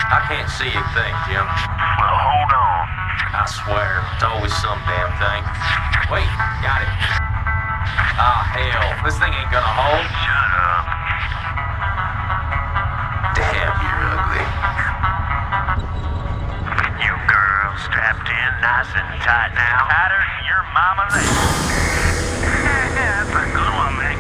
I can't see a thing, Jim. Well, hold on. I swear, it's always some damn thing. Wait, got it. Ah, hell, this thing ain't gonna hold. Shut up. Damn, you're ugly. You girls strapped in nice and tight now. Tighter than your mama leg. That's a good one, man.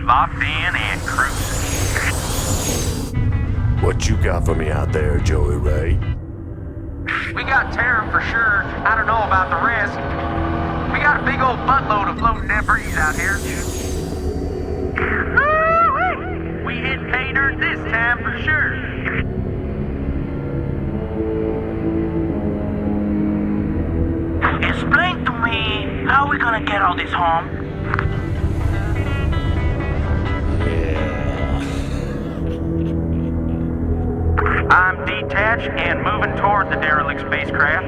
Locked in and cruising. What you got for me out there, Joey Ray? We got terror for sure. I don't know about the rest. We got a big old buttload of floating debris out here. Woo-wee. We hit pay dirt this time for sure. Explain to me, how are we gonna get all this home? I'm detached and moving toward the derelict spacecraft.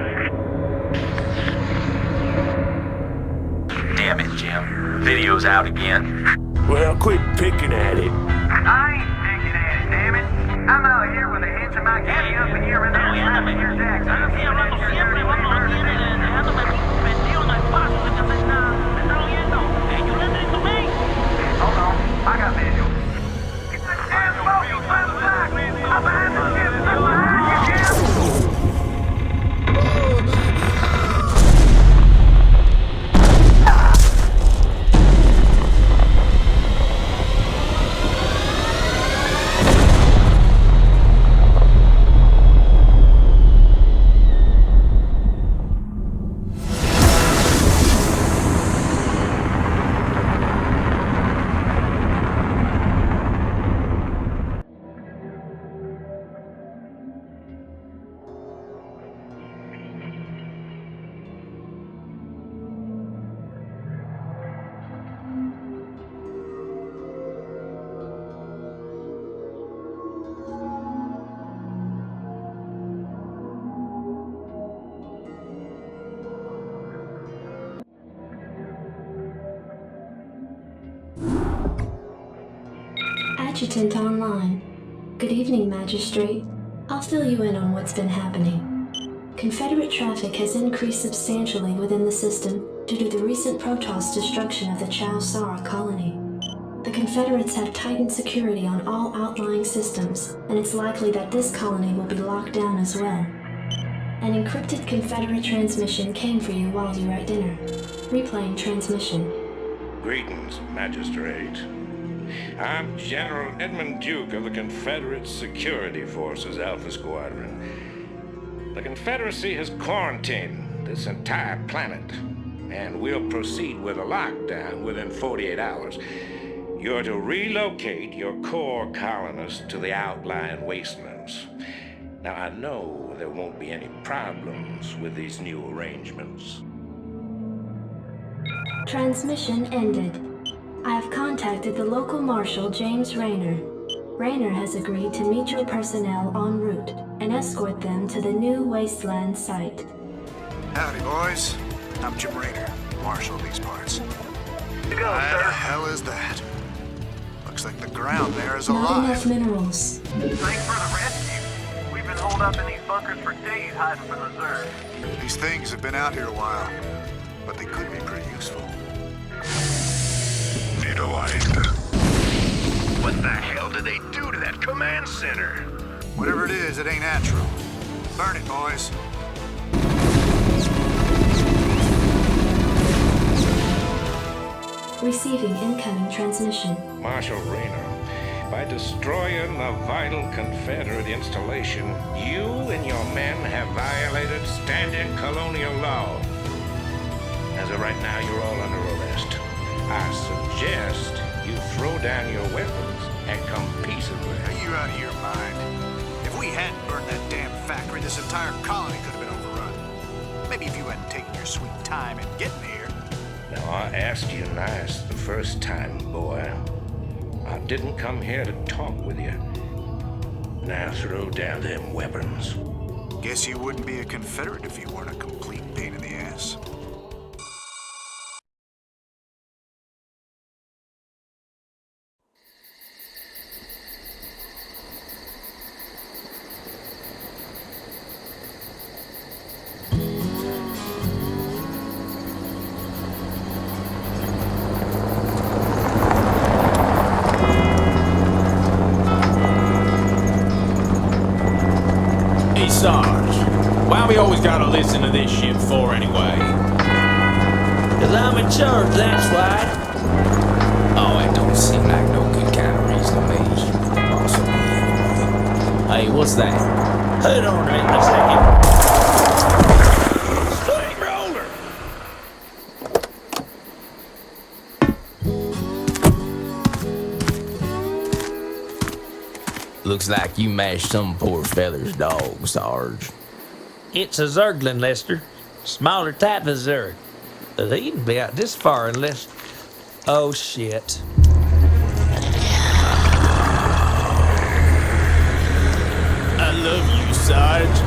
Damn it, Jim. Video's out again. Well, quit picking at it. I ain't picking at it, damn it. I'm out here with a hitch in my kitty up in here and there. Here's Jackson. Hold on, I got visual. Get the damn boat, you fell back! I'm behind the ship, I'm behind you, Jim! Adjutant online. Good evening, Magistrate. I'll fill you in on what's been happening. Confederate traffic has increased substantially within the system due to the recent Protoss destruction of the Chow Sara colony. The Confederates have tightened security on all outlying systems, and it's likely that this colony will be locked down as well. An encrypted Confederate transmission came for you while you were at dinner. Replaying transmission. Greetings, Magistrate. I'm General Edmund Duke of the Confederate Security Forces Alpha Squadron. The Confederacy has quarantined this entire planet, and we'll proceed with a lockdown within 48 hours. You're to relocate your core colonists to the outlying wastelands. Now, I know there won't be any problems with these new arrangements. Transmission ended. I have contacted the local marshal, James Rayner. Rayner has agreed to meet your personnel en route and escort them to the new wasteland site. Howdy, boys. I'm Jim Rayner, marshal of these parts. You go, Why the sir. hell is that? Looks like the ground there is Not enough alive. minerals. Thanks for the rescue. We've been holed up in these bunkers for days hiding from the Zerg. These things have been out here a while, but they could be pretty useful. Need a light. What the hell did they do to that command center? Whatever it is, it ain't natural. Burn it, boys. Receiving incoming transmission. Marshal Rayner, by destroying the vital Confederate installation, you and your men have violated standing colonial law. As of right now, you're all under arrest. I suggest you throw down your weapons and come peaceably. Are you out of your mind? If we hadn't burned that damn factory, this entire colony could have been overrun. Maybe if you hadn't taken your sweet time in getting here. Now, I asked you nice the first time, boy. I didn't come here to talk with you. Now throw down them weapons. Guess you wouldn't be a Confederate if you weren't a complete pain in the ass. Hey, Sarge, why we always gotta listen to this shit for anyway? 'Cause I'm in charge, that's why. Oh, it don't seem like no good kind of reason to me. Possibly anyway. Hey, what's that? Hold on a minute, a second. Swing roller! Looks like you mashed some poor feller's dog, Sarge. It's a Zerglin, Lester. Smaller type of Zerg. But they even be out this far unless... Oh, shit. I love you, Sarge.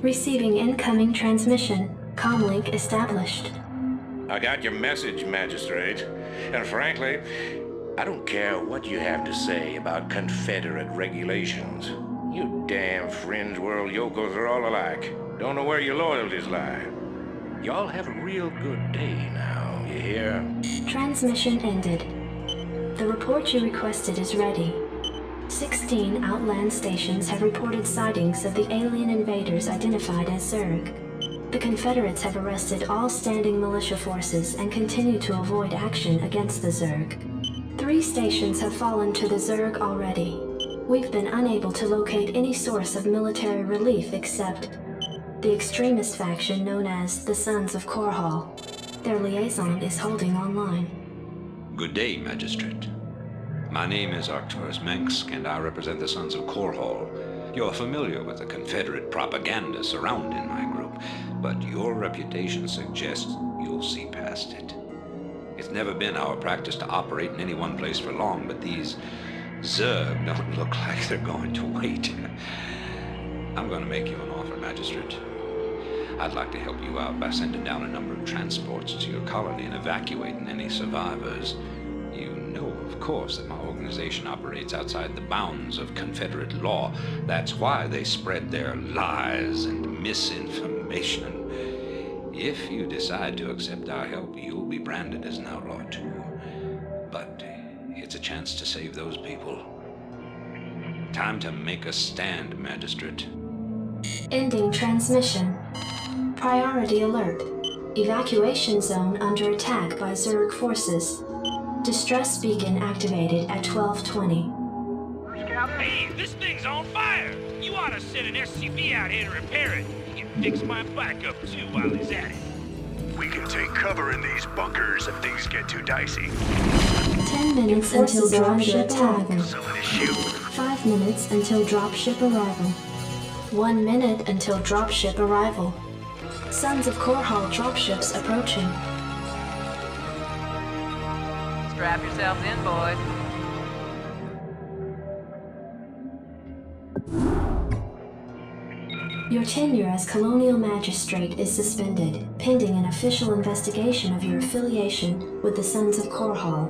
Receiving incoming transmission. Comlink established. I got your message, Magistrate. And frankly, I don't care what you have to say about Confederate regulations. You damn fringe world yokels are all alike. Don't know where your loyalties lie. Y'all have a real good day now, you hear? Transmission ended. The report you requested is ready. 16 outland stations have reported sightings of the alien invaders identified as Zerg. The Confederates have arrested all standing militia forces and continue to avoid action against the Zerg. 3 stations have fallen to the Zerg already. We've been unable to locate any source of military relief except the extremist faction known as the Sons of Korhal. Their liaison is holding online. Good day, Magistrate. My name is Arcturus Mensk, and I represent the Sons of Korhal. You're familiar with the Confederate propaganda surrounding my group, but your reputation suggests you'll see past it. It's never been our practice to operate in any one place for long, but these Zerg don't look like they're going to wait. I'm going to make you an offer, Magistrate. I'd like to help you out by sending down a number of transports to your colony and evacuating any survivors. You know, of course, that my organization operates outside the bounds of Confederate law. That's why they spread their lies and misinformation. If you decide to accept our help, you'll be branded as an outlaw too. But it's a chance to save those people. Time to make a stand, Magistrate. Ending transmission. Priority alert. Evacuation zone under attack by Zerg forces. Distress beacon activated at 12:20. Hey, this thing's on fire! You ought to send an SCV out here to repair it. He can fix my bike up too while he's at it. We can take cover in these bunkers if things get too dicey. 10 minutes until dropship arrival. Somebody shoot. 5 minutes until dropship arrival. 1 minute until dropship arrival. Sons of Korhal dropships approaching. Strap yourselves in, boys. Your tenure as Colonial Magistrate is suspended, pending an official investigation of your affiliation with the Sons of Korhal.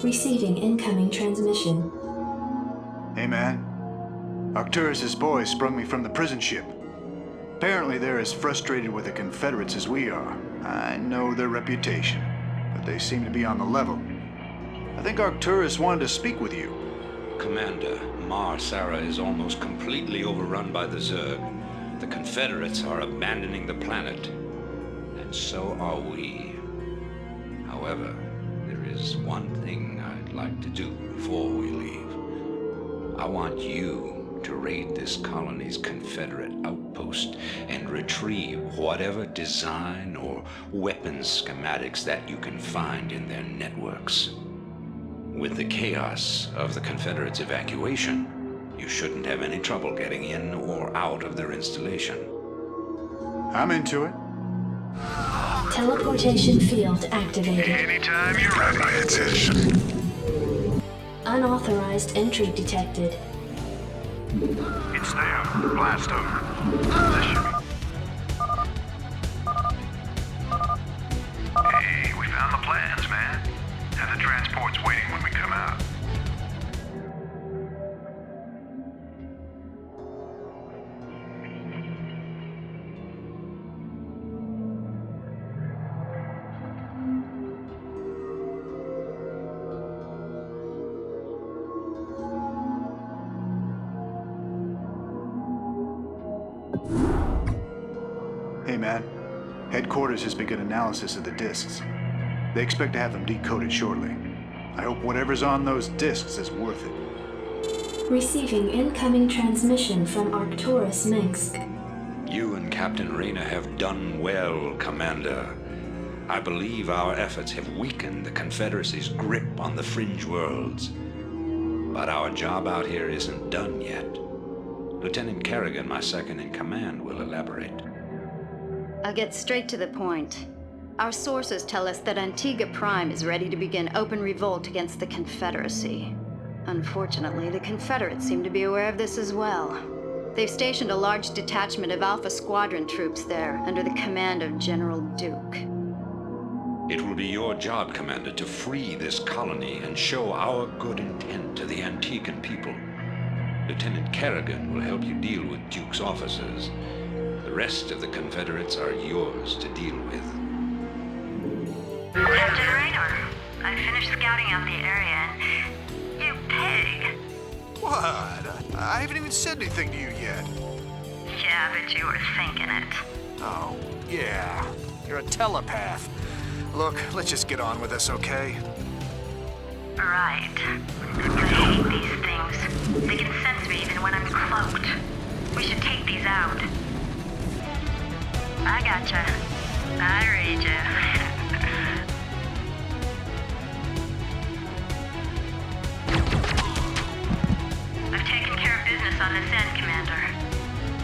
Receiving incoming transmission. Hey, man. Arcturus's boys sprung me from the prison ship. Apparently they're as frustrated with the Confederates as we are. I know their reputation, but they seem to be on the level. I think Arcturus wanted to speak with you. Commander, Mar Sara is almost completely overrun by the Zerg. The Confederates are abandoning the planet, and so are we. However, there is one thing I'd like to do before we leave. I want you to raid this colony's Confederate outpost and retrieve whatever design or weapons schematics that you can find in their networks. With the chaos of the Confederates' evacuation, You shouldn't have any trouble getting in or out of their installation. I'm into it. Teleportation field activated. Anytime you're ready. My attention. Unauthorized entry detected. It's them. Blast them. This should be... Hey, we found the plans, man. Have the transports waiting when we come out. Hey, man. Headquarters has begun analysis of the discs. They expect to have them decoded shortly. I hope whatever's on those discs is worth it. Receiving incoming transmission from Arcturus Minsk. You and Captain Reyna have done well, Commander. I believe our efforts have weakened the Confederacy's grip on the fringe worlds. But our job out here isn't done yet. Lieutenant Kerrigan, my second in command, will elaborate. I'll get straight to the point. Our sources tell us that Antigua Prime is ready to begin open revolt against the Confederacy. Unfortunately, the Confederates seem to be aware of this as well. They've stationed a large detachment of Alpha Squadron troops there under the command of General Duke. It will be your job, Commander, to free this colony and show our good intent to the Antiguan people. Lieutenant Kerrigan will help you deal with Duke's officers. The rest of the Confederates are yours to deal with. Captain Raynor, I finished scouting out the area and... You pig! What? I haven't even said anything to you yet. Yeah, but you were thinking it. Oh, yeah. You're a telepath. Look, let's just get on with this, okay? Right. I hate these things. They can sense me even when I'm cloaked. We should take these out. I gotcha. I read ya. I've taken care of business on this end, Commander.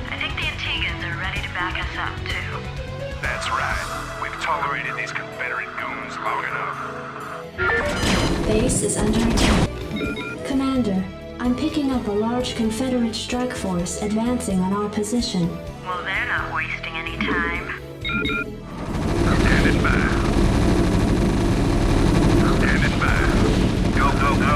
I think the Antigans are ready to back us up, too. That's right. We've tolerated these Confederate goons long enough. Base is under attack. Commander, I'm picking up a large Confederate strike force advancing on our position. Well, they're not wasting any time. Standing by. Standing by. Go, go, go.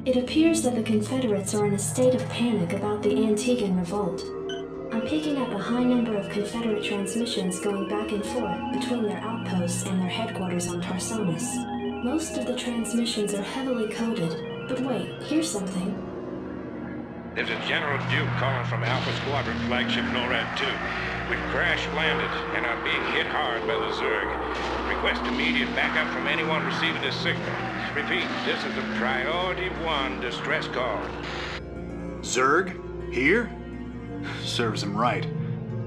It appears that the Confederates are in a state of panic about the Antiguan revolt. I'm picking up a high number of Confederate transmissions going back and forth between their outposts and their headquarters on Tarsonis. Most of the transmissions are heavily coded, but wait, here's something. There's a General Duke calling from Alpha Squadron flagship NORAD 2. We've crash-landed and are being hit hard by the Zerg. Request immediate backup from anyone receiving this signal. Repeat, this is a Priority 1 distress call. Zerg? Here? Serves them right.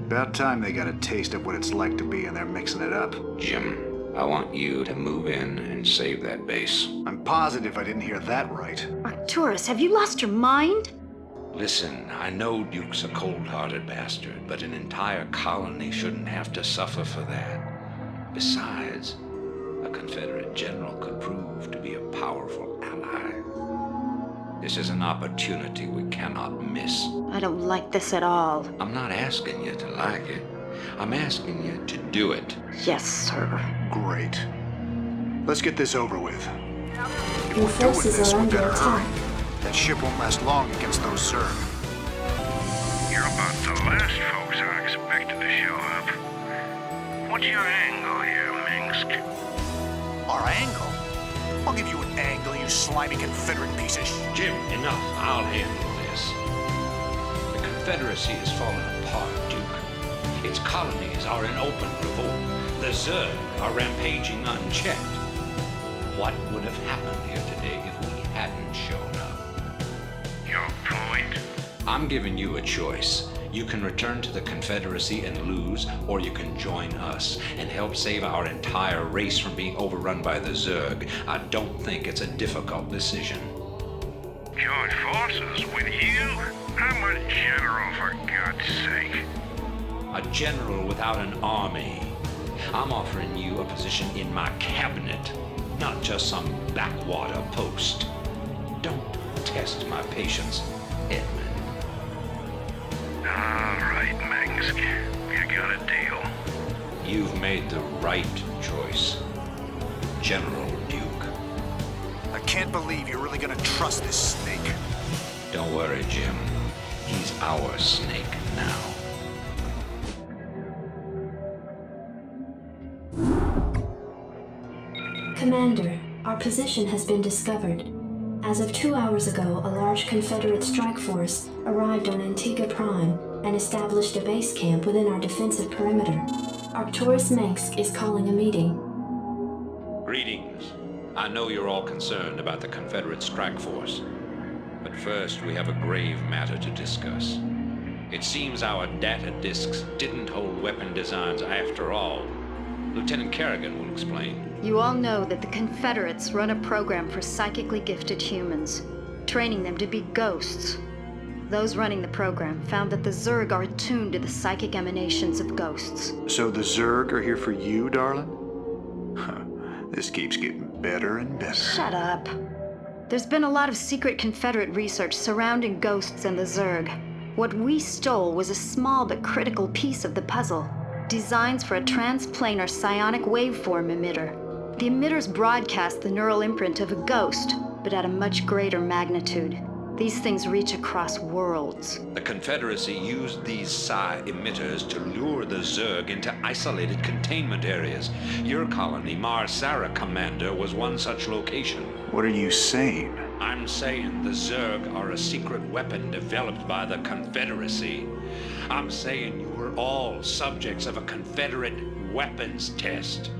About time they got a taste of what it's like to be in there mixing it up. Jim, I want you to move in and save that base. I'm positive I didn't hear that right. Arcturus, have you lost your mind? Listen, I know Duke's a cold-hearted bastard, but an entire colony shouldn't have to suffer for that. Besides, a Confederate general could prove to be a powerful ally. This is an opportunity we cannot miss. I don't like this at all. I'm not asking you to like it. I'm asking you to do it. Yes, sir. Great. Let's get this over with. Your forces are under attack. That ship won't last long against those Zerg. expected to show up. What's your angle here, Minsk? Our angle? I'll give you an angle, you slimy Confederate piece of shit. Jim, enough. I'll handle this. The Confederacy has fallen apart, Duke. Its colonies are in open revolt. The Zerg are rampaging unchecked. What would have happened here today if we hadn't shown up? Your point? I'm giving you a choice. You can return to the Confederacy and lose, or you can join us and help save our entire race from being overrun by the Zerg. I don't think it's a difficult decision. Join forces with you? I'm a general, for God's sake. A general without an army. I'm offering you a position in my cabinet, not just some backwater post. Don't test my patience, Edmund. All right, Minsk. You got a deal. You've made the right choice, General Duke. I can't believe you're really gonna trust this snake. Don't worry, Jim. He's our snake now. Commander, our position has been discovered. As of 2 hours ago, a large Confederate strike force arrived on Antigua Prime and established a base camp within our defensive perimeter. Arcturus Mengsk is calling a meeting. Greetings. I know you're all concerned about the Confederate strike force. But first, we have a grave matter to discuss. It seems our data disks didn't hold weapon designs after all. Lieutenant Kerrigan will explain. You all know that the Confederates run a program for psychically gifted humans, training them to be ghosts. Those running the program found that the Zerg are attuned to the psychic emanations of ghosts. So the Zerg are here for you, darling? This keeps getting better and better. Shut up. There's been a lot of secret Confederate research surrounding ghosts and the Zerg. What we stole was a small but critical piece of the puzzle. Designs for a transplanar psionic waveform emitter. The emitters broadcast the neural imprint of a ghost, but at a much greater magnitude. These things reach across worlds. The Confederacy used these psi emitters to lure the Zerg into isolated containment areas. Your colony, Mar Sara Commander, was one such location. What are you saying? I'm saying the Zerg are a secret weapon developed by the Confederacy. I'm saying you were all subjects of a Confederate weapons test.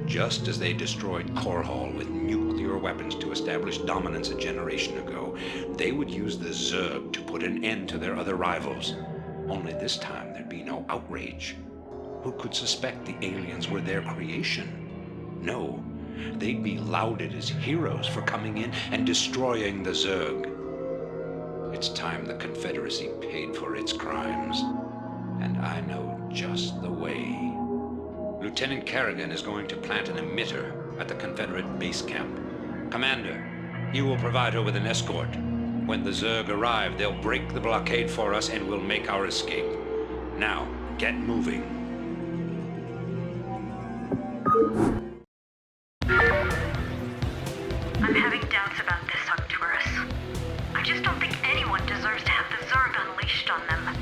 Just as they destroyed Core Hall with nuclear weapons to establish dominance a generation ago, they would use the Zerg to put an end to their other rivals. Only this time there'd be no outrage. Who could suspect the aliens were their creation? No, they'd be lauded as heroes for coming in and destroying the Zerg. It's time the Confederacy paid for its crimes. And I know just the way. Lieutenant Kerrigan is going to plant an emitter at the Confederate base camp. Commander, you will provide her with an escort. When the Zerg arrive, they'll break the blockade for us and we'll make our escape. Now, get moving. I'm having doubts about this, Arcturus. I just don't think anyone deserves to have the Zerg unleashed on them.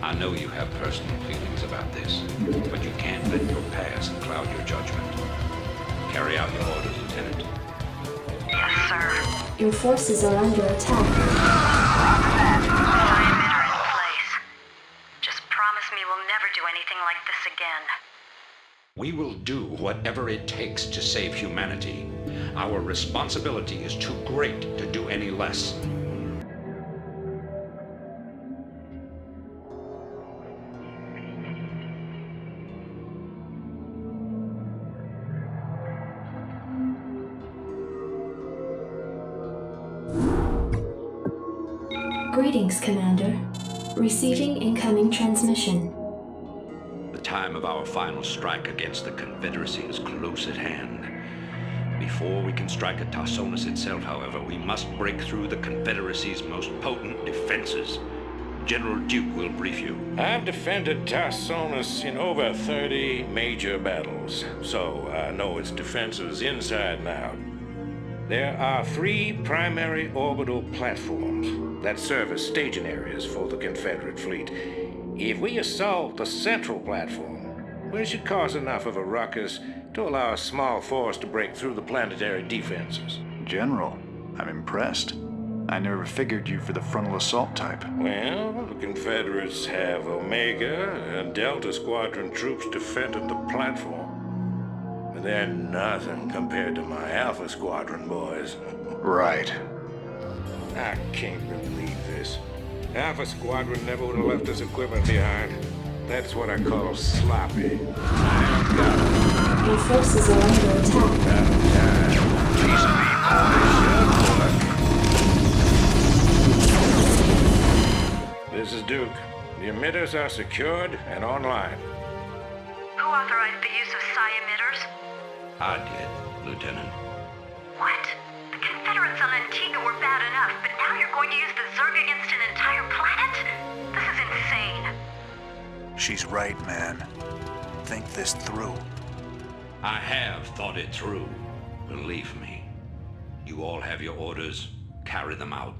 I know you have personal feelings about this, but you can't let your past cloud your judgment. Carry out your orders, Lieutenant. Yes, sir. Your forces are under attack. Emitter in place. Just promise me we'll never do anything like this again. We will do whatever it takes to save humanity. Our responsibility is too great to do any less. Greetings, Commander. Receiving incoming transmission. The time of our final strike against the Confederacy is close at hand. Before we can strike at Tarsonis itself, however, we must break through the Confederacy's most potent defenses. General Duke will brief you. I've defended Tarsonis in over 30 major battles, so I know its defenses inside and out. There are 3 primary orbital platforms that serve as staging areas for the Confederate fleet. If we assault the central platform, we should cause enough of a ruckus to allow a small force to break through the planetary defenses. General, I'm impressed. I never figured you for the frontal assault type. Well, the Confederates have Omega and Delta Squadron troops defending the platform. But they're nothing compared to my Alpha Squadron boys. Right. I can't believe this. Alpha Squadron never would have left this equipment behind. That's what I call sloppy. Your forces are under attack. This is Duke. The emitters are secured and online. Who authorized the use of psi emitters? I did, Lieutenant. What? The Confederates on Antigua were bad enough, but now you're going to use the Zerg against an entire planet? This is insane. She's right, man. Think this through. I have thought it through. Believe me. You all have your orders. Carry them out.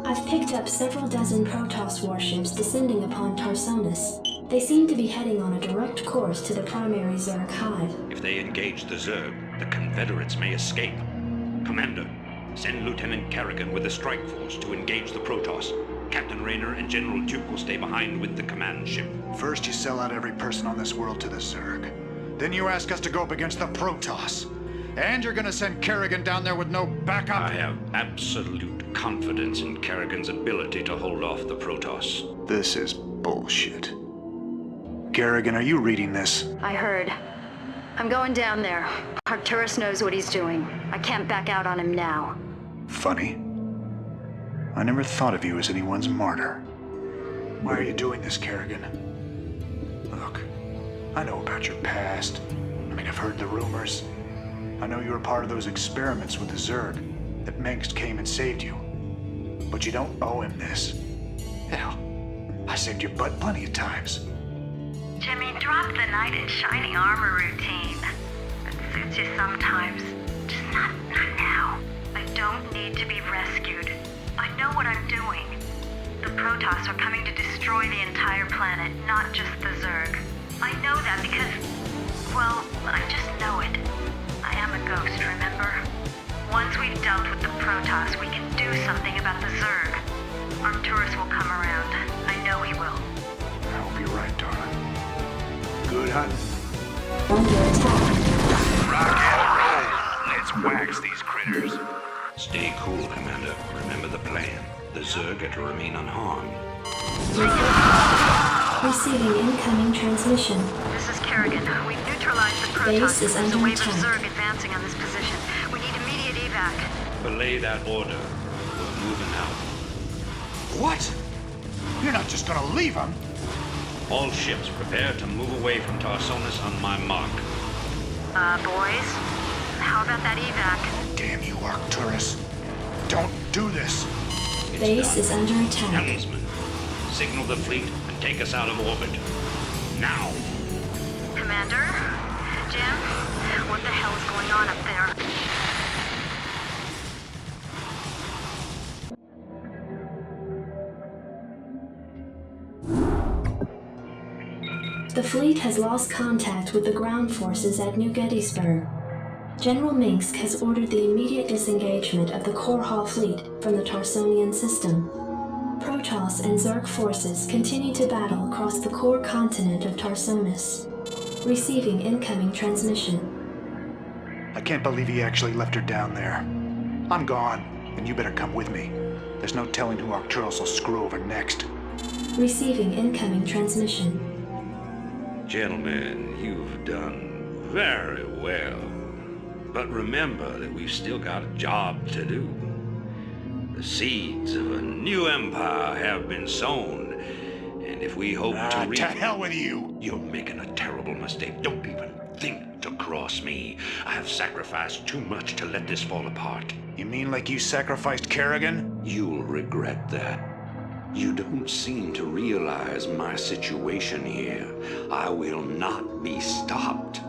I've picked up several dozen Protoss warships descending upon Tarsonis. They seem to be heading on a direct course to the primary Zerg hive. If they engage the Zerg, the Confederates may escape. Commander, send Lieutenant Kerrigan with the strike force to engage the Protoss. Captain Rayner and General Duke will stay behind with the command ship. First you sell out every person on this world to the Zerg. Then you ask us to go up against the Protoss. And you're gonna send Kerrigan down there with no backup? I have absolute confidence in Kerrigan's ability to hold off the Protoss. This is bullshit. Kerrigan, are you reading this? I heard. I'm going down there. Arcturus knows what he's doing. I can't back out on him now. Funny. I never thought of you as anyone's martyr. Why are you doing this, Kerrigan? Look, I know about your past. I've heard the rumors. I know you were part of those experiments with the Zerg, that Mengsk came and saved you. But you don't owe him this. Hell, I saved your butt plenty of times. Jimmy, drop the knight in shining armor routine. It suits you sometimes. Just not now. I don't need to be rescued. I know what I'm doing. The Protoss are coming to destroy the entire planet, not just the Zerg. I know that because, well, I just know it. I am a ghost, remember? Once we've dealt with the Protoss, we can do something about the Zerg. Arcturus will come around. I know he will. I hope you're right, darling. Good hunting. Under attack. Rock and roll. Let's wax these critters. Stay cool, Commander. Remember the plan. The Zerg are to remain unharmed. Receiving incoming transmission. This is Kerrigan. We've neutralized the Base Protoss. is There's a under wave of attack. Zerg advancing on this position. We need immediate evac. Belay that order. We're moving out. What? You're not just gonna leave him? All ships prepare to move away from Tarsonis on my mark. Boys? How about that evac? Damn you, Arcturus. Don't do this. It's Base done. is under attack. Helmsman, signal the fleet and take us out of orbit. Now! Commander? Jim? What the hell is going on up there? The fleet has lost contact with the ground forces at New Gettysburg. General Minsk has ordered the immediate disengagement of the Korhal fleet from the Tarsonian system. Protoss and Zerg forces continue to battle across the core continent of Tarsonis. Receiving incoming transmission. I can't believe he actually left her down there. I'm gone, and you better come with me. There's no telling who Arcturus will screw over next. Receiving incoming transmission. Gentlemen, you've done very well. But remember that we've still got a job to do. The seeds of a new empire have been sown, and if we hope to reap... To hell with you! You're making a terrible mistake. Don't even think to cross me. I have sacrificed too much to let this fall apart. You mean like you sacrificed Kerrigan? You'll regret that. You don't seem to realize my situation here. I will not be stopped.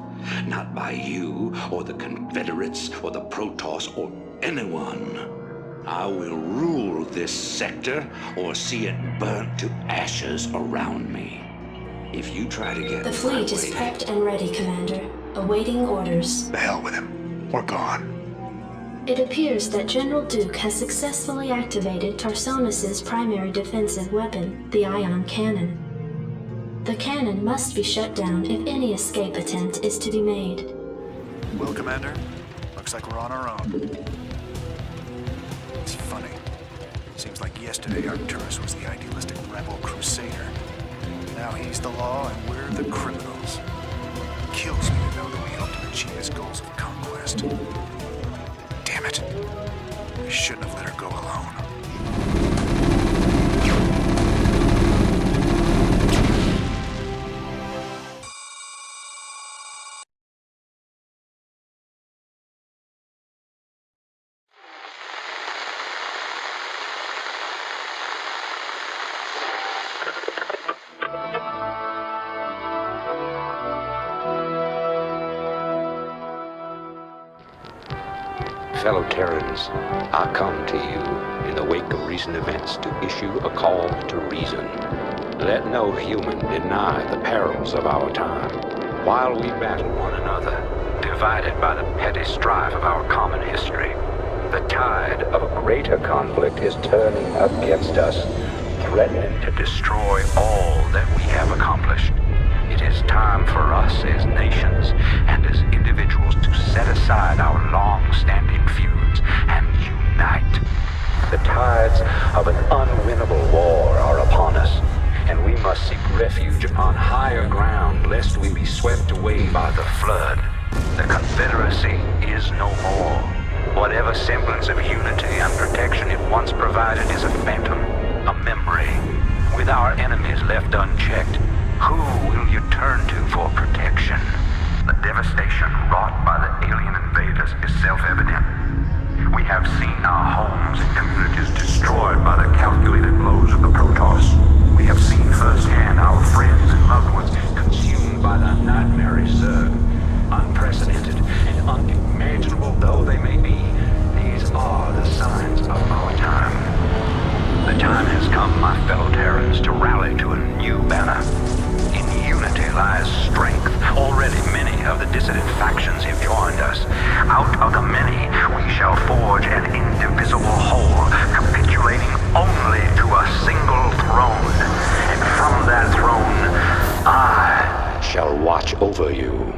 Not by you, or the Confederates, or the Protoss, or anyone. I will rule this sector, or see it burnt to ashes around me. If you try to get... The fleet is prepped and ready, Commander. Awaiting orders. The hell with him. We're gone. It appears that General Duke has successfully activated Tarsonis' primary defensive weapon, the ion cannon. The cannon must be shut down if any escape attempt is to be made. Well, Commander, looks like we're on our own. It's funny. Seems like yesterday Arcturus was the idealistic rebel crusader. Now he's the law and we're the criminals. It kills me to know that we helped him achieve his goals of conquest. Damn it. We shouldn't have let her go alone. Fellow Terrans, I come to you in the wake of recent events to issue a call to reason. Let no human deny the perils of our time. While we battle one another, divided by the petty strife of our common history, the tide of a greater conflict is turning against us, threatening to destroy all that we have accomplished. It is time for us as nations and as individuals to set aside our long-standing feuds and unite. The tides of an unwinnable war are upon us, and we must seek refuge upon higher ground lest we be swept away by the flood. The Confederacy is no more. Whatever semblance of unity and protection it once provided is a phantom, a memory. With our enemies left unchecked, who will you turn to for protection? The devastation wrought by the alien invaders is self-evident. We have seen our homes and communities destroyed by the calculated blows of the Protoss. We have seen firsthand our friends and loved ones consumed by the nightmare Zerg. Unprecedented and unimaginable though they may be, these are the signs of our time. The time has come, my fellow Terrans, to rally to a new banner. In unity lies strength. Already many of the dissident factions have joined us. Out of the many, we shall forge an indivisible whole, capitulating only to a single throne. And from that throne, I shall watch over you.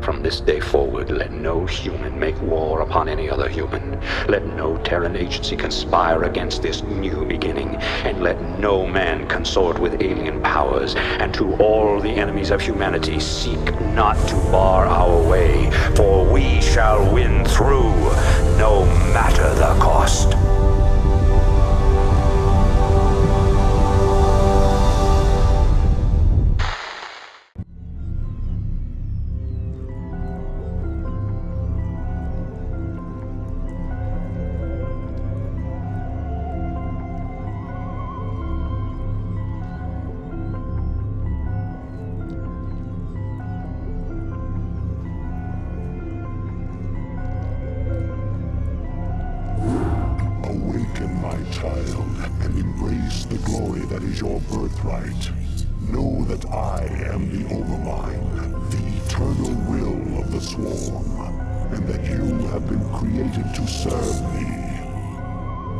From this day forward, let no human make war upon any other human. Let no Terran agency conspire against this new beginning, and let no man consort with alien powers. And to all the enemies of humanity, seek not to bar our way, for we shall win through, no matter the cost. Awaken, my child, and embrace the glory that is your birthright. Know that I am the Overmind, the eternal will of the Swarm, and that you have been created to serve me.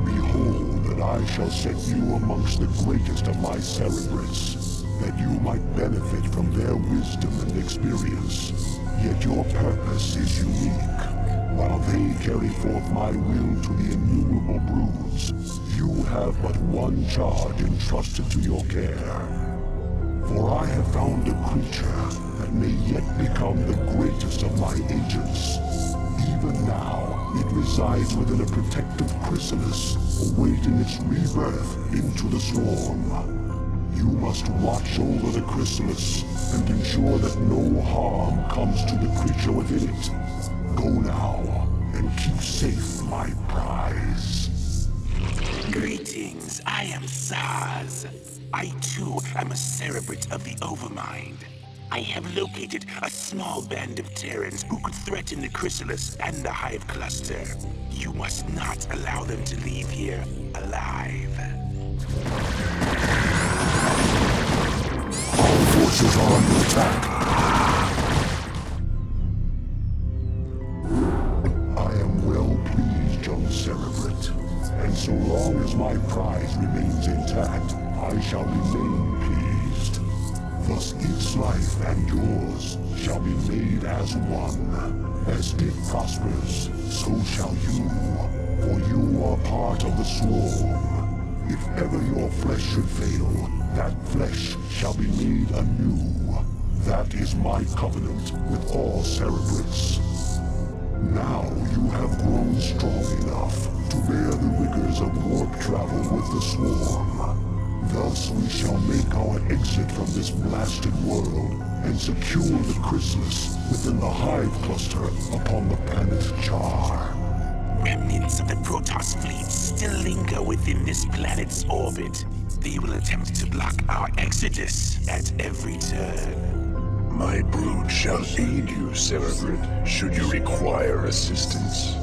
Behold that I shall set you amongst the greatest of my Cerebrates, that you might benefit from their wisdom and experience. Yet your purpose is unique. While they carry forth my will to the innumerable broods, you have but one charge entrusted to your care. For I have found a creature that may yet become the greatest of my agents. Even now, it resides within a protective chrysalis, awaiting its rebirth into the swarm. You must watch over the chrysalis and ensure that no harm comes to the creature within it. Go now, and keep safe my prize. Greetings, I am Zaz. I too am a Cerebrate of the Overmind. I have located a small band of Terrans who could threaten the Chrysalis and the Hive Cluster. You must not allow them to leave here alive. Our forces are under attack. I am well pleased, young Cerebrate. And so long as my prize remains intact, I shall remain pleased. Thus its life and yours shall be made as one. As it prospers, so shall you. For you are part of the swarm. If ever your flesh should fail, that flesh shall be made anew. That is my covenant with all Cerebrates. Now you have grown strong enough to bear the rigors of warp travel with the swarm. Thus we shall make our exit from this blasted world and secure the chrysalis within the Hive Cluster upon the planet Char. Remnants of the Protoss fleet still linger within this planet's orbit. They will attempt to block our exodus at every turn. My brood shall aid you, Cerebrate, should you require assistance.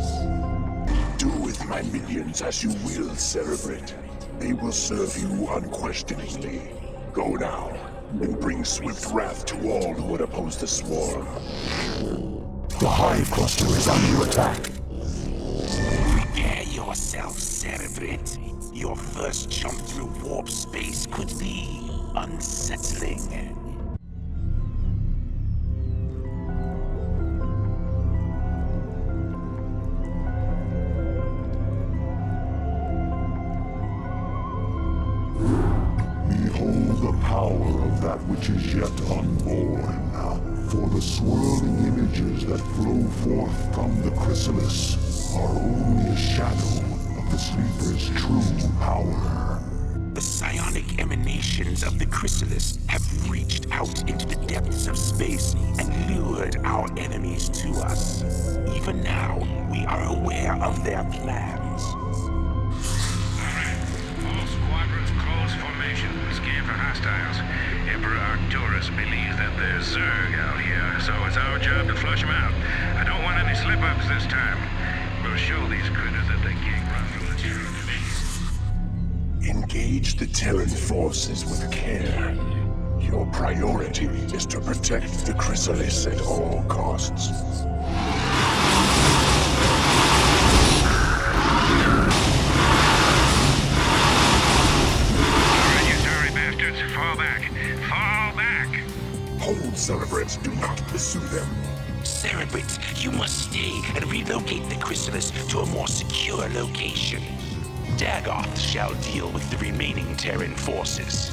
Do with my minions as you will, Cerebrate. They will serve you unquestioningly. Go now, and bring swift wrath to all who would oppose the swarm. The Hive Cluster is under attack. Prepare yourself, Cerebrate. Your first jump through warp space could be unsettling. Behold the power of that which is yet unborn. For the swirling images that flow forth from the chrysalis are only a shadow of the sleeper's true power. The psionic emanations of the chrysalis have reached out into the depths of space and lured our enemies to us. Even now, we are aware of their plans. All squadrons close formation. Scan for hostiles. Emperor Arcturus believes that there's Zerg out here, so it's our job to flush them out. I don't want any slip-ups this time. We'll show these critters that they can't run from the truth. Engage the Terran forces with care. Your priority is to protect the chrysalis at all costs. Alright, you sorry bastards. Fall back. Fall back! Hold, Cerebrates. Do not pursue them. Cerebrate, you must stay and relocate the chrysalis to a more secure location. Dagoth shall deal with the remaining Terran forces.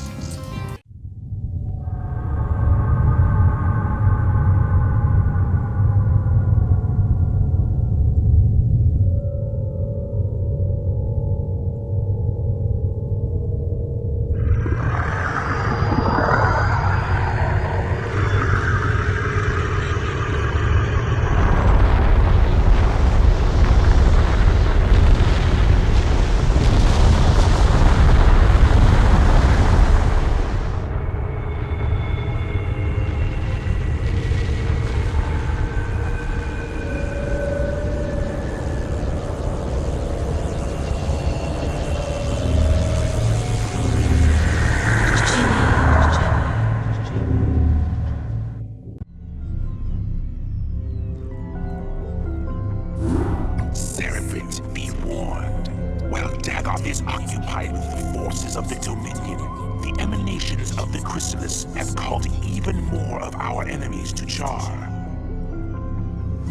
chrysalis have called even more of our enemies to jar.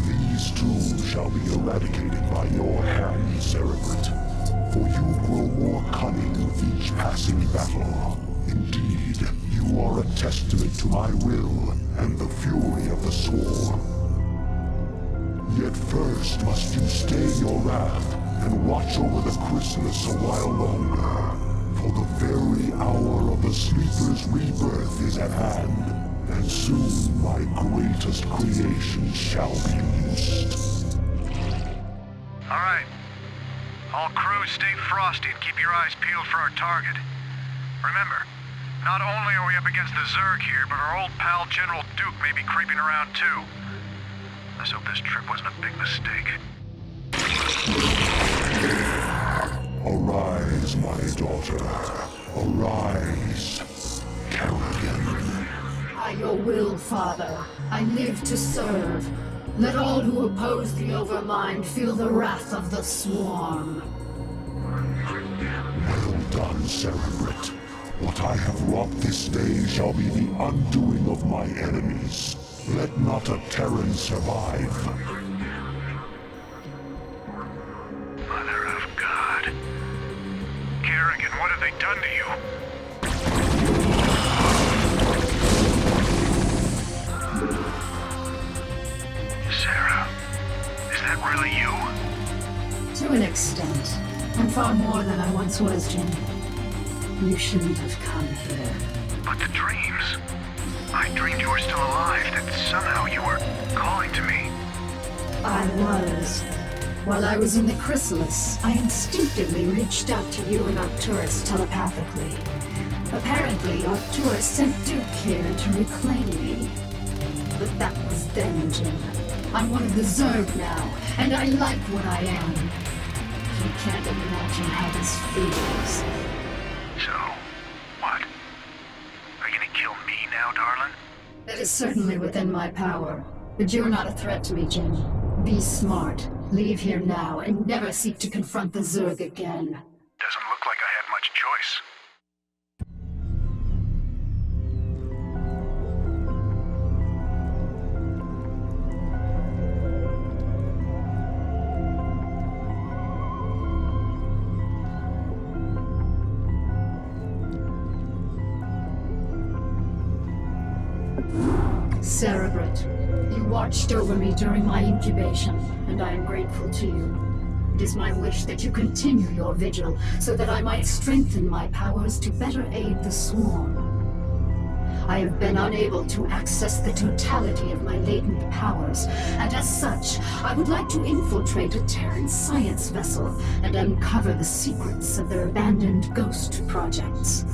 These too shall be eradicated by your hand, Cerebrate. For you grow more cunning with each passing battle. Indeed, you are a testament to my will and the fury of the Swarm. Yet first must you stay your wrath and watch over the chrysalis a while longer. For the very hour of the Sleeper's rebirth is at hand, and soon my greatest creation shall be loosed. All right. All crews stay frosty and keep your eyes peeled for our target. Remember, not only are we up against the Zerg here, but our old pal General Duke may be creeping around too. Let's hope this trip wasn't a big mistake. Arise, my daughter. Arise, Kerrigan. By your will, Father, I live to serve. Let all who oppose the Overmind feel the wrath of the Swarm. Well done, Cerebrate. What I have wrought this day shall be the undoing of my enemies. Let not a Terran survive. Mother of God. Kerrigan, what have they done to you? Sarah, is that really you? To an extent. I'm far more than I once was, Jim. You shouldn't have come here. But the dreams. I dreamed you were still alive, that somehow you were calling to me. I was. While I was in the chrysalis, I instinctively reached out to you and Arcturus telepathically. Apparently, Arcturus sent Duke here to reclaim me. But that was then, Jim. I'm one of the Zerg now, and I like what I am. You can't imagine how this feels. So, what? Are you gonna kill me now, darling? That is certainly within my power. But you're not a threat to me, Jim. Be smart. Leave here now, and never seek to confront the Zerg again. Doesn't look like I had much choice. Cerebrate, you watched over me during my incubation, and I am grateful to you. It is my wish that you continue your vigil, so that I might strengthen my powers to better aid the Swarm. I have been unable to access the totality of my latent powers, and as such, I would like to infiltrate a Terran science vessel and uncover the secrets of their abandoned ghost projects.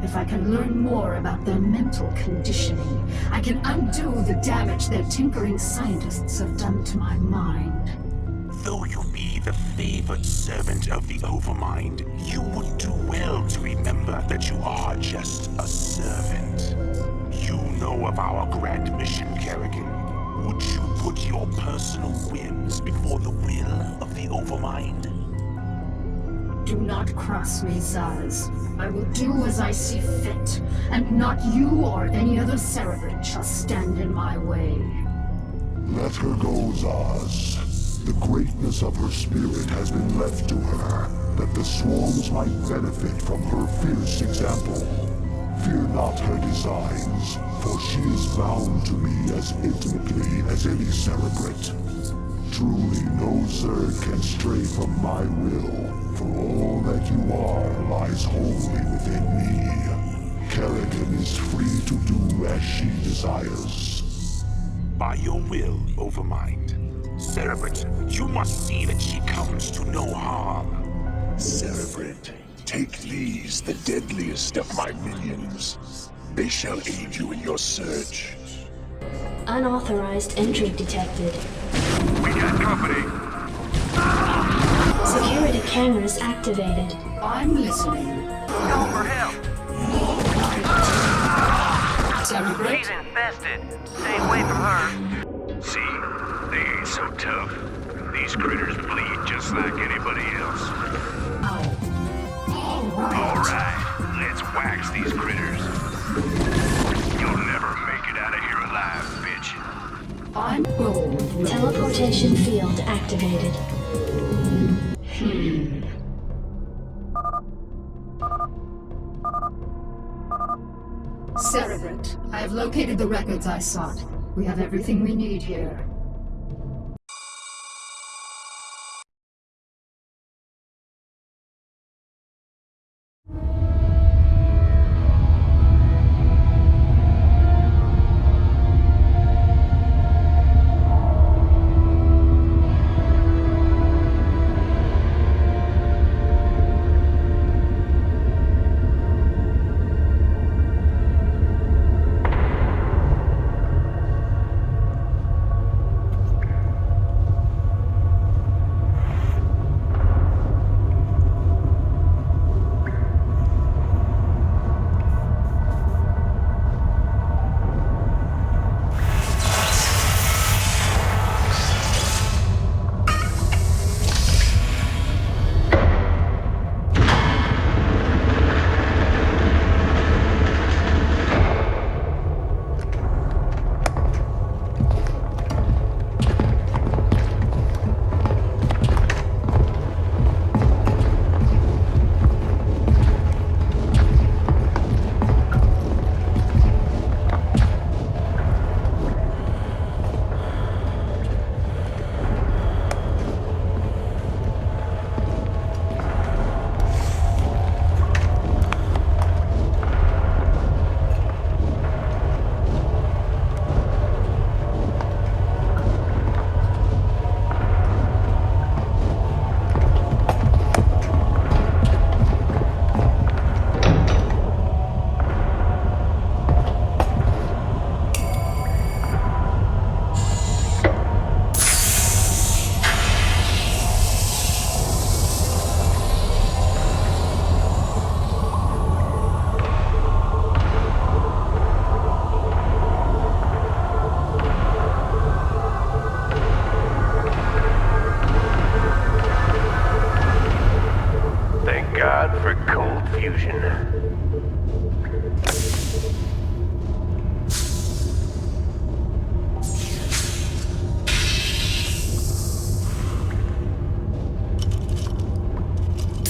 If I can learn more about their mental conditioning, I can undo the damage their tinkering scientists have done to my mind. Though you be the favored servant of the Overmind, you would do well to remember that you are just a servant. You know of our grand mission, Kerrigan. Would you put your personal whims before the will of the Overmind? Do not cross me, Zaz. I will do as I see fit, and not you or any other Cerebrate shall stand in my way. Let her go, Zaz. The greatness of her spirit has been left to her, that the swarms might benefit from her fierce example. Fear not her designs, for she is bound to me as intimately as any Cerebrate. Truly no Zerg can stray from my will, for all that you are lies wholly within me. Kerrigan is free to do as she desires. By your will, Overmind. Cerebrate, you must see that she comes to no harm. Cerebrate, take these, the deadliest of my minions. They shall aid you in your search. Unauthorized entry detected. We got company. Security cameras activated. I'm listening. Call for help. Cerebrate? She's infested. Stay away from her. See? They ain't so tough. These critters bleed just like anybody else. Oh. All right. All right, let's wax these critters. Teleportation field activated. Cerebrate, I have located the records I sought. We have everything we need here.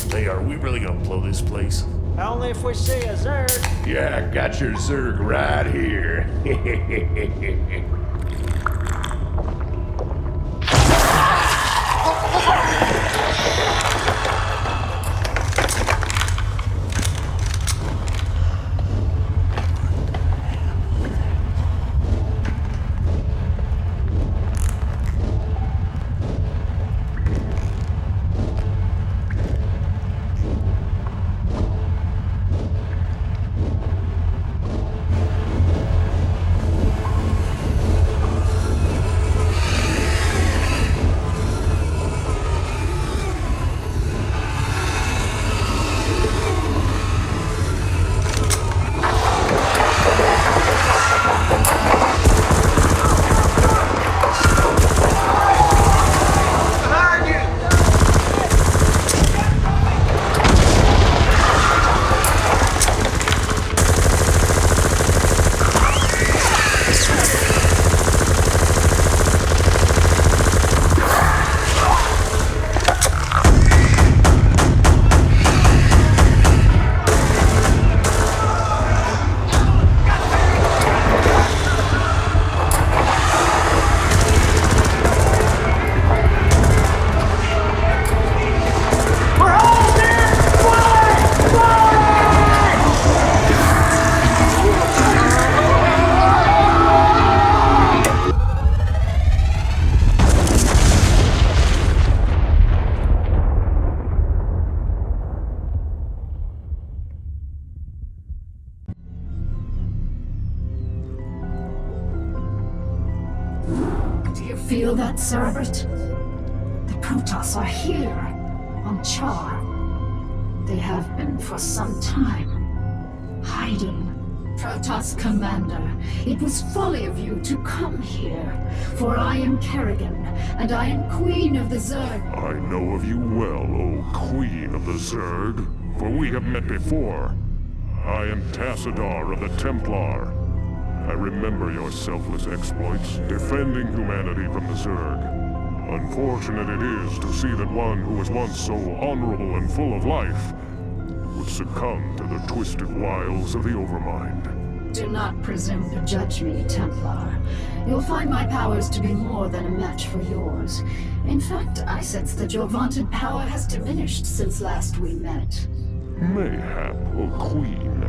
Hey, are we really gonna blow this place? Only if we see a Zerg. Yeah, I got your Zerg right here. Feel that, Cerebrate? The Protoss are here, on Char. They have been for some time, hiding. Protoss Commander, it was folly of you to come here, for I am Kerrigan, and I am Queen of the Zerg. I know of you well, O Queen of the Zerg, for we have met before. I am Tassadar of the Templar, I remember your selfless exploits, defending humanity from the Zerg. Unfortunate it is to see that one who was once so honorable and full of life would succumb to the twisted wiles of the Overmind. Do not presume to judge me, Templar. You'll find my powers to be more than a match for yours. In fact, I sense that your vaunted power has diminished since last we met. Mayhap, O Queen.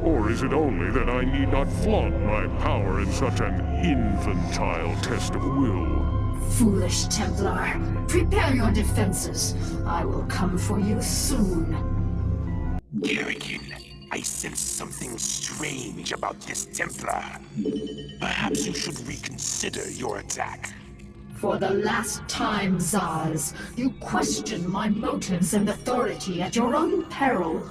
Or is it only that I need not flaunt my power in such an infantile test of will? Foolish Templar. Prepare your defenses. I will come for you soon. Garrigan, I sense something strange about this Templar. Perhaps you should reconsider your attack. For the last time, Zaz, you question my motives and authority at your own peril.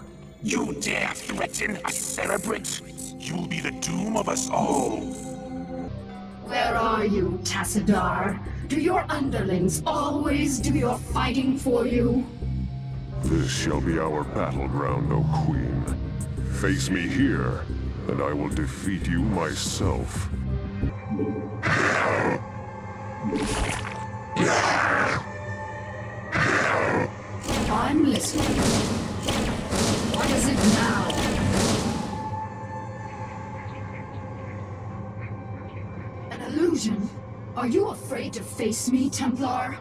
You dare threaten a Cerebrate? You'll be the doom of us all. Where are you, Tassadar? Do your underlings always do your fighting for you? This shall be our battleground, O Queen. Face me here, and I will defeat you myself. I'm listening. What is it now? An illusion? Are you afraid to face me, Templar?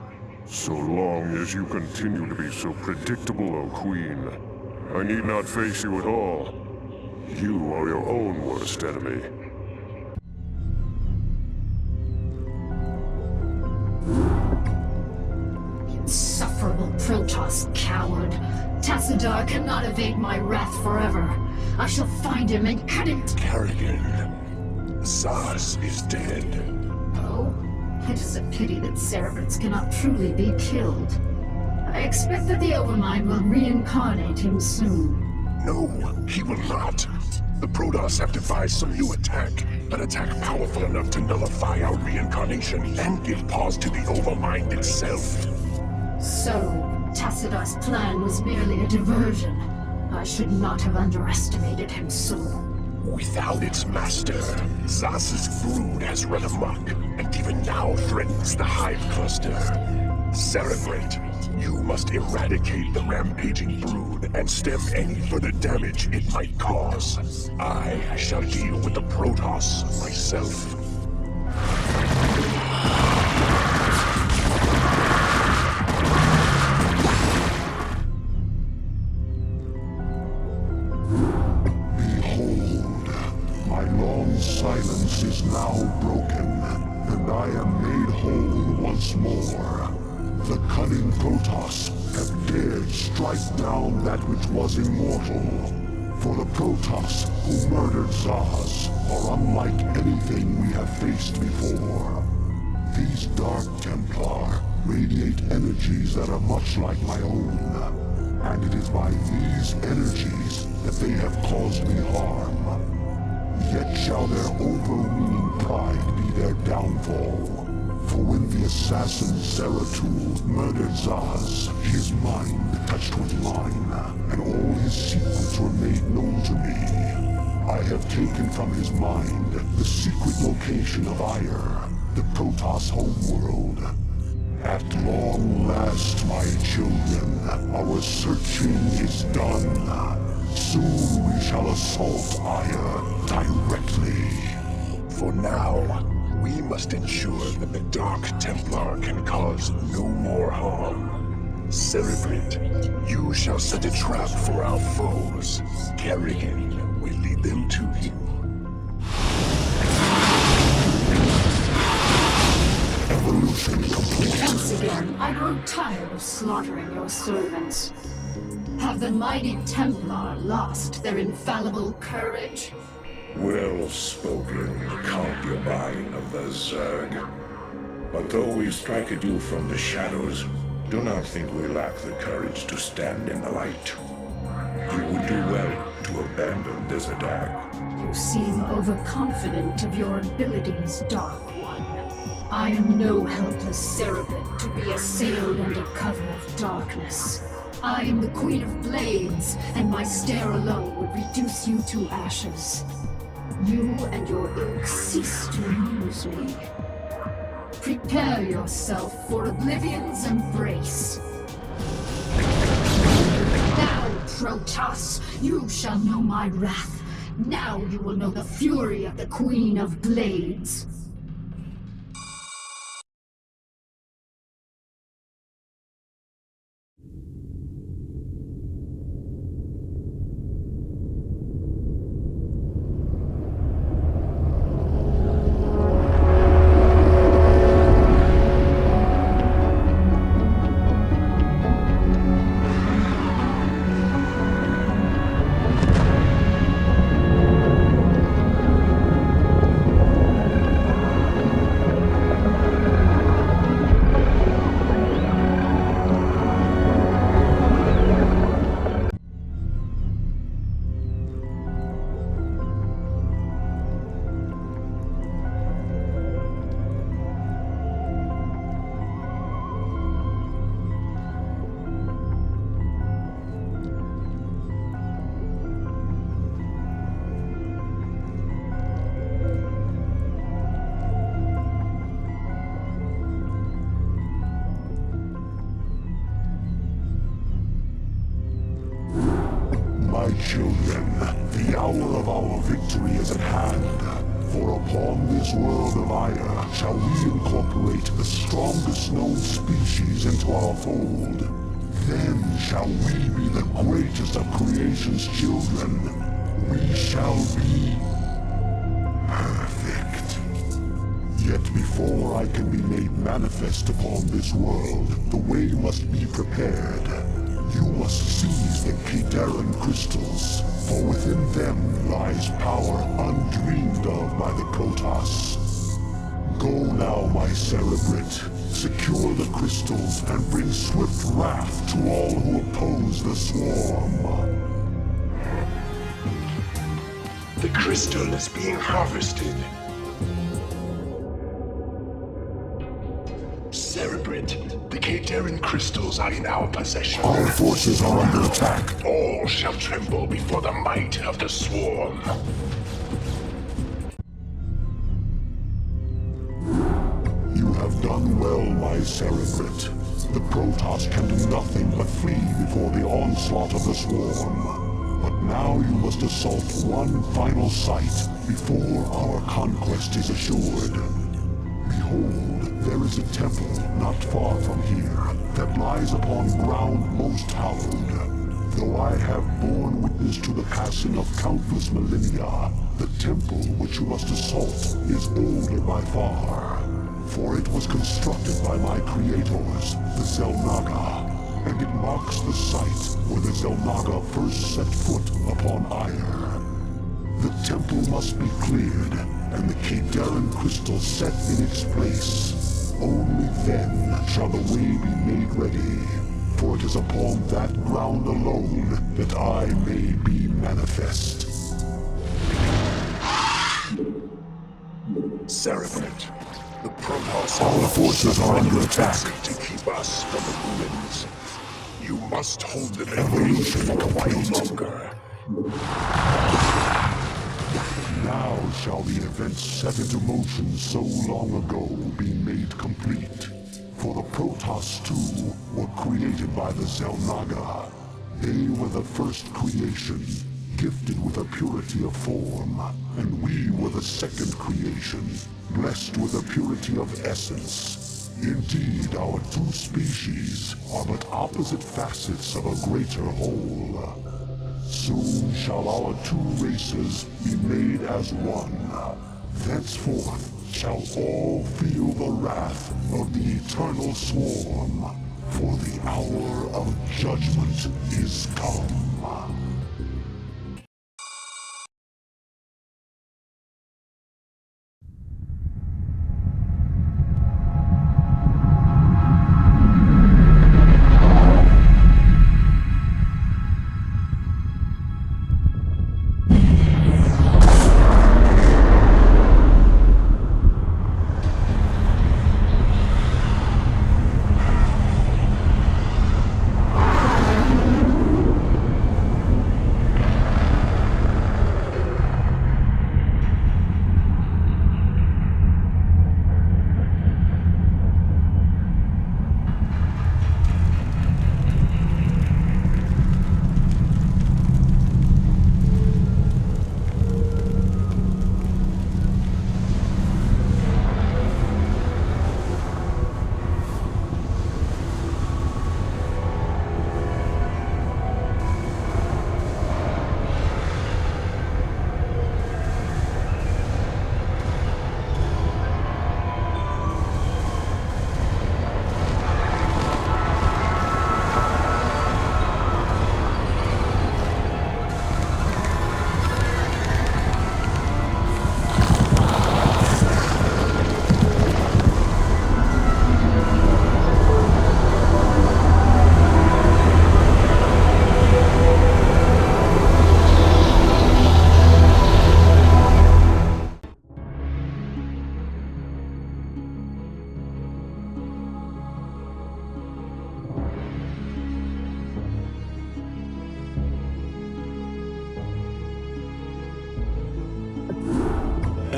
So long as you continue to be so predictable, O Queen, I need not face you at all. You are your own worst enemy. Insufferable Protoss coward. Tassadar cannot evade my wrath forever. I shall find him and cut him. Garrigan, Zaz is dead. Oh? It is a pity that Cerebrates cannot truly be killed. I expect that the Overmind will reincarnate him soon. No, he will not. The Protoss have devised some new attack. An attack powerful enough to nullify our reincarnation and give pause to the Overmind itself. So, Tassadar's plan was merely a diversion. I should not have underestimated him so. Without its master, Zaz's brood has run amok, and even now threatens the Hive Cluster. Cerebrate, you must eradicate the rampaging brood and stem any further damage it might cause. I shall deal with the Protoss myself. Silence is now broken, and I am made whole once more. The cunning Protoss have dared strike down that which was immortal. For the Protoss who murdered Zaz are unlike anything we have faced before. These Dark Templar radiate energies that are much like my own, and it is by these energies that they have caused me harm. Yet shall their overweening pride be their downfall. For when the assassin Zeratul murdered Zaz, his mind touched with mine, and all his secrets were made known to me. I have taken from his mind the secret location of Ire, the Protoss homeworld. At long last, my children, our searching is done. Soon we shall assault Ire directly. For now, we must ensure that the Dark Templar can cause no more harm. Cerebrate, you shall set a trap for our foes. Garrigan will lead them to you. Evolution complete. Once again, I grow tired of slaughtering your servants. Have the mighty Templar lost their infallible courage? Well spoken, concubine of the Zerg. But though we strike at you from the shadows, do not think we lack the courage to stand in the light. You would do well to abandon this attack. You seem overconfident of your abilities, Dark One. I am no helpless Cerebrate to be assailed under cover of darkness. I am the Queen of Blades, and my stare alone would reduce you to ashes. You and your ilk cease to amuse me. Prepare yourself for Oblivion's embrace. Now, Protoss, you shall know my wrath. Now you will know the fury of the Queen of Blades. My children, the hour of our victory is at hand. For upon this world of Aya shall we incorporate the strongest known species into our fold. Then shall we be the greatest of creation's children. We shall be perfect. Yet before I can be made manifest upon this world, the way must be prepared. You must seize the Kadaran crystals, for within them lies power undreamed of by the Protoss. Go now, my Cerebrate. Secure the crystals and bring swift wrath to all who oppose the swarm. The crystal is being harvested. Cerebrate, the Kadaran crystals are in our possession. Our forces are under attack. All shall tremble before the might of the swarm. You have done well, my Cerebrate. The Protoss can do nothing but flee before the onslaught of the swarm. But now you must assault one final site before our conquest is assured. Behold, there is a temple not far from here that lies upon ground most hallowed. Though I have borne witness to the passing of countless millennia, the temple which you must assault is older by far. For it was constructed by my creators, the Xel'Naga, and it marks the site where the Xel'Naga first set foot upon Aya. The temple must be cleared, and the Kadaran crystal set in its place. Only then shall the way be made ready, for it is upon that ground alone that I may be manifest. Cerebrate, the Protoss Our forces are under attack. to keep us from the ruins. You must hold the Evolution for a while complete. longer. Now shall the events set into motion so long ago be made complete. For the Protoss too were created by the Xel'Naga. They were the first creation, gifted with a purity of form, and we were the second creation, blessed with a purity of essence. Indeed, our two species are but opposite facets of a greater whole. Soon shall our two races be made as one. Thenceforth shall all feel the wrath of the eternal swarm, for the hour of judgment is come.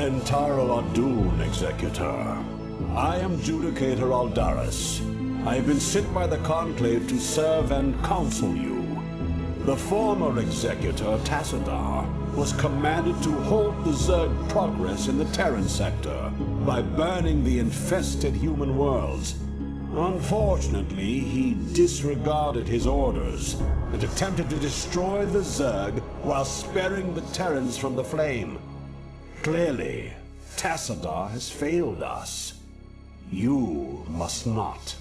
Entaro Adun, Executor. I am Judicator Aldaris. I have been sent by the Conclave to serve and counsel you. The former Executor, Tassadar, was commanded to halt the Zerg progress in the Terran sector by burning the infested human worlds. Unfortunately, he disregarded his orders and attempted to destroy the Zerg while sparing the Terrans from the flame. Clearly, Tassadar has failed us. You must not.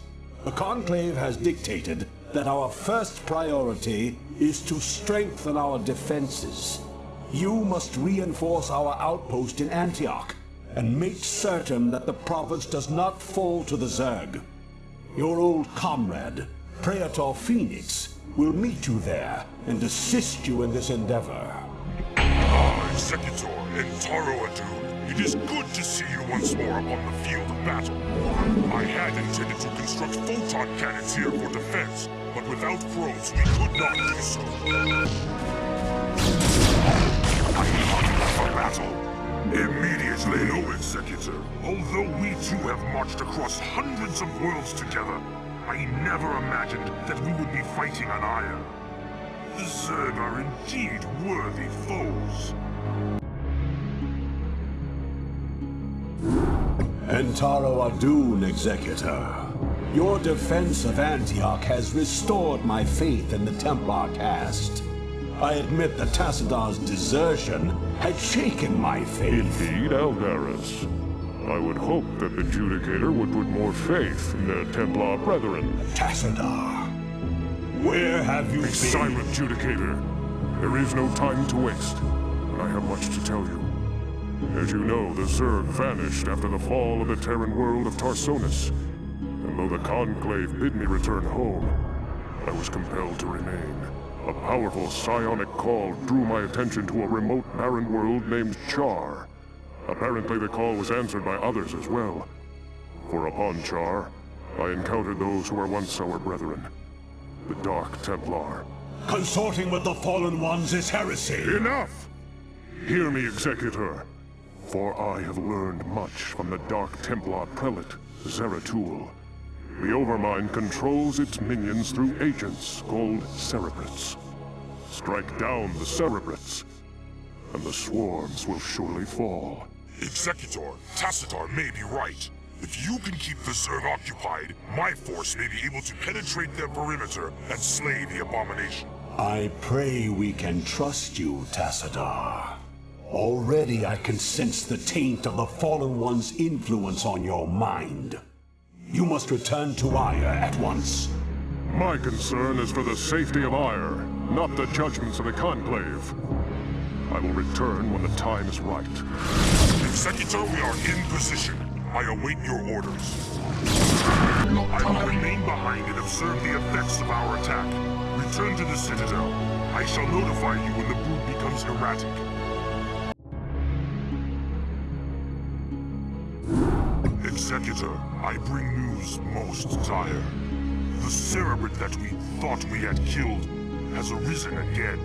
The Conclave has dictated that our first priority is to strengthen our defenses. You must reinforce our outpost in Antioch and make certain that the province does not fall to the Zerg. Your old comrade, Praetor Phoenix, will meet you there and assist you in this endeavor. Executor Entaro Adun, it is good to see you once more upon the field of battle. I had intended to construct photon cannons here for defense, but without probes we could not do so. I hunger for battle. Immediately, no, Executor. Although we too have marched across hundreds of worlds together, I never imagined that we would be fighting on Aya. The Zerg are indeed worthy foes. Entaro Adun, Executor. Your defense of Antioch has restored my faith in the Templar caste. I admit that Tassadar's desertion had shaken my faith. Indeed, Aldaris. I would hope that the Judicator would put more faith in their Templar brethren. Tassadar, where have you been? Be silent, Judicator. There is no time to waste, and I have much to tell you. As you know, the Zerg vanished after the fall of the Terran world of Tarsonis. And though the Conclave bid me return home, I was compelled to remain. A powerful psionic call drew my attention to a remote barren world named Char. Apparently the call was answered by others as well. For upon Char, I encountered those who were once our brethren, the Dark Templar. Consorting with the Fallen Ones is heresy! Enough! Hear me, Executor, for I have learned much from the Dark Templar Prelate, Zeratul. The Overmind controls its minions through agents called Cerebrits. Strike down the Cerebrits, and the swarms will surely fall. Executor, Tassadar may be right. If you can keep the Zerg occupied, my force may be able to penetrate their perimeter and slay the abomination. I pray we can trust you, Tassadar. Already I can sense the taint of the Fallen One's influence on your mind. You must return to Aya at once. My concern is for the safety of Ire, not the judgments of the Conclave. I will return when the time is right. Executor, we are in position. I await your orders. I will remain behind and observe the effects of our attack. Return to the Citadel. I shall notify you when the brood becomes erratic. Executor, I bring news most dire. The Cerebrit that we thought we had killed has arisen again.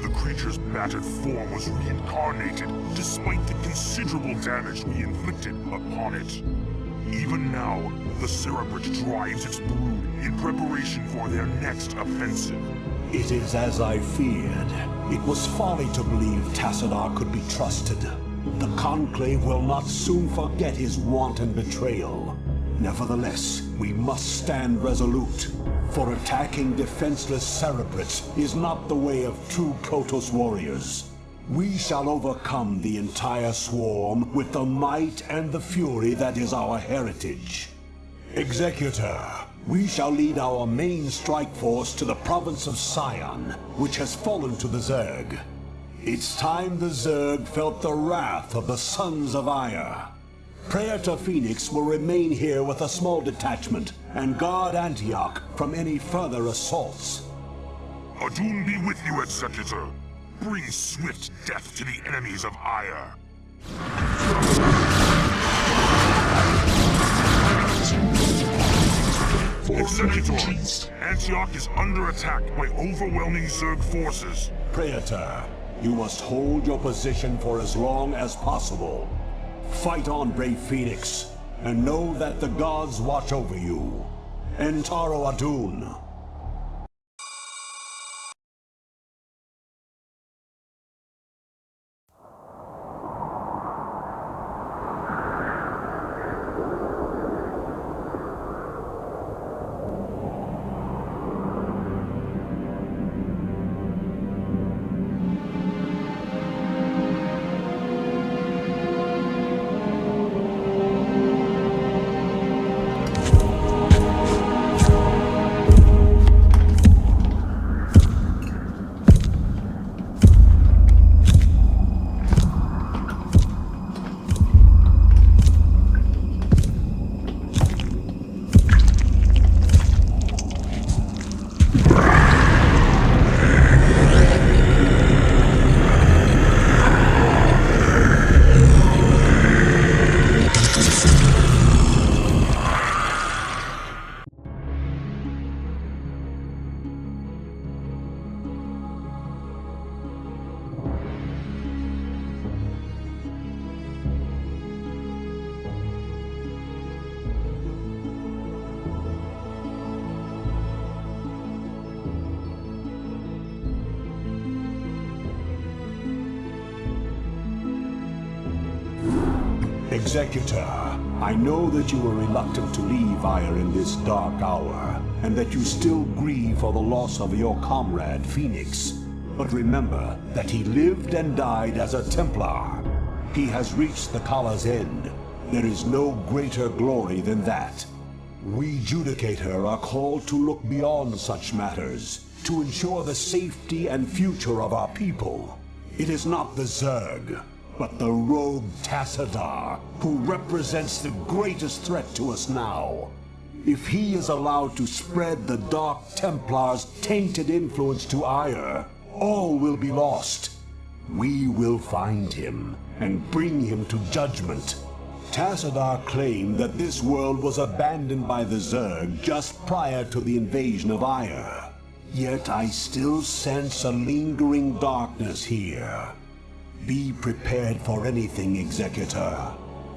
The creature's battered form was reincarnated despite the considerable damage we inflicted upon it. Even now, the Cerebrit drives its brood in preparation for their next offensive. It is as I feared. It was folly to believe Tassadar could be trusted. The Conclave will not soon forget his wanton betrayal. Nevertheless, we must stand resolute, for attacking defenseless Cerebrits is not the way of true Protoss warriors. We shall overcome the entire swarm with the might and the fury that is our heritage. Executor, we shall lead our main strike force to the province of Sion, which has fallen to the Zerg. It's time the Zerg felt the wrath of the Sons of Ire. Praetor Phoenix will remain here with a small detachment and guard Antioch from any further assaults. Adun be with you, Executor. Bring swift death to the enemies of Ire. Executor, Antioch is under attack by overwhelming Zerg forces. Praetor, You must hold your position for as long as possible. Fight on, brave Phoenix, and know that the gods watch over you. Entaro Adun. Executor, I know that you were reluctant to leave Ire in this dark hour, and that you still grieve for the loss of your comrade, Phoenix. But remember that he lived and died as a Templar. He has reached the Kala's end. There is no greater glory than that. We Judicator are called to look beyond such matters, to ensure the safety and future of our people. It is not the Zerg, but the rogue Tassadar, who represents the greatest threat to us now. If he is allowed to spread the Dark Templar's tainted influence to Ire, all will be lost. We will find him and bring him to judgment. Tassadar claimed that this world was abandoned by the Zerg just prior to the invasion of Ire. Yet I still sense a lingering darkness here. Be prepared for anything, Executor.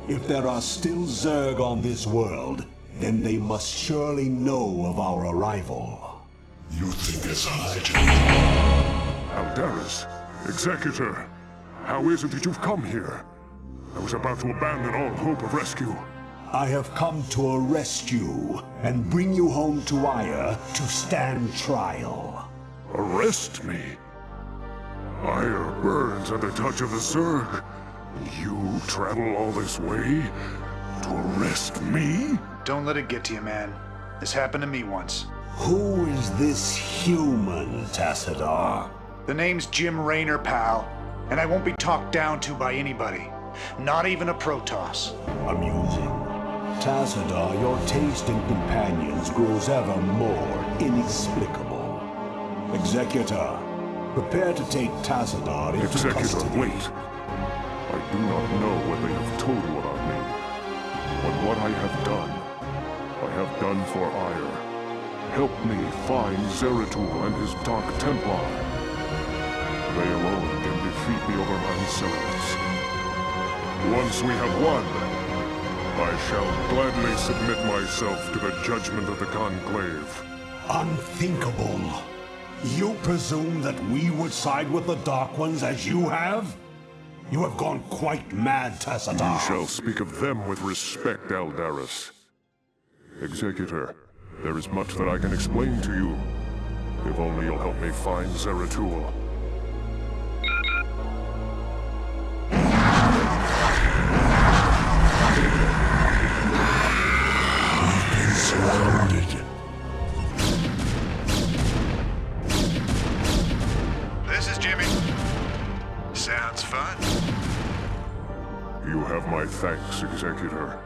If there are still Zerg on this world, then they must surely know of our arrival. You think as I do? Aldaris, Executor, how is it that you've come here? I was about to abandon all hope of rescue. I have come to arrest you and bring you home to Ire to stand trial. Arrest me? Ire burns at the touch of the Zerg. You travel all this way to arrest me? Don't let it get to you, man. This happened to me once. Who is this human, Tassadar? The name's Jim Raynor, pal, and I won't be talked down to by anybody. Not even a Protoss. Amusing. Tassadar, your taste in companions grows ever more inexplicable. Executor, prepare to take Tassadar into custody. Wait. I do not know what they have told you about me. But what I have done for Ire. Help me find Zeratul and his Dark Templar. They alone can defeat the Overmind Cerebrus. Once we have won, I shall gladly submit myself to the judgment of the Conclave. Unthinkable. You presume that we would side with the Dark Ones as you have? You have gone quite mad, Tassadar. You shall speak of them with respect, Aldaris. Executor, there is much that I can explain to you. If only you'll help me find Zeratul. We've been surrounded. This is Jimmy. Sounds fun. You have my thanks, Executor.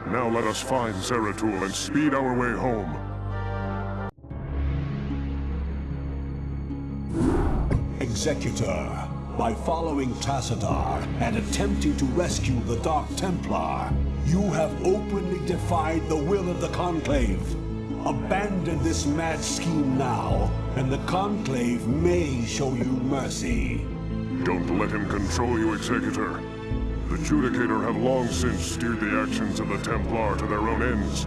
Now let us find Zeratul and speed our way home. Executor, by following Tassadar and attempting to rescue the Dark Templar, you have openly defied the will of the Conclave. Abandon this mad scheme now, and the Conclave may show you mercy. Don't let him control you, Executor. The Judicator have long since steered the actions of the Templar to their own ends.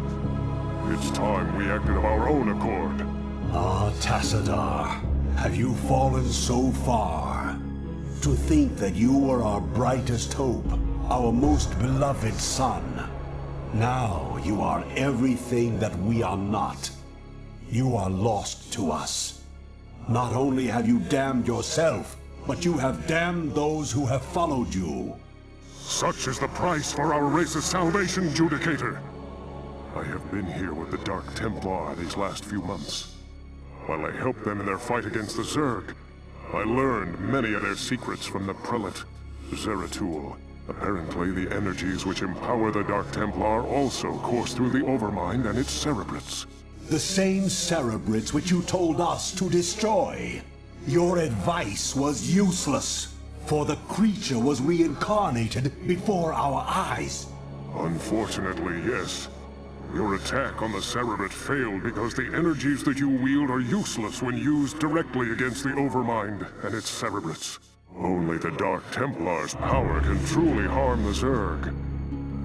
It's time we acted of our own accord. Ah, Tassadar, have you fallen so far? To think that you were our brightest hope, our most beloved son. Now you are everything that we are not. You are lost to us. Not only have you damned yourself, but you have damned those who have followed you. Such is the price for our race's salvation, Judicator. I have been here with the Dark Templar these last few months. While I helped them in their fight against the Zerg, I learned many of their secrets from the Prelate, Zeratul. Apparently, the energies which empower the Dark Templar also course through the Overmind and its cerebrates. The same cerebrates which you told us to destroy. Your advice was useless, for the creature was reincarnated before our eyes. Unfortunately, yes. Your attack on the Cerebrate failed because the energies that you wield are useless when used directly against the Overmind and its Cerebrates. Only the Dark Templar's power can truly harm the Zerg.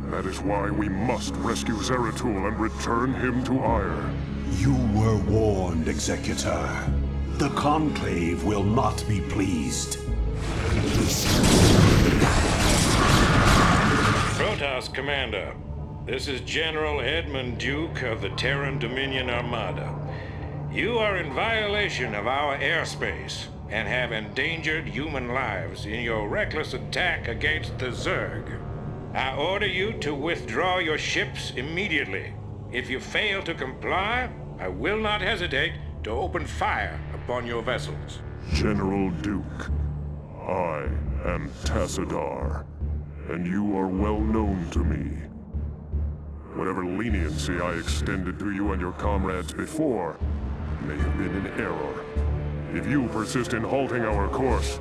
That is why we must rescue Zeratul and return him to Ire. You were warned, Executor. The Conclave will not be pleased. Protoss Commander, this is General Edmund Duke of the Terran Dominion Armada. You are in violation of our airspace and have endangered human lives in your reckless attack against the Zerg. I order you to withdraw your ships immediately. If you fail to comply, I will not hesitate to open fire upon your vessels. General Duke, I am Tassadar, and you are well known to me. Whatever leniency I extended to you and your comrades before may have been in error. If you persist in halting our course,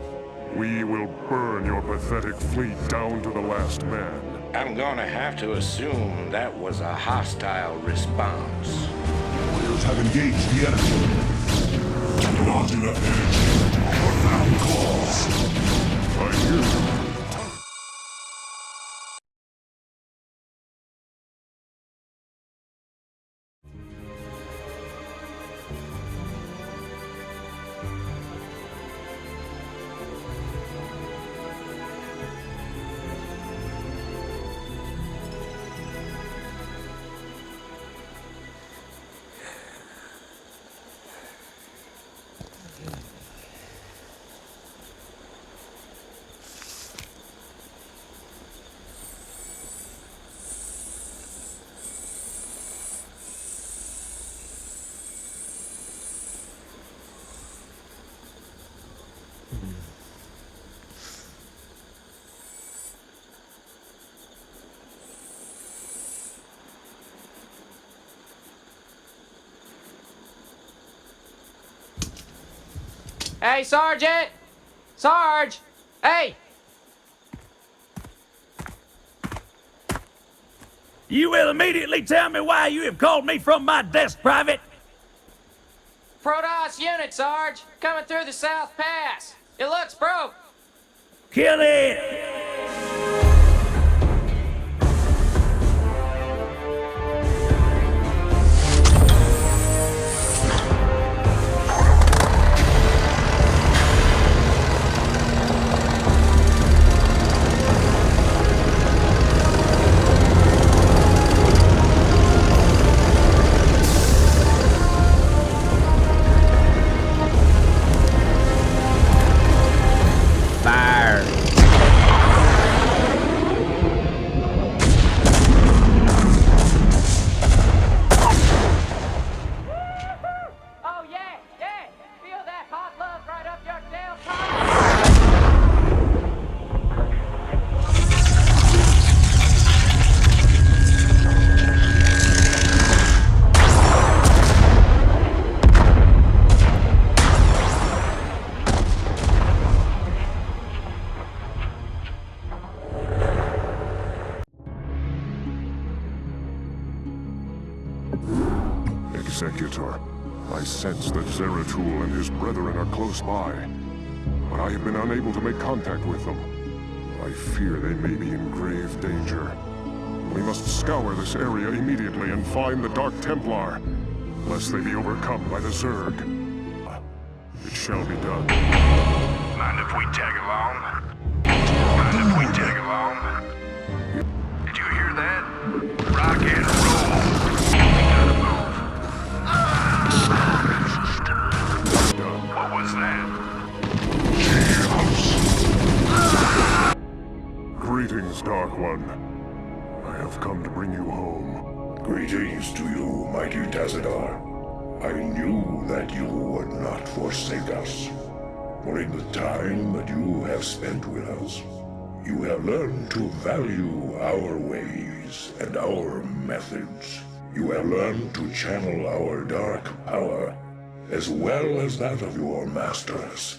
we will burn your pathetic fleet down to the last man. I'm gonna have to assume that was a hostile response. Warriors have engaged the enemy. Not enough energy for profound cause. I hear you. Hey, Sergeant! Sarge! Hey! You will immediately tell me why you have called me from my desk, Private. Protoss unit, Sarge! Coming through the South Pass. It looks broke. Kill it! Executor, I sense that Zeratul and his brethren are close by. but I have been unable to make contact with them. I fear they may be in grave danger. We must scour this area immediately and find the Dark Templar, lest they be overcome by the Zerg. It shall be done. Mind if we tag along? Mind if we tag along? Did you hear that? Rock and roll. We gotta move. What was that? Greetings, Dark One. I have come to bring you home. Greetings to you, mighty Tazadar. I knew that you would not forsake us. For in the time that you have spent with us, you have learned to value our ways and our methods. You have learned to channel our dark power, as well as that of your masters.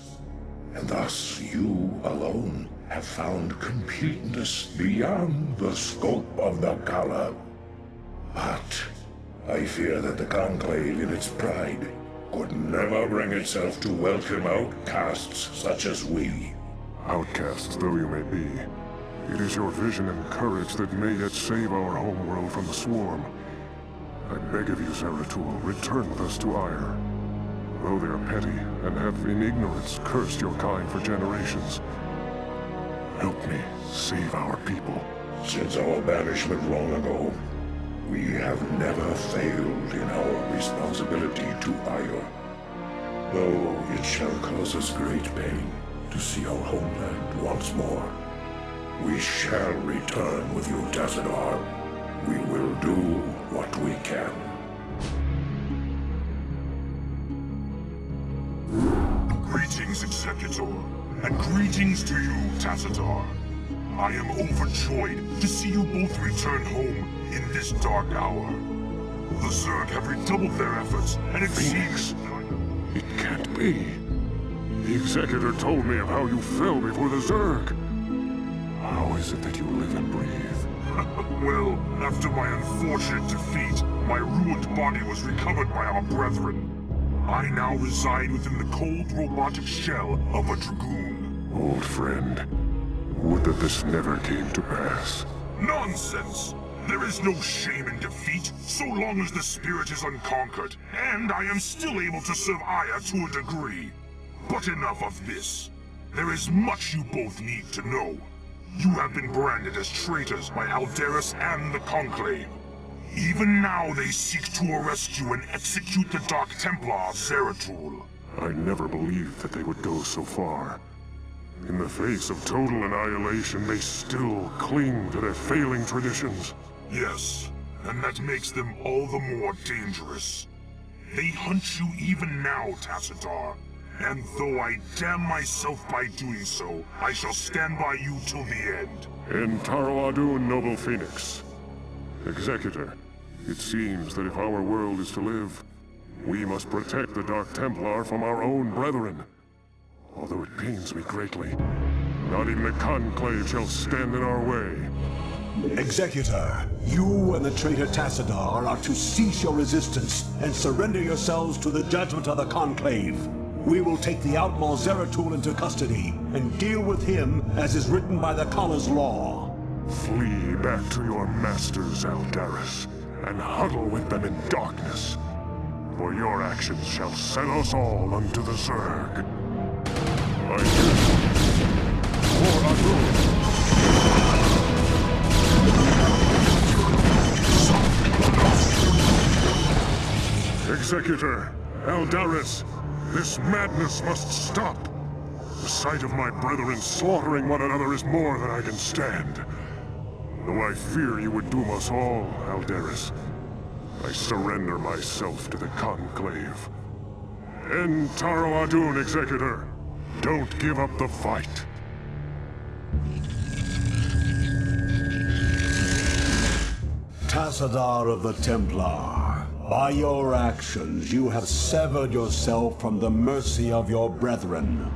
And thus you alone have found completeness beyond the scope of the Kala. But I fear that the Conclave in its pride could never bring itself to welcome outcasts such as we. Outcasts though you may be, it is your vision and courage that may yet save our homeworld from the swarm. I beg of you, Zeratul, return with us to Ire. Though they are petty and have in ignorance cursed your kind for generations, help me save our people. Since our banishment long ago, we have never failed in our responsibility to Ire. Though it shall cause us great pain to see our homeland once more, we shall return with you, Tazadar. We will do what we can. Greetings, Executor, and greetings to you, Tazadar. I am overjoyed to see you both return home in this dark hour. The Zerg have redoubled their efforts, and it seems... It can't be. The Executor told me of how you fell before the Zerg. How is it that you live and breathe? Well, after my unfortunate defeat, my ruined body was recovered by our brethren. I now reside within the cold robotic shell of a Dragoon. Old friend, would that this never came to pass. Nonsense! There is no shame in defeat, so long as the spirit is unconquered, and I am still able to serve Aya to a degree. But enough of this. There is much you both need to know. You have been branded as traitors by Aldaris and the Conclave. Even now they seek to arrest you and execute the Dark Templar, Zeratul. I never believed that they would go so far. In the face of total annihilation, they still cling to their failing traditions. Yes, and that makes them all the more dangerous. They hunt you even now, Tassadar. And though I damn myself by doing so, I shall stand by you till the end. En Taro Adun, Noble Phoenix. Executor, it seems that if our world is to live, we must protect the Dark Templar from our own brethren. Although it pains me greatly, not even the Conclave shall stand in our way. Executor, you and the traitor Tassadar are to cease your resistance and surrender yourselves to the judgment of the Conclave. We will take the outlaw Zeratul into custody and deal with him as is written by the Kala's law. Flee back to your masters, Aldaris, and huddle with them in darkness. For your actions shall send us all unto the Zerg. I do. For Adun. Executor, Aldaris, this madness must stop. The sight of my brethren slaughtering one another is more than I can stand. Though I fear you would doom us all, Aldaris, I surrender myself to the Conclave. En Taro Adun, Executor. Don't give up the fight. Tassadar of the Templar, by your actions you have severed yourself from the mercy of your brethren.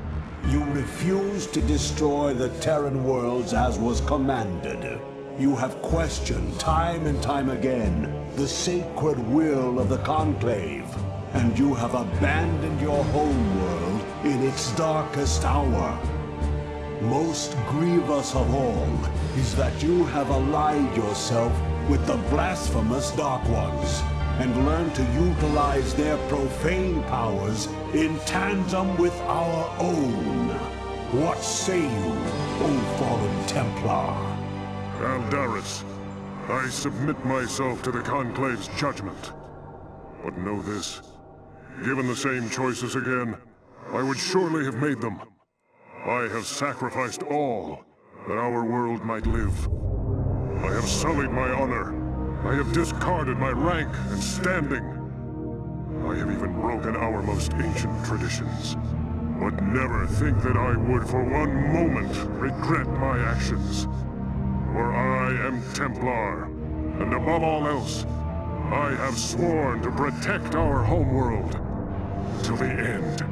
You refused to destroy the Terran worlds as was commanded. You have questioned time and time again the sacred will of the Conclave, and you have abandoned your home world in its darkest hour. Most grievous of all is that you have allied yourself with the blasphemous Dark Ones and learned to utilize their profane powers in tandem with our own. What say you, O fallen Templar? Aldaris, I submit myself to the Conclave's judgment. But know this, given the same choices again, I would surely have made them. I have sacrificed all that our world might live. I have sullied my honor. I have discarded my rank and standing. I have even broken our most ancient traditions. But never think that I would for one moment regret my actions. For I am Templar, and above all else, I have sworn to protect our homeworld till the end.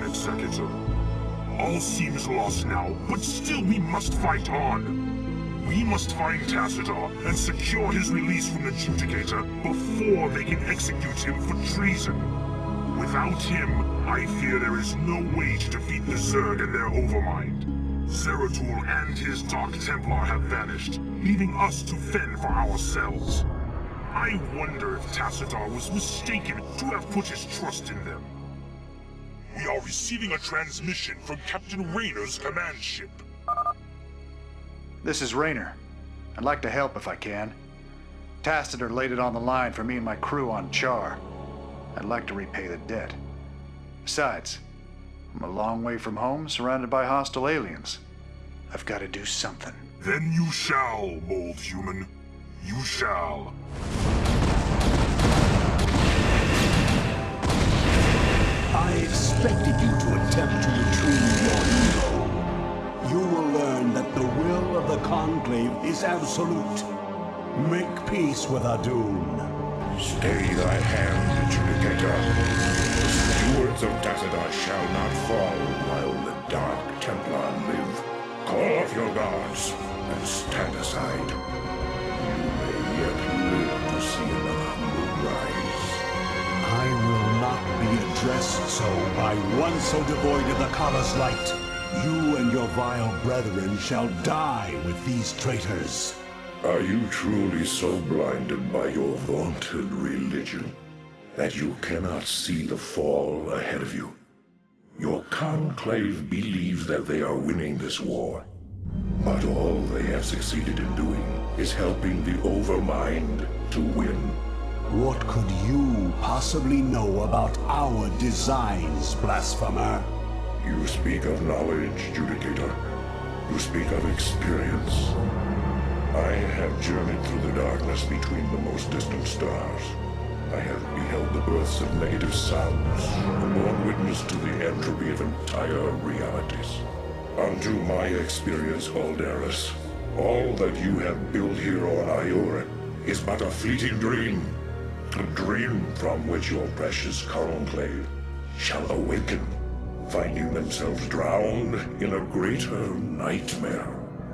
Executor. All seems lost now, but still we must fight on. We must find Tassadar and secure his release from the Judicator before they can execute him for treason. Without him, I fear there is no way to defeat the Zerg and their Overmind. Zeratul and his Dark Templar have vanished, leaving us to fend for ourselves. I wonder if Tassadar was mistaken to have put his trust in them. We are receiving a transmission from Captain Rayner's command ship. This is Rayner. I'd like to help if I can. Tassadar laid it on the line for me and my crew on Char. I'd like to repay the debt. Besides, I'm a long way from home, surrounded by hostile aliens. I've got to do something. Then you shall, Mold Human. You shall. I expected you to attempt to retrieve your ego. You will learn that the will of the Conclave is absolute. Make peace with Adun. Stay thy hand, Judicator. The stewards of Tassadar shall not fall while the Dark Templar live. Call off your guards and stand aside. You may yet live to see another moon rise. I will not be addressed so by one so devoid of the Kala's light. You and your vile brethren shall die with these traitors. Are you truly so blinded by your vaunted religion that you cannot see the fall ahead of you? Your Conclave believes that they are winning this war, but all they have succeeded in doing is helping the Overmind to win. What could you possibly know about our designs, blasphemer? You speak of knowledge, Judicator. You speak of experience. I have journeyed through the darkness between the most distant stars. I have beheld the births of negative sounds, and borne witness to the entropy of entire realities. Unto my experience, Aldaris, all that you have built here on Iora is but a fleeting dream. A dream from which your precious Conclave shall awaken, finding themselves drowned in a greater nightmare.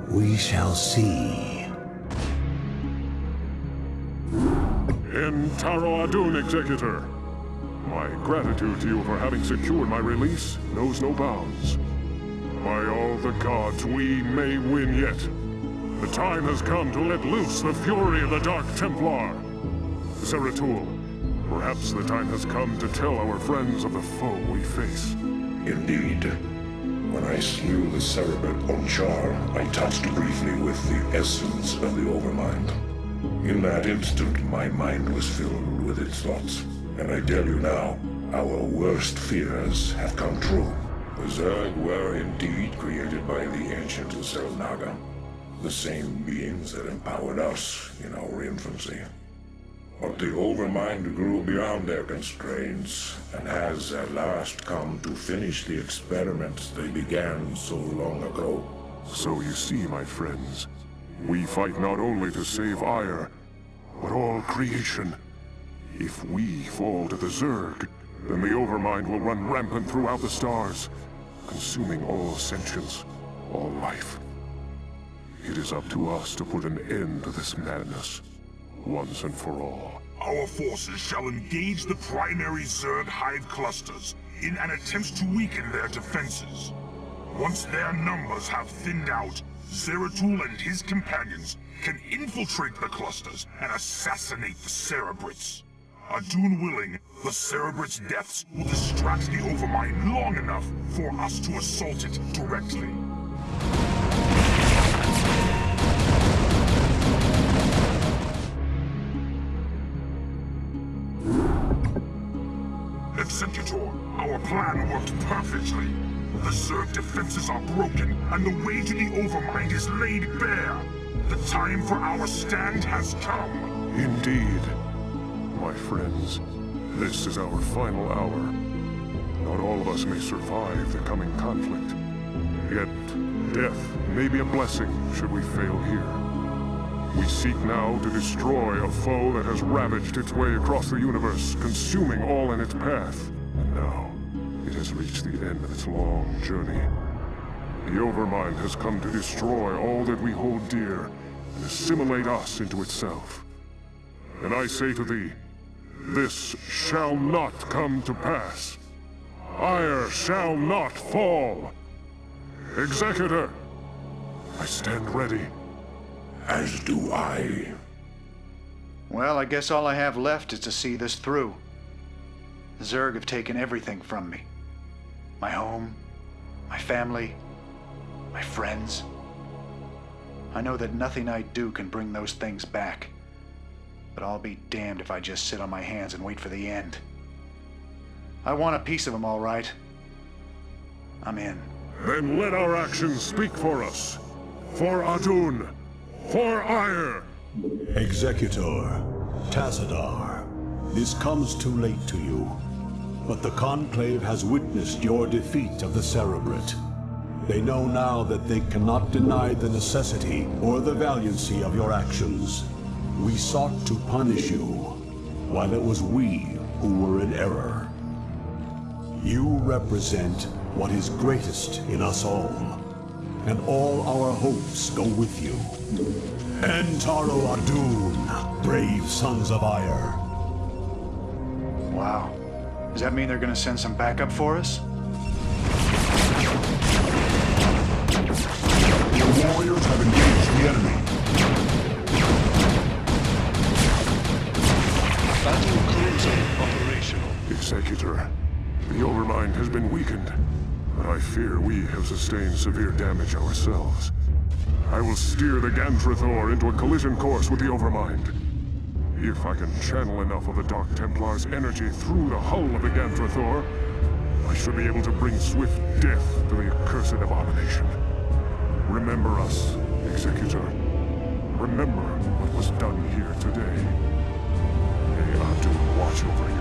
We shall see. In Taro Adun, Executor. My gratitude to you for having secured my release knows no bounds. By all the gods, we may win yet. The time has come to let loose the fury of the Dark Templar. Zeratul, perhaps the time has come to tell our friends of the foe we face. Indeed. When I slew the Cerebrit on Char, I touched briefly with the essence of the Overmind. In that instant, my mind was filled with its thoughts. And I tell you now, our worst fears have come true. The Zerg were indeed created by the ancient Zelnaga, the same beings that empowered us in our infancy. But the Overmind grew beyond their constraints, and has at last come to finish the experiments they began so long ago. So you see, my friends, we fight not only to save Aiur, but all creation. If we fall to the Zerg, then the Overmind will run rampant throughout the stars, consuming all sentience, all life. It is up to us to put an end to this madness, once and for all. Our forces shall engage the primary Zerg hive clusters in an attempt to weaken their defenses. Once their numbers have thinned out, Zeratul and his companions can infiltrate the clusters and assassinate the Cerebrits. Adun willing, the Cerebrits' deaths will distract the Overmind long enough for us to assault it directly. Executor, our plan worked perfectly. The Zerg defenses are broken, and the way to the Overmind is laid bare. The time for our stand has come. Indeed. My friends, this is our final hour. Not all of us may survive the coming conflict. Yet, death may be a blessing should we fail here. We seek now to destroy a foe that has ravaged its way across the universe, consuming all in its path. And now, it has reached the end of its long journey. The Overmind has come to destroy all that we hold dear, and assimilate us into itself. And I say to thee, this shall not come to pass. Aiur shall not fall. Executor, I stand ready. As do I. Well, I guess all I have left is to see this through. The Zerg have taken everything from me. My home, my family, my friends. I know that nothing I do can bring those things back. But I'll be damned if I just sit on my hands and wait for the end. I want a piece of them, all right. I'm in. Then let our actions speak for us. For Adun. For Aiur. Executor, Tassadar, this comes too late to you. But the Conclave has witnessed your defeat of the Cerebrit. They know now that they cannot deny the necessity or the valiancy of your actions. We sought to punish you, while it was we who were in error. You represent what is greatest in us all, and all our hopes go with you. Entaro Adun, brave sons of Aiur. Wow. Does that mean they're gonna send some backup for us? Your warriors have engaged the enemy. Battle cruiser operational. Executor, the Overmind has been weakened, but I fear we have sustained severe damage ourselves. I will steer the Gantrathor into a collision course with the Overmind. If I can channel enough of the Dark Templar's energy through the hull of the Gantrathor, I should be able to bring swift death to the accursed abomination. Remember us, Executor. Remember what was done here today. May Adun watch over you.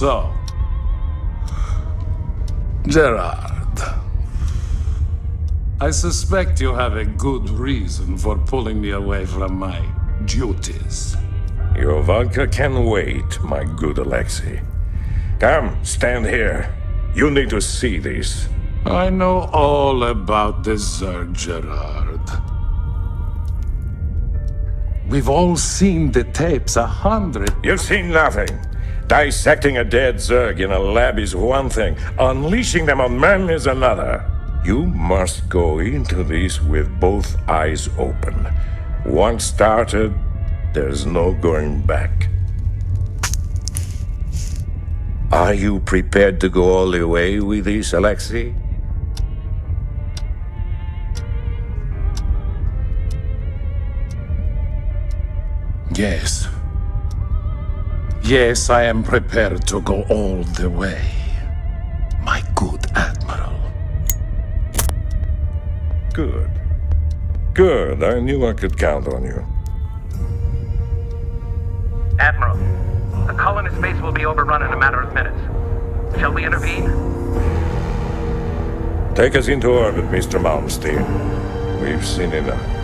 So, Gerard, I suspect you have a good reason for pulling me away from my duties. Your vodka can wait, my good Alexei. Come, stand here. You need to see this. I know all about the Zerg, Gerard. We've all seen the tapes 100. You've seen nothing. Dissecting a dead Zerg in a lab is one thing. Unleashing them on men is another. You must go into this with both eyes open. Once started, there's no going back. Are you prepared to go all the way with this, Alexei? Yes. Yes, I am prepared to go all the way, my good Admiral. Good. Good. I knew I could count on you. Admiral, the colonist base will be overrun in a matter of minutes. Shall we intervene? Take us into orbit, Mr. Malmsteen. We've seen enough.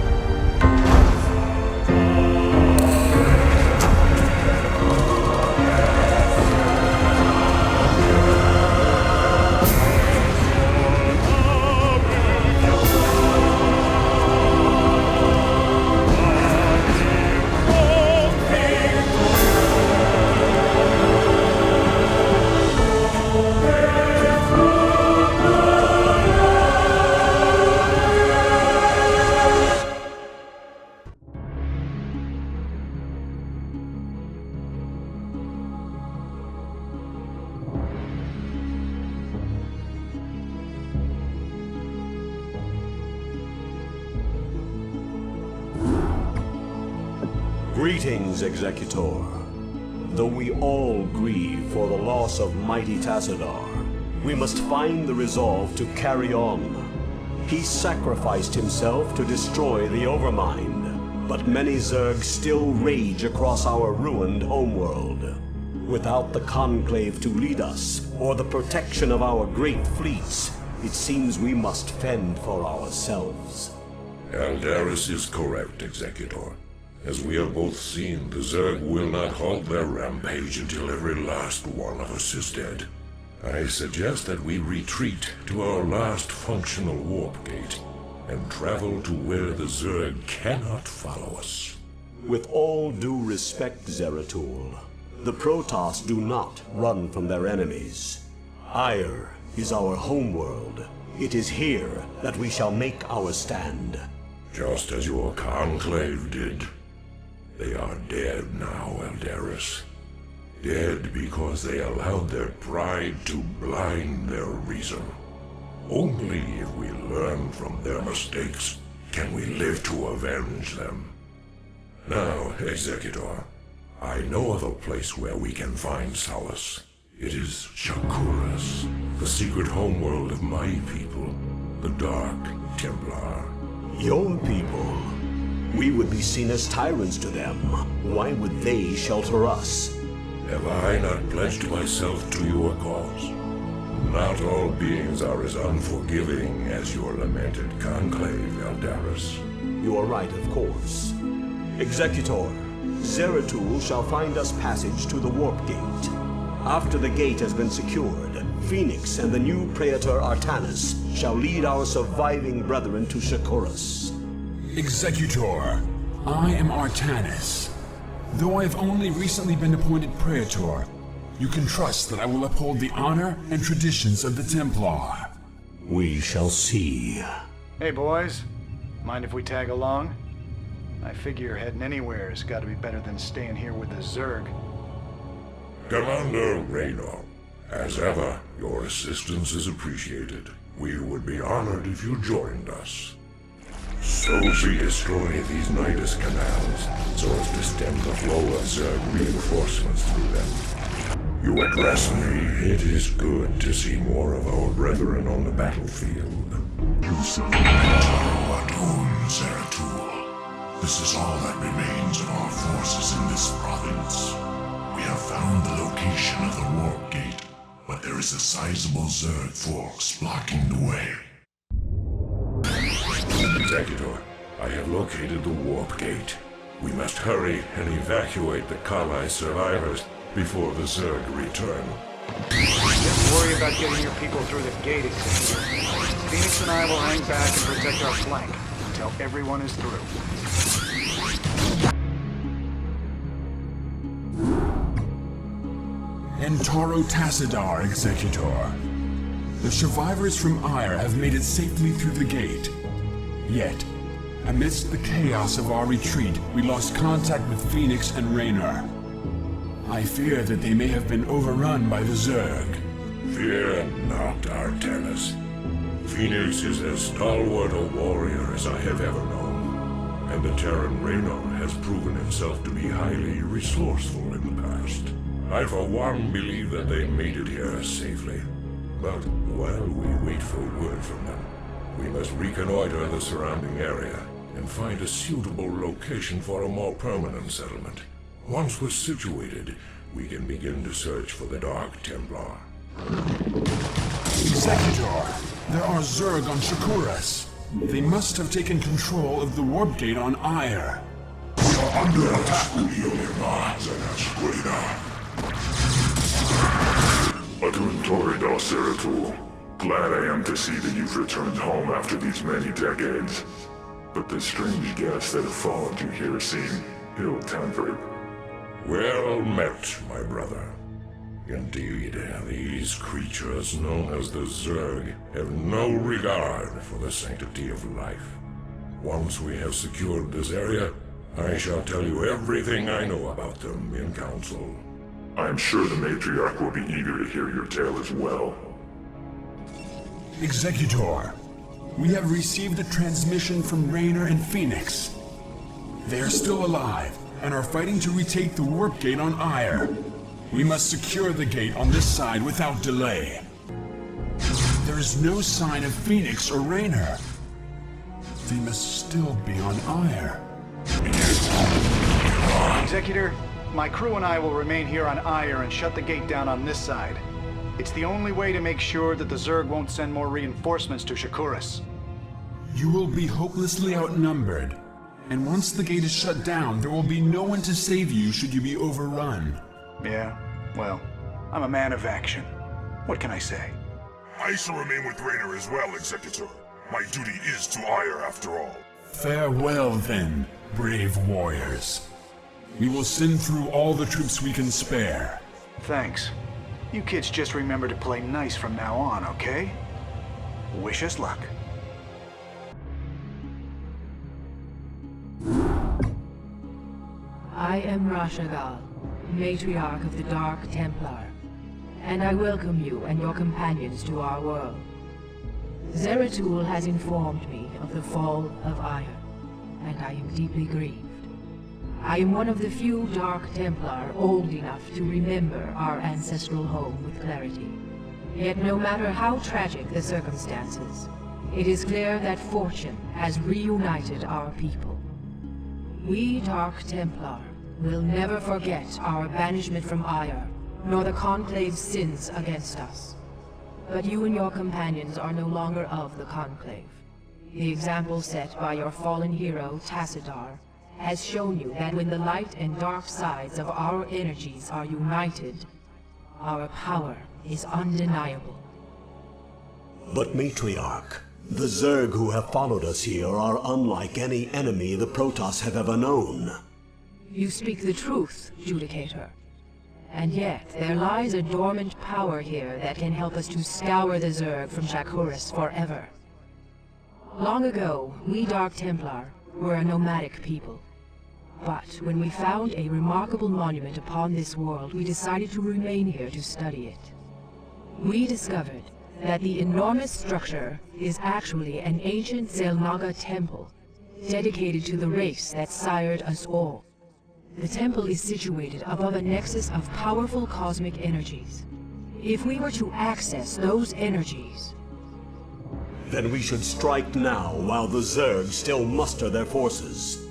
Greetings, Executor. Though we all grieve for the loss of mighty Tassadar, we must find the resolve to carry on. He sacrificed himself to destroy the Overmind, but many Zerg still rage across our ruined homeworld. Without the Conclave to lead us, or the protection of our great fleets, it seems we must fend for ourselves. Aldaris is correct, Executor. As we have both seen, the Zerg will not halt their rampage until every last one of us is dead. I suggest that we retreat to our last functional warp gate and travel to where the Zerg cannot follow us. With all due respect, Zeratul, the Protoss do not run from their enemies. Ire is our homeworld. It is here that we shall make our stand. Just as your Conclave did. They are dead now, Aldaris. Dead because they allowed their pride to blind their reason. Only if we learn from their mistakes can we live to avenge them. Now, Executor, I know of a place where we can find solace. It is Shakuras, the secret homeworld of my people, the Dark Templar. Your people? We would be seen as tyrants to them. Why would they shelter us? Have I not pledged myself to your cause? Not all beings are as unforgiving as your lamented Conclave, Aldaris. You are right, of course. Executor, Zeratul shall find us passage to the warp gate. After the gate has been secured, Phoenix and the new Praetor Artanis shall lead our surviving brethren to Shakuras. Executor, I am Artanis. Though I have only recently been appointed Praetor, you can trust that I will uphold the honor and traditions of the Templar. We shall see. Hey boys, mind if we tag along? I figure heading anywhere has got to be better than staying here with the Zerg. Commander Raynor, as ever, your assistance is appreciated. We would be honored if you joined us. So we destroy these Nidus canals, so as to stem the flow of Zerg reinforcements through them. You address me. It is good to see more of our brethren on the battlefield. You survived Wadun, Zeratul. This is all that remains of our forces in this province. We have found found the location of the warp gate, but there is a sizable Zerg force blocking the way. Executor, I have located the warp gate. We must hurry and evacuate the colonized survivors before the Zerg return. Just worry about getting your people through the gate, Executor. Phoenix and I will hang back and protect our flank until everyone is through. Entaro Tassadar, Executor. The survivors from Ire have made it safely through the gate. Yet, amidst the chaos of our retreat, we lost contact with Phoenix and Raynor. I fear that they may have been overrun by the Zerg. Fear not, Artanis. Phoenix is as stalwart a warrior as I have ever known, and the Terran Raynor has proven himself to be highly resourceful in the past. I for one believe that they made it here safely. But while we wait for word from them, we must reconnoiter the surrounding area and find a suitable location for a more permanent settlement. Once we're situated, we can begin to search for the Dark Templar. Executor, there are Zerg on Shakuras. They must have taken control of the warp gate on Ire. We are under attack, Atun Torido Seratul. Glad I am to see that you've returned home after these many decades. But the strange guests that have followed you here seem ill-tempered. Well met, my brother. Indeed, these creatures known as the Zerg have no regard for the sanctity of life. Once we have secured this area, I shall tell you everything I know about them in council. I'm sure the Matriarch will be eager to hear your tale as well. Executor, we have received a transmission from Raynor and Phoenix. They are still alive and are fighting to retake the warp gate on Ire. We must secure the gate on this side without delay. There is no sign of Phoenix or Raynor. They must still be on Ire. Executor, my crew and I will remain here on Ire and shut the gate down on this side. It's the only way to make sure that the Zerg won't send more reinforcements to Shakuras. You will be hopelessly outnumbered, and once the gate is shut down, there will be no one to save you should you be overrun. Yeah, well, I'm a man of action. What can I say? I shall remain with Raynor as well, Executor. My duty is to Ire after all. Farewell then, brave warriors. We will send through all the troops we can spare. Thanks. You kids just remember to play nice from now on, okay? Wish us luck. I am Rashagal, Matriarch of the Dark Templar, and I welcome you and your companions to our world. Zeratul has informed me of the fall of Ire, and I am deeply grieved. I am one of the few Dark Templar old enough to remember our ancestral home with clarity. Yet no matter how tragic the circumstances, it is clear that fortune has reunited our people. We Dark Templar will never forget our banishment from Ire, nor the Conclave's sins against us. But you and your companions are no longer of the Conclave. The example set by your fallen hero, Tassadar, has shown you that when the light and dark sides of our energies are united, our power is undeniable. But Matriarch, the Zerg who have followed us here are unlike any enemy the Protoss have ever known. You speak the truth, Judicator. And yet, there lies a dormant power here that can help us to scour the Zerg from Shakuras forever. Long ago, we Dark Templar were a nomadic people. But when we found a remarkable monument upon this world, we decided to remain here to study it. We discovered that the enormous structure is actually an ancient Zelnaga temple, dedicated to the race that sired us all. The temple is situated above a nexus of powerful cosmic energies. If we were to access those energies... Then we should strike now while the Zerg still muster their forces.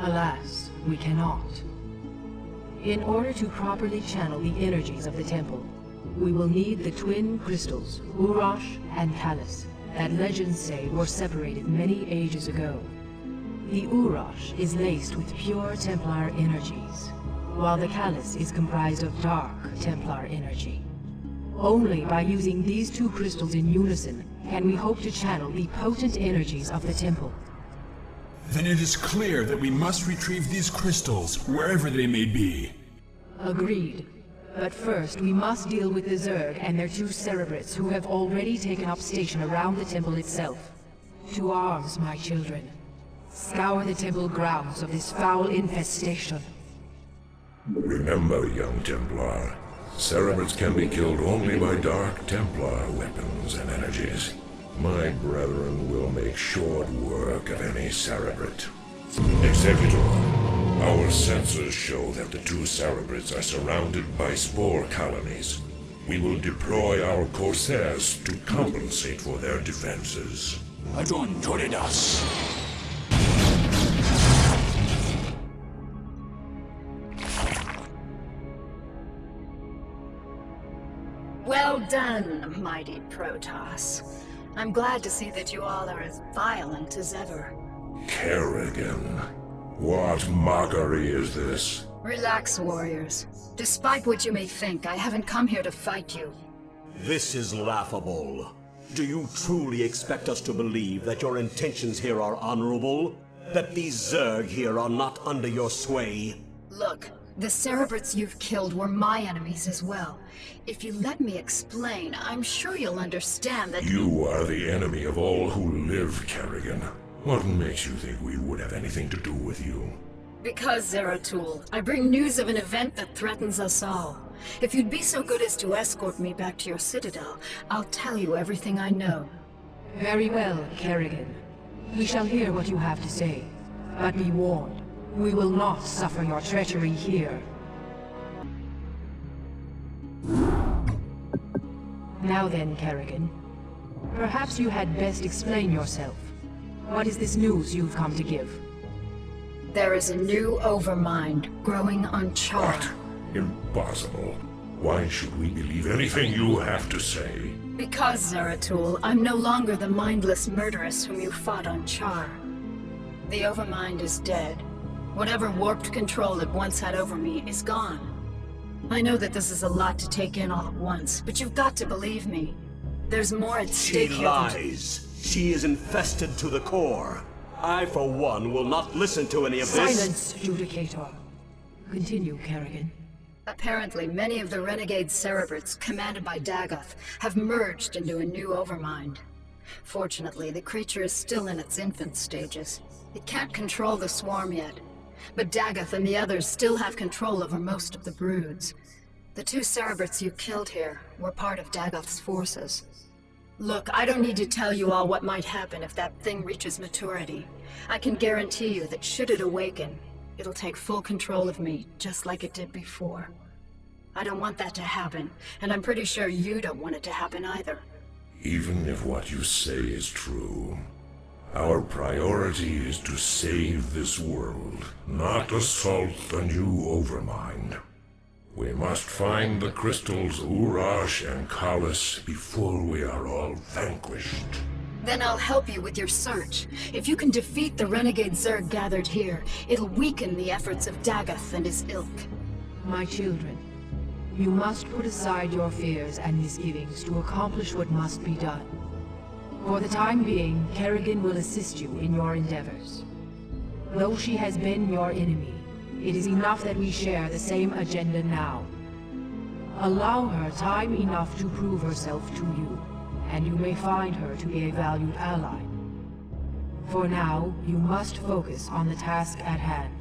Alas, we cannot. In order to properly channel the energies of the temple, we will need the twin crystals, Urash and Callus, that legends say were separated many ages ago. The Urash is laced with pure Templar energies, while the Callus is comprised of dark Templar energy. Only by using these two crystals in unison can we hope to channel the potent energies of the temple. Then it is clear that we must retrieve these crystals, wherever they may be. Agreed. But first, we must deal with the Zerg and their two Cerebrates who have already taken up station around the temple itself. To arms, my children. Scour the temple grounds of this foul infestation. Remember, young Templar, Cerebrates can be killed only by Dark Templar weapons and energies. My brethren will make short work of any Cerebrate. Executor, our sensors show that the two Cerebrates are surrounded by spore colonies. We will deploy our Corsairs to compensate for their defenses. Adon Toridas. Well done, mighty Protoss. I'm glad to see that you all are as violent as ever. Kerrigan, what mockery is this? Relax, warriors. Despite what you may think, I haven't come here to fight you. This is laughable. Do you truly expect us to believe that your intentions here are honorable? That these Zerg here are not under your sway? Look, the Cerebrates you've killed were my enemies as well. If you let me explain, I'm sure you'll understand that— You are the enemy of all who live, Kerrigan. What makes you think we would have anything to do with you? Because, Zeratul, I bring news of an event that threatens us all. If you'd be so good as to escort me back to your citadel, I'll tell you everything I know. Very well, Kerrigan. We shall hear what you have to say. But be warned, we will not suffer your treachery here. Now then, Kerrigan. Perhaps you had best explain yourself. What is this news you've come to give? There is a new Overmind growing on Char. What? Impossible. Why should we believe anything you have to say? Because, Zeratul, I'm no longer the mindless murderess whom you fought on Char. The Overmind is dead. Whatever warped control it once had over me is gone. I know that this is a lot to take in all at once, but you've got to believe me. There's more at stake here. She lies. She is infested to the core. I, for one, will not listen to any of this. Silence, Judicator. Continue, Kerrigan. Apparently, many of the renegade Cerebrates, commanded by Dagoth, have merged into a new Overmind. Fortunately, the creature is still in its infant stages. It can't control the swarm yet, but Dagoth and the others still have control over most of the broods. The two Cerebrates you killed here were part of Dagoth's forces. Look, I don't need to tell you all what might happen if that thing reaches maturity. I can guarantee you that should it awaken, it'll take full control of me, just like it did before. I don't want that to happen, and I'm pretty sure you don't want it to happen either. Even if what you say is true, our priority is to save this world, not assault the new Overmind. We must find the crystals Urash and Callus before we are all vanquished. Then I'll help you with your search. If you can defeat the renegade Zerg gathered here, it'll weaken the efforts of Dagoth and his ilk. My children, you must put aside your fears and misgivings to accomplish what must be done. For the time being, Kerrigan will assist you in your endeavors. Though she has been your enemy, it is enough that we share the same agenda now. Allow her time enough to prove herself to you, and you may find her to be a valued ally. For now, you must focus on the task at hand.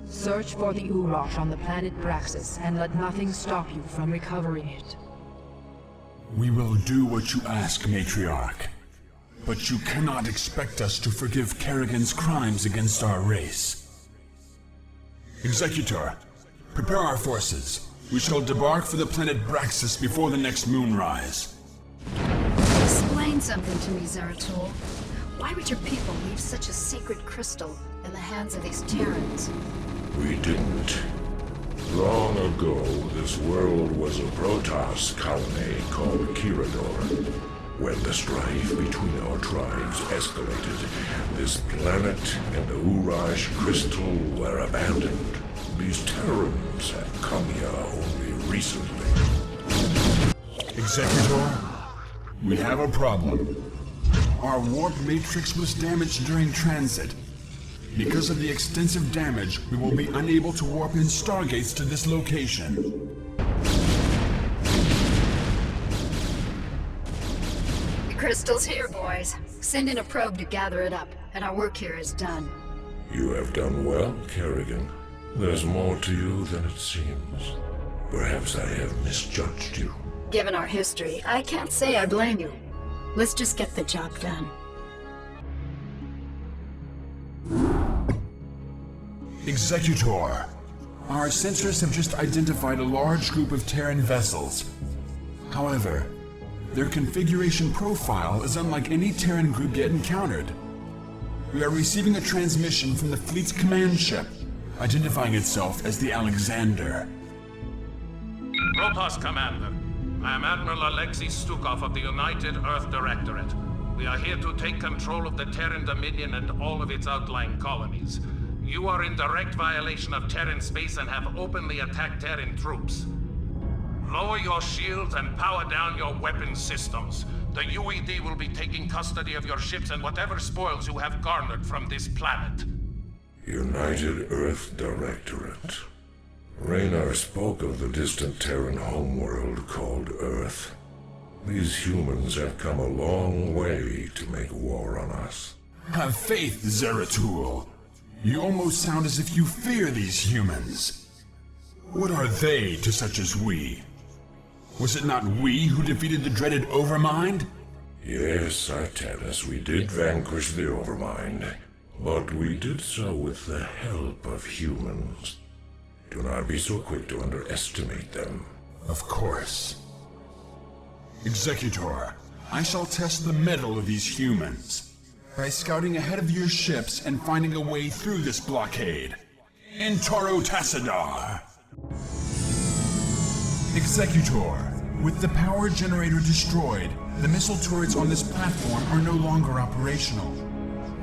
Search for the Urash on the planet Braxis, and let nothing stop you from recovering it. We will do what you ask, Matriarch. But you cannot expect us to forgive Kerrigan's crimes against our race. Executor, prepare our forces. We shall debark for the planet Braxis before the next moonrise. Explain something to me, Zeratul. Why would your people leave such a sacred crystal in the hands of these Terrans? We didn't. ago, this world was a Protoss colony called Kirador. When the strife between our tribes escalated, this planet and the Urash crystal were abandoned. These Terrans have come here only recently. Executor, we have a problem. Our warp matrix was damaged during transit. Because of the extensive damage, we will be unable to warp in stargates to this location. The crystal's here, boys. Send in a probe to gather it up, and our work here is done. You have done well, Kerrigan. There's more to you than it seems. Perhaps I have misjudged you. Given our history, I can't say I blame you. Let's just get the job done. Executor, our sensors have just identified a large group of Terran vessels. However, their configuration profile is unlike any Terran group yet encountered. We are receiving a transmission from the fleet's command ship, identifying itself as the Alexander. Protoss Commander, I am Admiral Alexei Stukov of the United Earth Directorate. We are here to take control of the Terran Dominion and all of its outlying colonies. You are in direct violation of Terran space and have openly attacked Terran troops. Lower your shields and power down your weapon systems. The UED will be taking custody of your ships and whatever spoils you have garnered from this planet. United Earth Directorate. Raynar spoke of the distant Terran homeworld called Earth. These humans have come a long way to make war on us. Have faith, Zeratul. You almost sound as if you fear these humans. What are they to such as we? Was it not we who defeated the dreaded Overmind? Yes, Artanis, we did vanquish the Overmind. But we did so with the help of humans. Do not be so quick to underestimate them. Of course. Executor, I shall test the mettle of these humans by scouting ahead of your ships and finding a way through this blockade. In Toro Tassadar! Executor, with the power generator destroyed, the missile turrets on this platform are no longer operational.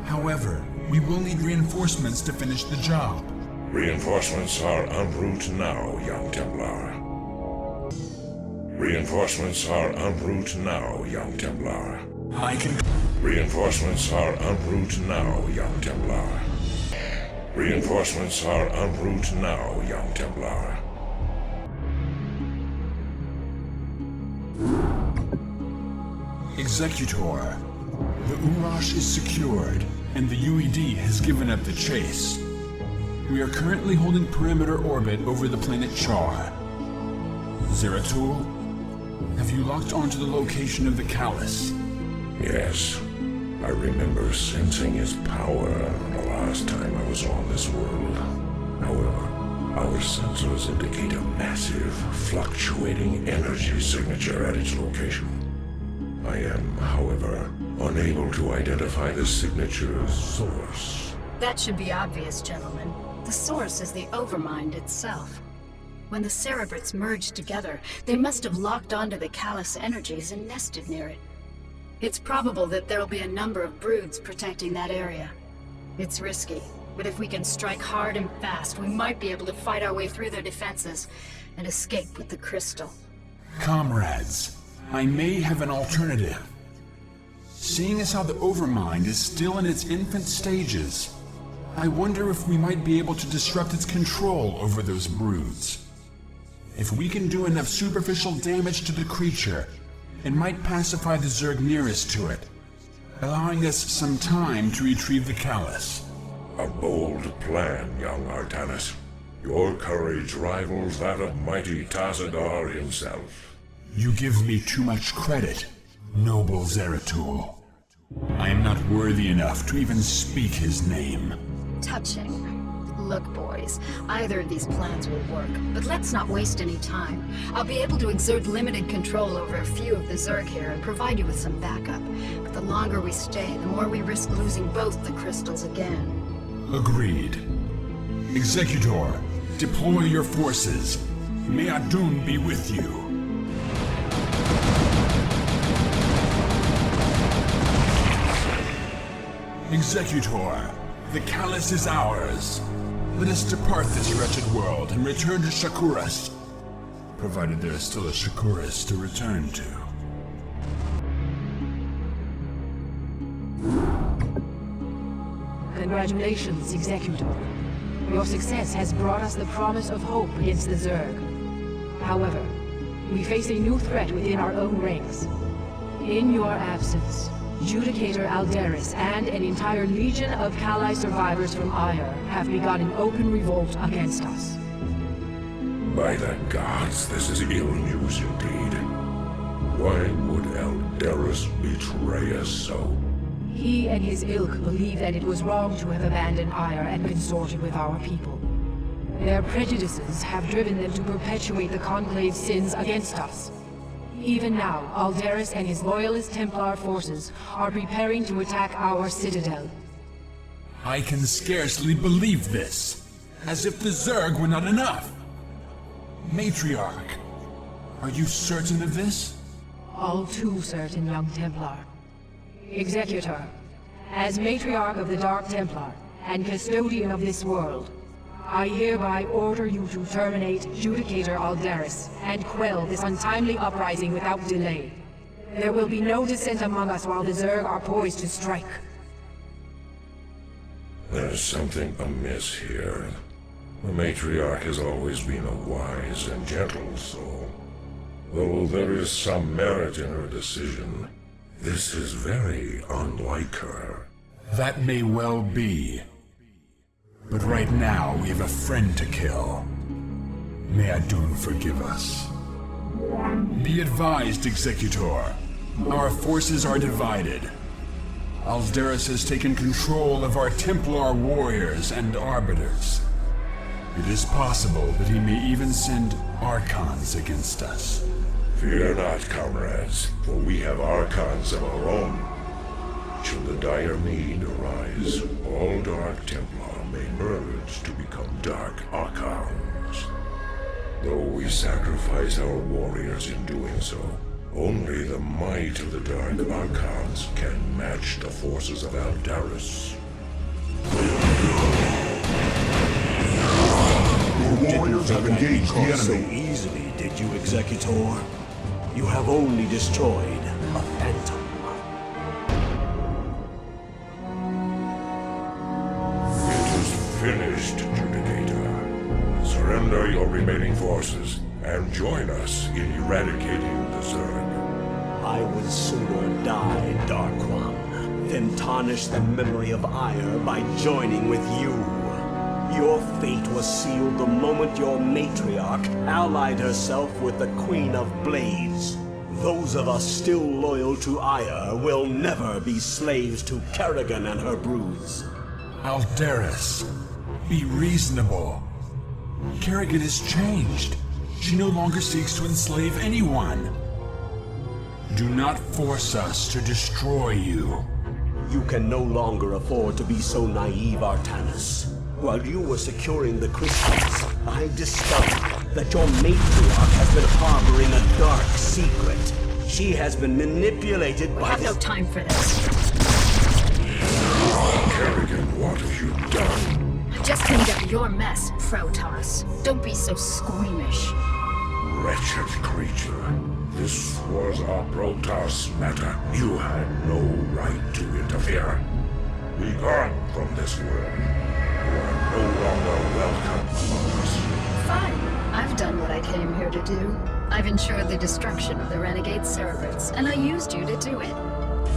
However, we will need reinforcements to finish the job. Reinforcements are en route now, young Templar. Reinforcements are en route now, young Templar. I can... Reinforcements are en route now, young Templar. Reinforcements are en route now, young Templar. Executor, the Urash is secured, and the UED has given up the chase. We are currently holding perimeter orbit over the planet Char. Zeratul, have you locked onto the location of the Callus? Yes. I remember sensing his power the last time I was on this world. However, our sensors indicate a massive, fluctuating energy signature at its location. I am, however, unable to identify the signature's source. That should be obvious, gentlemen. The source is the Overmind itself. When the Cerebrates merged together, they must have locked onto the Callus energies and nested near it. It's probable that there'll be a number of broods protecting that area. It's risky, but if we can strike hard and fast, we might be able to fight our way through their defenses and escape with the crystal. Comrades, I may have an alternative. Seeing as how the Overmind is still in its infant stages, I wonder if we might be able to disrupt its control over those broods. If we can do enough superficial damage to the creature, it might pacify the Zerg nearest to it, allowing us some time to retrieve the Callus. A bold plan, young Artanis. Your courage rivals that of mighty Tassadar himself. You give me too much credit, noble Zeratul. I am not worthy enough to even speak his name. Touching. Look, boys, either of these plans will work, but let's not waste any time. I'll be able to exert limited control over a few of the Zerg here and provide you with some backup. But the longer we stay, the more we risk losing both the crystals again. Agreed. Executor, deploy your forces. May Adun be with you. Executor, the Callus is ours. Let us depart this wretched world and return to Shakuras. Provided there is still a Shakuras to return to. Congratulations, Executor. Your success has brought us the promise of hope against the Zerg. However, we face a new threat within our own ranks. In your absence, Judicator Aldaris and an entire legion of Kali survivors from Ire have begun an open revolt against us. By the gods, this is ill news indeed. Why would Aldaris betray us so? He and his ilk believe that it was wrong to have abandoned Ire and consorted with our people. Their prejudices have driven them to perpetuate the Conclave's sins against us. Even now, Aldaris and his loyalist Templar forces are preparing to attack our citadel. I can scarcely believe this. As if the Zerg were not enough. Matriarch, are you certain of this? All too certain, young Templar. Executor, as Matriarch of the Dark Templar and Custodian of this world, I hereby order you to terminate Judicator Aldaris and quell this untimely uprising without delay. There will be no dissent among us while the Zerg are poised to strike. There's something amiss here. The Matriarch has always been a wise and gentle soul. Though there is some merit in her decision, this is very unlike her. That may well be. But right now, we have a friend to kill. May Adun forgive us. Be advised, Executor. Our forces are divided. Aldaris has taken control of our Templar warriors and arbiters. It is possible that he may even send Archons against us. Fear not, comrades, for we have Archons of our own. Should the dire need arise, all Dark Templar may merge to become Dark Archons. Though we sacrifice our warriors in doing so, only the might of the Dark Archons can match the forces of Aldaris. Your warriors have engaged the so enemy. easily, did you, Executor? You have only destroyed a phantom. It is finished, Judicator. Surrender your remaining forces and join us in eradicating the Zerg. I would sooner die, Dark One, than tarnish the memory of Ire by joining with you. Your fate was sealed the moment your matriarch allied herself with the Queen of Blades. Those of us still loyal to Ire will never be slaves to Kerrigan and her broods. Aldaris, be reasonable. Kerrigan has changed. She no longer seeks to enslave anyone. Do not force us to destroy you. You can no longer afford to be so naive, Artanis. While you were securing the crystals, I discovered that your matriarch has been harboring a dark secret. She has been manipulated by I have no time for this. Kerrigan, what have you done? I just cleaned up your mess, Protoss. Don't be so squeamish. Wretched creature. This was a Protoss matter. You had no right to interfere. Be gone from this world. You are no longer welcome among us. Fine. I've done what I came here to do. I've ensured the destruction of the renegade Cerebrits, and I used you to do it.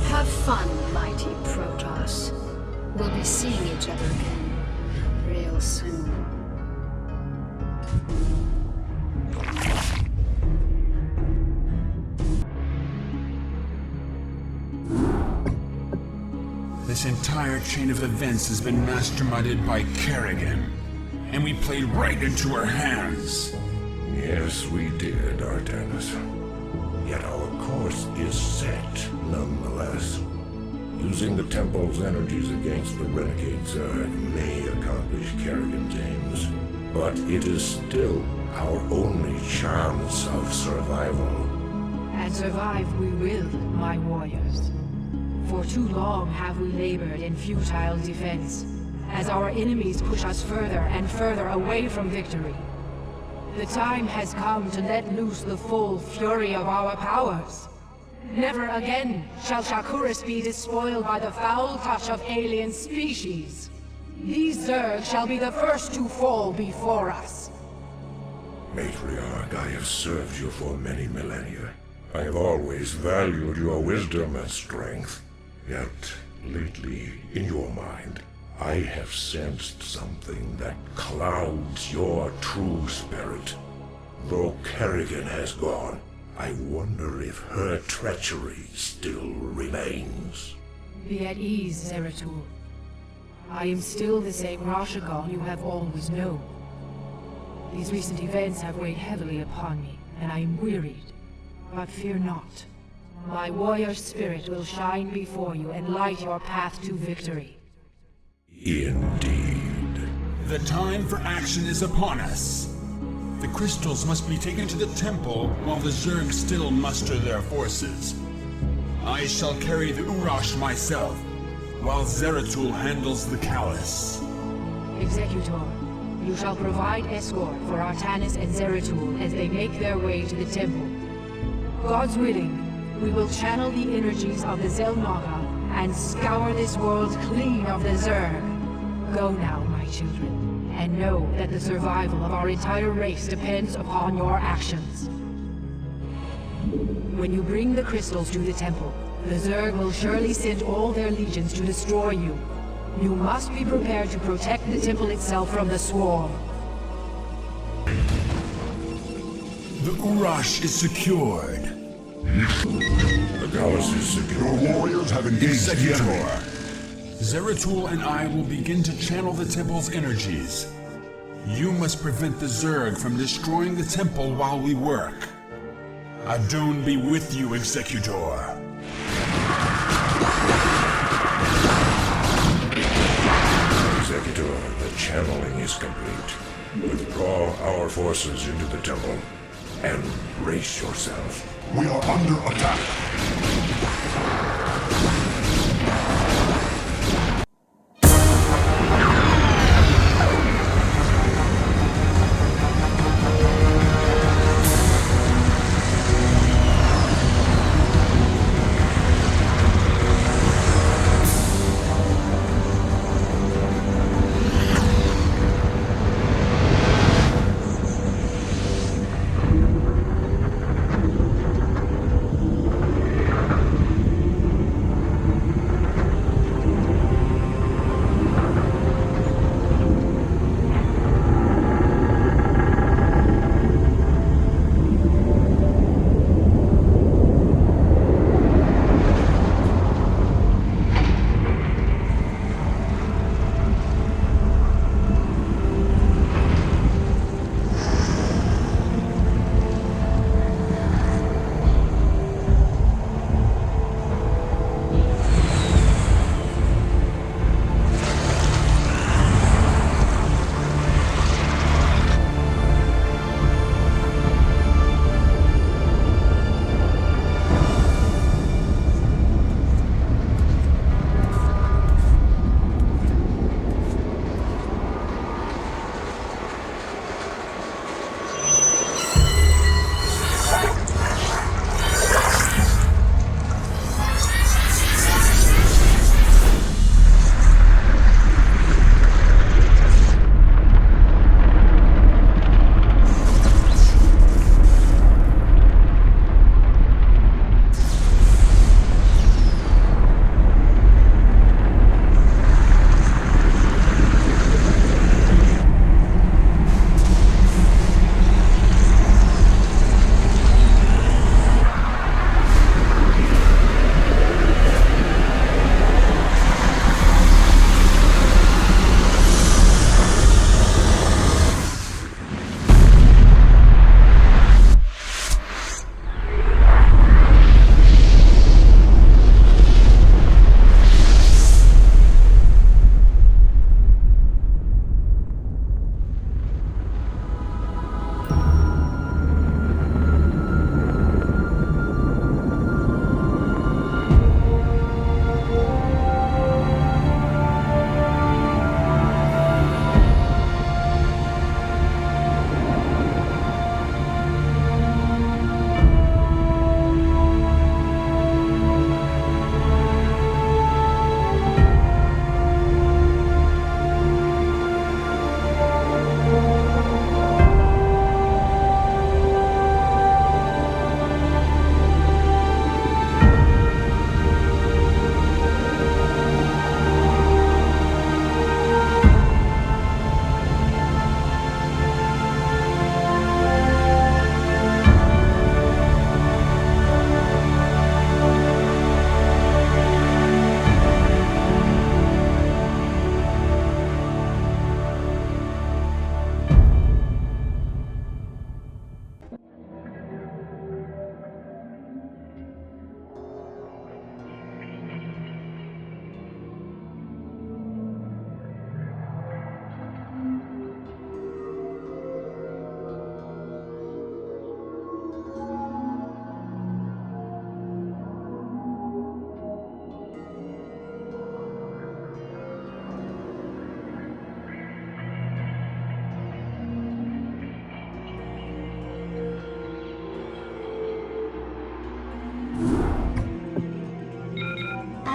Have fun, mighty Protoss. We'll be seeing each other again, real soon. This entire chain of events has been masterminded by Kerrigan, and we played right into her hands. Yes, we did, Artanis. Yet our course is set, nonetheless. Using the Temple's energies against the Renegade Zerg may accomplish Kerrigan's aims. But it is still our only chance of survival. And survive we will, my warriors. For too long have we labored in futile defense, as our enemies push us further and further away from victory. The time has come to let loose the full fury of our powers. Never again shall Shakuris be despoiled by the foul touch of alien species. These Zerg shall be the first to fall before us. Matriarch, I have served you for many millennia. I have always valued your wisdom and strength. Yet, lately, in your mind, I have sensed something that clouds your true spirit. Though Kerrigan has gone, I wonder if her treachery still remains. Be at ease, Zeratul. I am still the same Rashagon you have always known. These recent events have weighed heavily upon me, and I am wearied. But fear not. My warrior spirit will shine before you and light your path to victory. Indeed. The time for action is upon us. The crystals must be taken to the temple while the Zerg still muster their forces. I shall carry the Urash myself, while Zeratul handles the Callus. Executor, you shall provide escort for Artanis and Zeratul as they make their way to the temple. God's willing, we will channel the energies of the Zelnaga and scour this world clean of the Zerg. Go now, my children, and know that the survival of our entire race depends upon your actions. When you bring the crystals to the temple, the Zerg will surely send all their legions to destroy you. You must be prepared to protect the temple itself from the swarm. The Urash is secured. The Callus is secure. Your warriors have engaged the enemy. Zeratul and I will begin to channel the temple's energies. You must prevent the Zerg from destroying the temple while we work. Adun be with you, Executor. Executor, the channeling is complete. Withdraw our forces into the temple and brace yourself. We are under attack.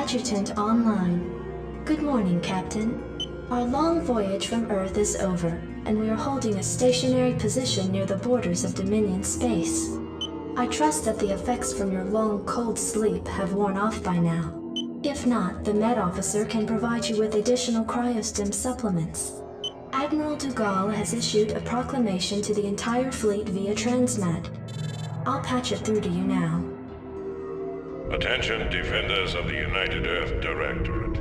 Adjutant online. Good morning, Captain. Our long voyage from Earth is over, and we are holding a stationary position near the borders of Dominion space. I trust that the effects from your long, cold sleep have worn off by now. If not, the Med Officer can provide you with additional cryostim supplements. Admiral Dugal has issued a proclamation to the entire fleet via Transmat. I'll patch it through to you now. Attention, defenders of the United Earth Directorate.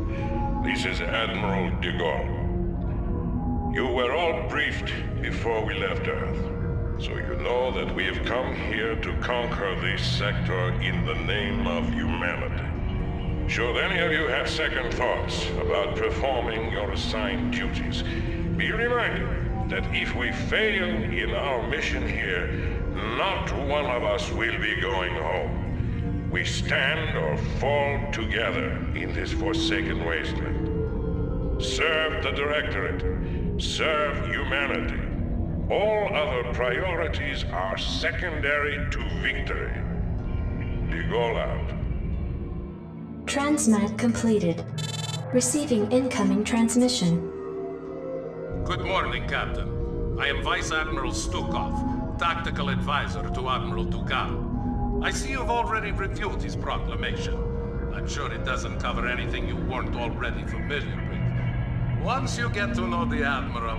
This is Admiral de Gaulle. You were all briefed before we left Earth, so you know that we have come here to conquer this sector in the name of humanity. Should any of you have second thoughts about performing your assigned duties, be reminded that if we fail in our mission here, not one of us will be going home. We stand or fall together in this forsaken wasteland. Serve the Directorate. Serve humanity. All other priorities are secondary to victory. De Gaulle out. Transmat completed. Receiving incoming transmission. Good morning, Captain. I am Vice Admiral Stukov, Tactical Advisor to Admiral Dugal. I see you've already reviewed his proclamation. I'm sure it doesn't cover anything you weren't already familiar with. Once you get to know the Admiral,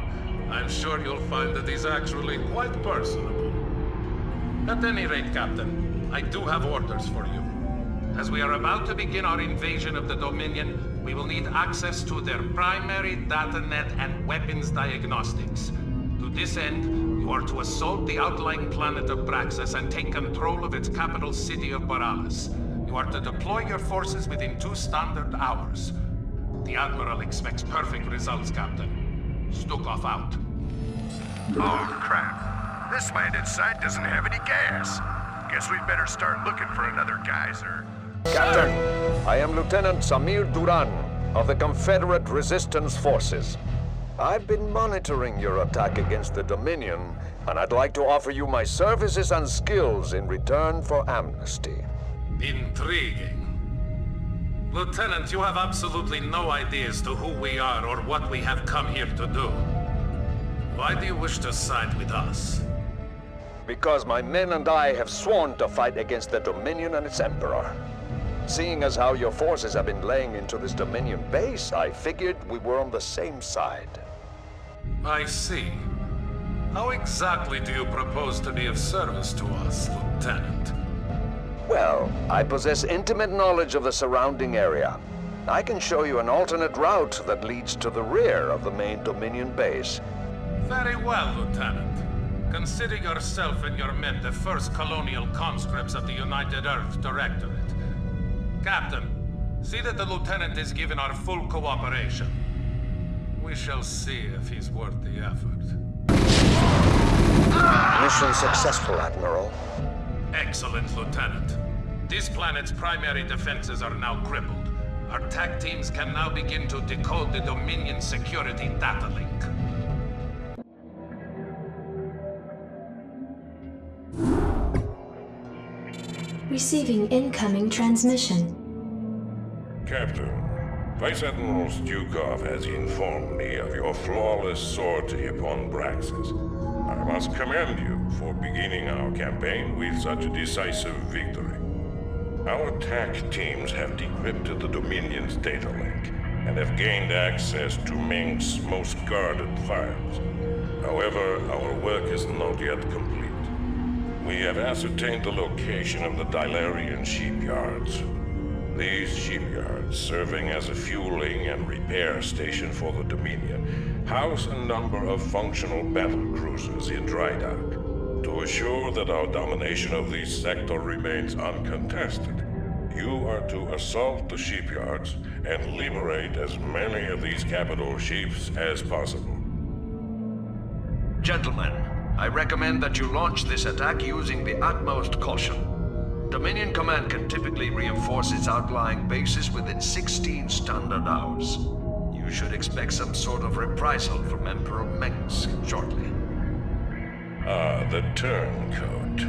I'm sure you'll find that he's actually quite personable. At any rate, Captain, I do have orders for you. As we are about to begin our invasion of the Dominion, we will need access to their primary datanet and weapons diagnostics. To this end, you are to assault the outlying planet of Braxis and take control of its capital city of Boralis. You are to deploy your forces within 2 standard hours. The Admiral expects perfect results, Captain. Stukov out. Oh, crap. This landed site doesn't have any gas. Guess we'd better start looking for another geyser. Captain, I am Lieutenant Samir Duran of the Confederate Resistance Forces. I've been monitoring your attack against the Dominion, and I'd like to offer you my services and skills in return for amnesty. Intriguing. Lieutenant, you have absolutely no idea as to who we are or what we have come here to do. Why do you wish to side with us? Because my men and I have sworn to fight against the Dominion and its Emperor. Seeing as how your forces have been laying into this Dominion base, I figured we were on the same side. I see. How exactly do you propose to be of service to us, Lieutenant? Well, I possess intimate knowledge of the surrounding area. I can show you an alternate route that leads to the rear of the main Dominion base. Very well, Lieutenant. Consider yourself and your men the first colonial conscripts of the United Earth Directorate. Captain, see that the Lieutenant is given our full cooperation. We shall see if he's worth the effort. Mission successful, Admiral. Excellent, Lieutenant. This planet's primary defenses are now crippled. Our TAC teams can now begin to decode the Dominion security data link. Receiving incoming transmission. Captain, Vice Admiral Stukov has informed me of your flawless sortie upon Braxis. I must commend you for beginning our campaign with such a decisive victory. Our TAC teams have decrypted the Dominion's data link and have gained access to Meng's most guarded files. However, our work is not yet complete. We have ascertained the location of the Dilarian shipyards. These shipyards, serving as a fueling and repair station for the Dominion, house a number of functional battle cruisers in dry dock. To assure that our domination of this sector remains uncontested, you are to assault the shipyards and liberate as many of these capital ships as possible. Gentlemen, I recommend that you launch this attack using the utmost caution. Dominion Command can typically reinforce its outlying bases within 16 standard hours. You should expect some sort of reprisal from Emperor Mengsk shortly. Ah, the turncoat.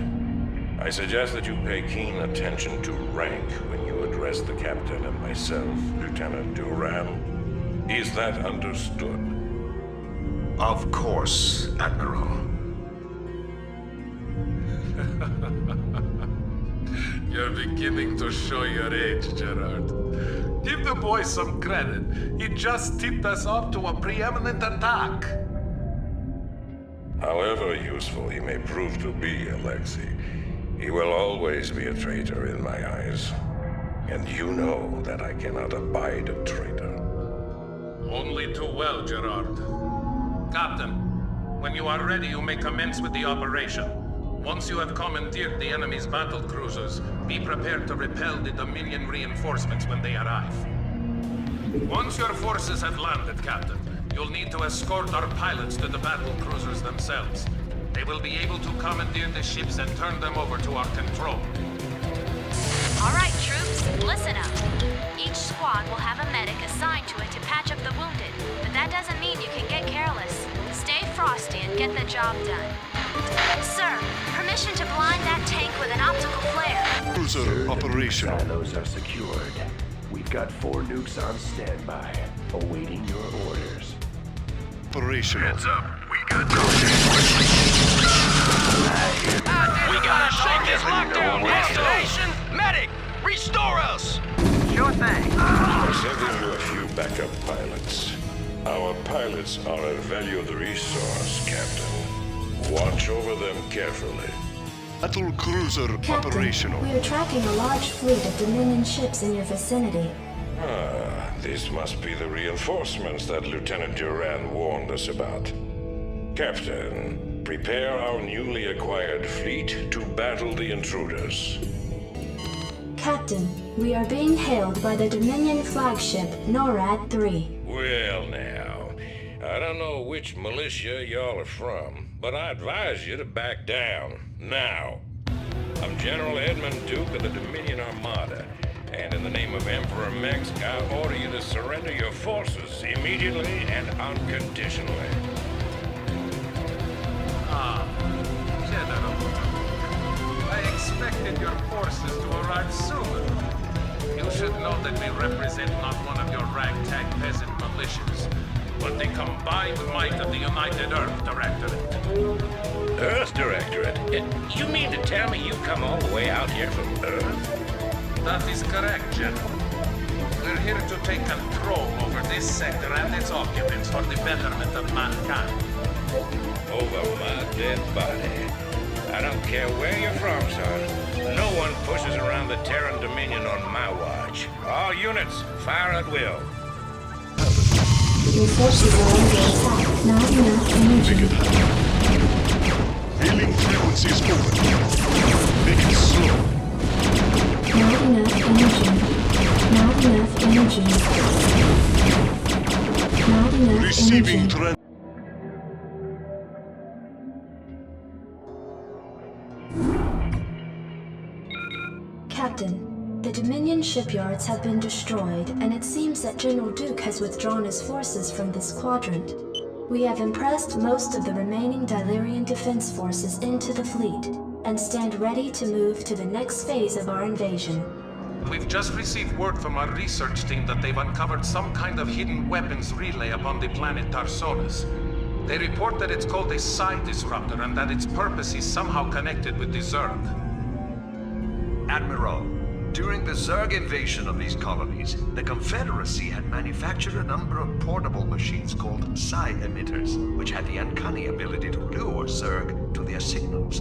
I suggest that you pay keen attention to rank when you address address the captain and myself, Lieutenant Duran. Is that understood? Of course, Admiral. You're beginning to show your age, Gerard. Give the boy some credit. He just tipped us off to a preeminent attack. However useful he may prove to be, Alexei, he will always be a traitor in my eyes. And you know that I cannot abide a traitor. Only too well, Gerard. Captain, when you are ready, you may commence with the operation. Once you have commandeered the enemy's battle cruisers, be prepared to repel the Dominion reinforcements when they arrive. Once your forces have landed, Captain, you'll need to escort our pilots to the battle cruisers themselves. They will be able to commandeer the ships and turn them over to our control. All right, troops, listen up. Each squad will have a medic assigned to it to patch up the wounded, but that doesn't mean you can get careless. Stay frosty and get the job done. Sir, permission to blind that tank with an optical flare. Cruiser operational. Silos are secured. We've got 4 nukes on standby, awaiting your orders. Operational. Heads up, we got We gotta shake this lockdown! Destination! Medic! Restore us! Sure thing. I'm sending you a few backup pilots. Our pilots are a valued resource, Captain. Watch over them carefully. Battle cruiser Captain, operational. we are tracking a large fleet of Dominion ships in your vicinity. Ah, this must be the reinforcements that Lieutenant Duran warned us about. Captain, prepare our newly acquired fleet to battle the intruders. Captain, we are being hailed by the Dominion flagship NORAD 3. Well now, I don't know which militia y'all are from, but I advise you to back down, now. I'm General Edmund Duke of the Dominion Armada, and in the name of Emperor Mex, I order you to surrender your forces immediately and unconditionally. General. I expected your forces to arrive sooner. You should know that we represent not one of your ragtag peasant militias, but the combined might of the United Earth Directorate. Earth Directorate? You mean to tell me you come all the way out here from Earth? That is correct, General. We're here to take control over this sector and its occupants for the betterment of mankind. Over my dead body. I don't care where you're from, son. No one pushes around the Terran Dominion on my watch. All units, fire at will. Your forces are under attack. Not enough energy. Hailing frequencies open. Make it slow. Not enough energy. Not enough energy. Not enough Receiving energy. Captain, the Dominion shipyards have been destroyed, and it seems that General Duke has withdrawn his forces from this quadrant. We have impressed most of the remaining Dilerian defense forces into the fleet, and stand ready to move to the next phase of our invasion. We've just received word from our research team that they've uncovered some kind of hidden weapons relay upon the planet Tarsonis. They report that it's called a psi disruptor and that its purpose is somehow connected with the Zerg. Admiral, during the Zerg invasion of these colonies, the Confederacy had manufactured a number of portable machines called psi emitters, which had the uncanny ability to lure Zerg to their signals.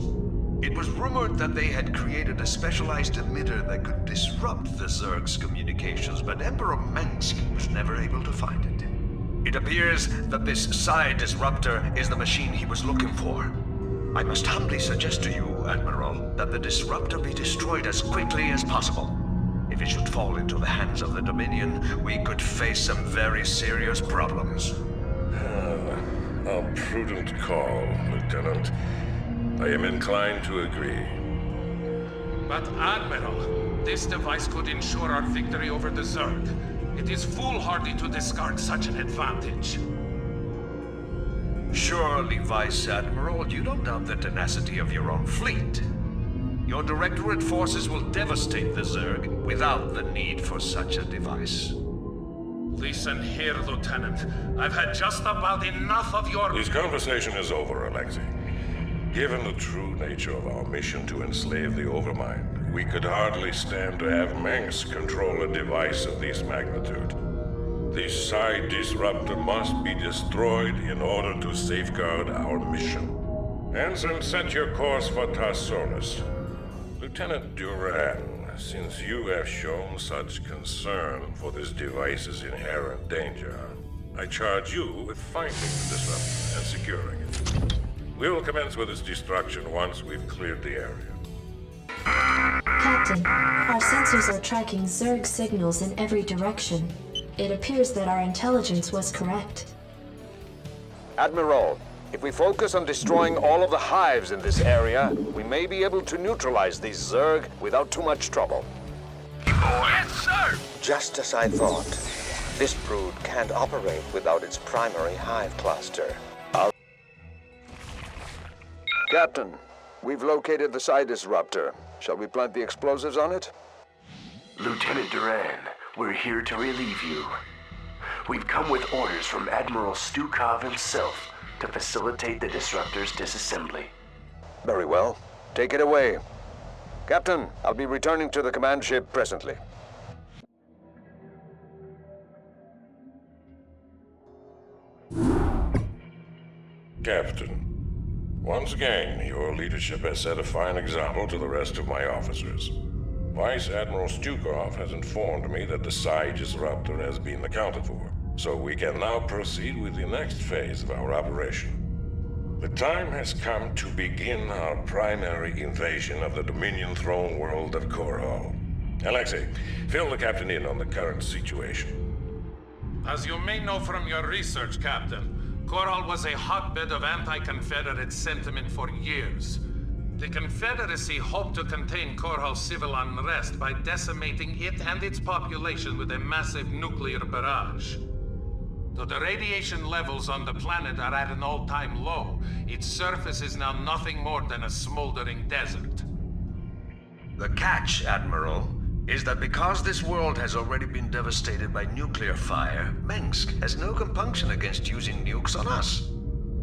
It was rumored that they had created a specialized emitter that could disrupt the Zerg's communications, but Emperor Mengsk was never able to find it. It appears that this psi disruptor is the machine he was looking for. I must humbly suggest to you, Admiral, that the disruptor be destroyed as quickly as possible. If it should fall into the hands of the Dominion, we could face some very serious problems. A prudent call, Lieutenant. I am inclined to agree. But Admiral, this device could ensure our victory over the Zerg. It is foolhardy to discard such an advantage. Surely, Vice Admiral, you don't doubt the tenacity of your own fleet. Your Directorate forces will devastate the Zerg without the need for such a device. Listen here, Lieutenant. I've had just about enough of your... This conversation is over, Alexei. Given the true nature of our mission to enslave the Overmind, we could hardly stand to have Mengsk control a device of this magnitude. This Psi disruptor must be destroyed in order to safeguard our mission. Anson, set your course for Tarsonis. Lieutenant Duran, since you have shown such concern for this device's inherent danger, I charge you with finding the disruptor and securing it. We will commence with its destruction once we've cleared the area. Captain, our sensors are tracking Zerg signals in every direction. It appears that our intelligence was correct. Admiral, if we focus on destroying all of the hives in this area, we may be able to neutralize these Zerg without too much trouble. Yes, sir! Just as I thought. This brood can't operate without its primary hive cluster. Captain, we've located the Psi disruptor. Shall we plant the explosives on it? Lieutenant Duran, we're here to relieve you. We've come with orders from Admiral Stukov himself to facilitate the disruptor's disassembly. Very well. Take it away. Captain, I'll be returning to the command ship presently. Captain, once again, your leadership has set a fine example to the rest of my officers. Vice Admiral Stukov has informed me that the Psi disruptor has been accounted for, so we can now proceed with the next phase of our operation. The time has come to begin our primary invasion of the Dominion throne world of Korhal. Alexei, fill the captain in on the current situation. As you may know from your research, Captain, Korhal was a hotbed of anti-Confederate sentiment for years. The Confederacy hoped to contain Korhal's civil unrest by decimating it and its population with a massive nuclear barrage. Though the radiation levels on the planet are at an all-time low, its surface is now nothing more than a smoldering desert. The catch, Admiral, is that because this world has already been devastated by nuclear fire, Mengsk has no compunction against using nukes on us.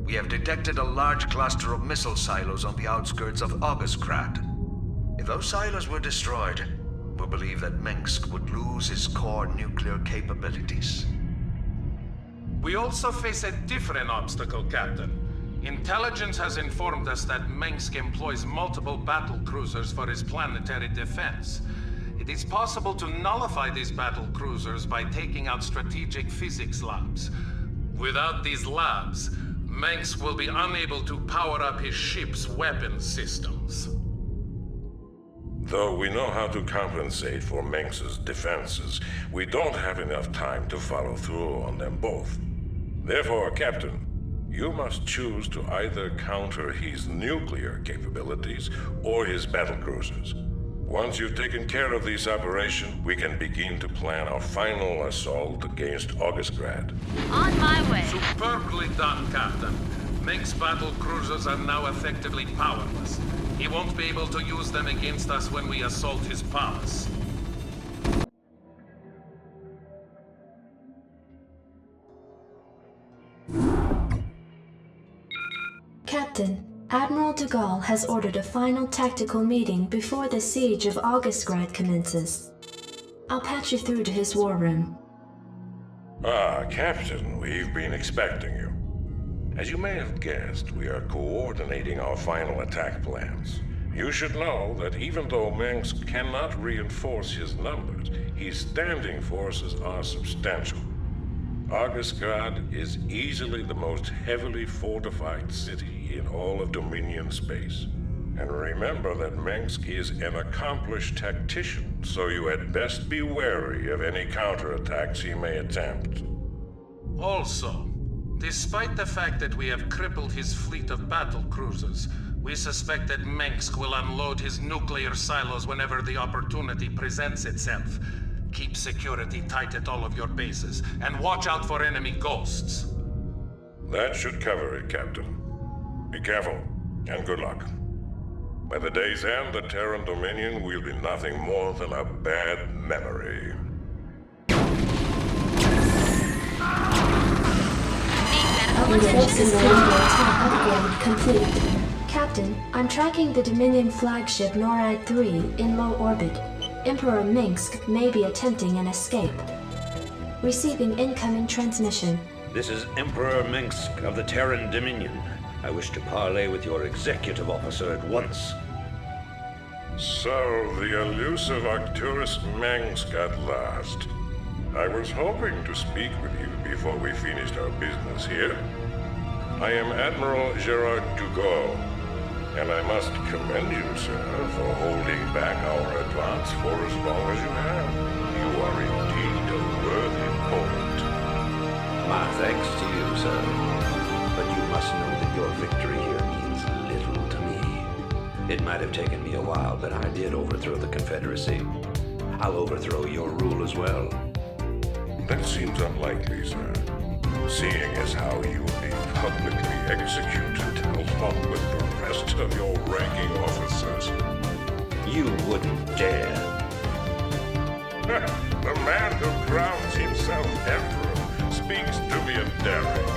We have detected a large cluster of missile silos on the outskirts of Augustgrad. If those silos were destroyed, we believe that Mengsk would lose its core nuclear capabilities. We also face a different obstacle, Captain. Intelligence has informed us that Mengsk employs multiple battle cruisers for his planetary defense. It is possible to nullify these battle cruisers by taking out strategic physics labs. Without these labs, Mengsk will be unable to power up his ship's weapons systems. Though we know how to compensate for Mengsk's defenses, we don't have enough time to follow through on them both. Therefore, Captain, you must choose to either counter his nuclear capabilities or his battlecruisers. Once you've taken care of this operation, we can begin to plan our final assault against Augustgrad. On my way. Superbly done, Captain. Mengsk's battle cruisers are now effectively powerless. He won't be able to use them against us when we assault his palace. Captain, Admiral de Gaulle has ordered a final tactical meeting before the siege of Augustgrad commences. I'll patch you through to his war room. Ah, Captain, we've been expecting you. As you may have guessed, we are coordinating our final attack plans. You should know that even though Mengsk cannot reinforce his numbers, his standing forces are substantial. Augustgrad is easily the most heavily fortified city in all of Dominion space. And remember that Mengsk is an accomplished tactician, so you had best be wary of any counterattacks he may attempt. Also, despite the fact that we have crippled his fleet of battle cruisers, we suspect that Mengsk will unload his nuclear silos whenever the opportunity presents itself. Keep security tight at all of your bases, and watch out for enemy ghosts. That should cover it, Captain. Be careful, and good luck. By the day's end, the Terran Dominion will be nothing more than a bad memory. Your forces are under attack. Upgrade complete. Captain, I'm tracking the Dominion flagship NORAD 3 in low orbit. Emperor Minsk may be attempting an escape. Receiving incoming transmission. This is Emperor Minsk of the Terran Dominion. I wish to parley with your executive officer at once. So, the elusive Arcturus Minsk at last. I was hoping to speak with you before we finished our business here. I am Admiral Gerard Dugot, and I must commend you, sir, for holding back our advance for as long as you have. You are indeed a worthy opponent. My thanks to you, sir. But you must know that your victory here means little to me. It might have taken me a while, but I did overthrow the Confederacy. I'll overthrow your rule as well. That seems unlikely, sir. Seeing as how you will be publicly executed along with the rest of your ranking officers. You wouldn't dare. The man who crowns himself emperor speaks to me of daring.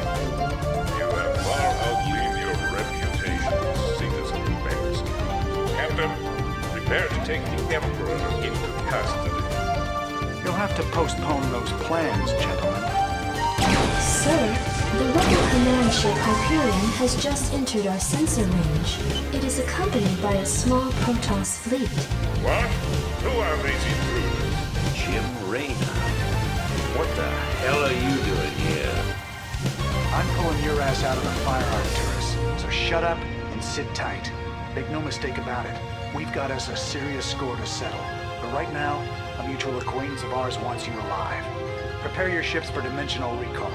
You have far outlived your reputation as citizen Minsk. Captain, prepare to take the emperor into custody. You'll have to postpone those plans, gentlemen. Sir, the rebel command ship Hyperion has just entered our sensor range. It is accompanied by a small Protoss fleet. What? Who are these intruders? Jim Raynor. What the hell are you doing here? I'm pulling your ass out of the fire, Arcturus. So shut up and sit tight. Make no mistake about it. We've got us a serious score to settle. But right now, a mutual acquaintance of ours wants you alive. Prepare your ships for dimensional recall.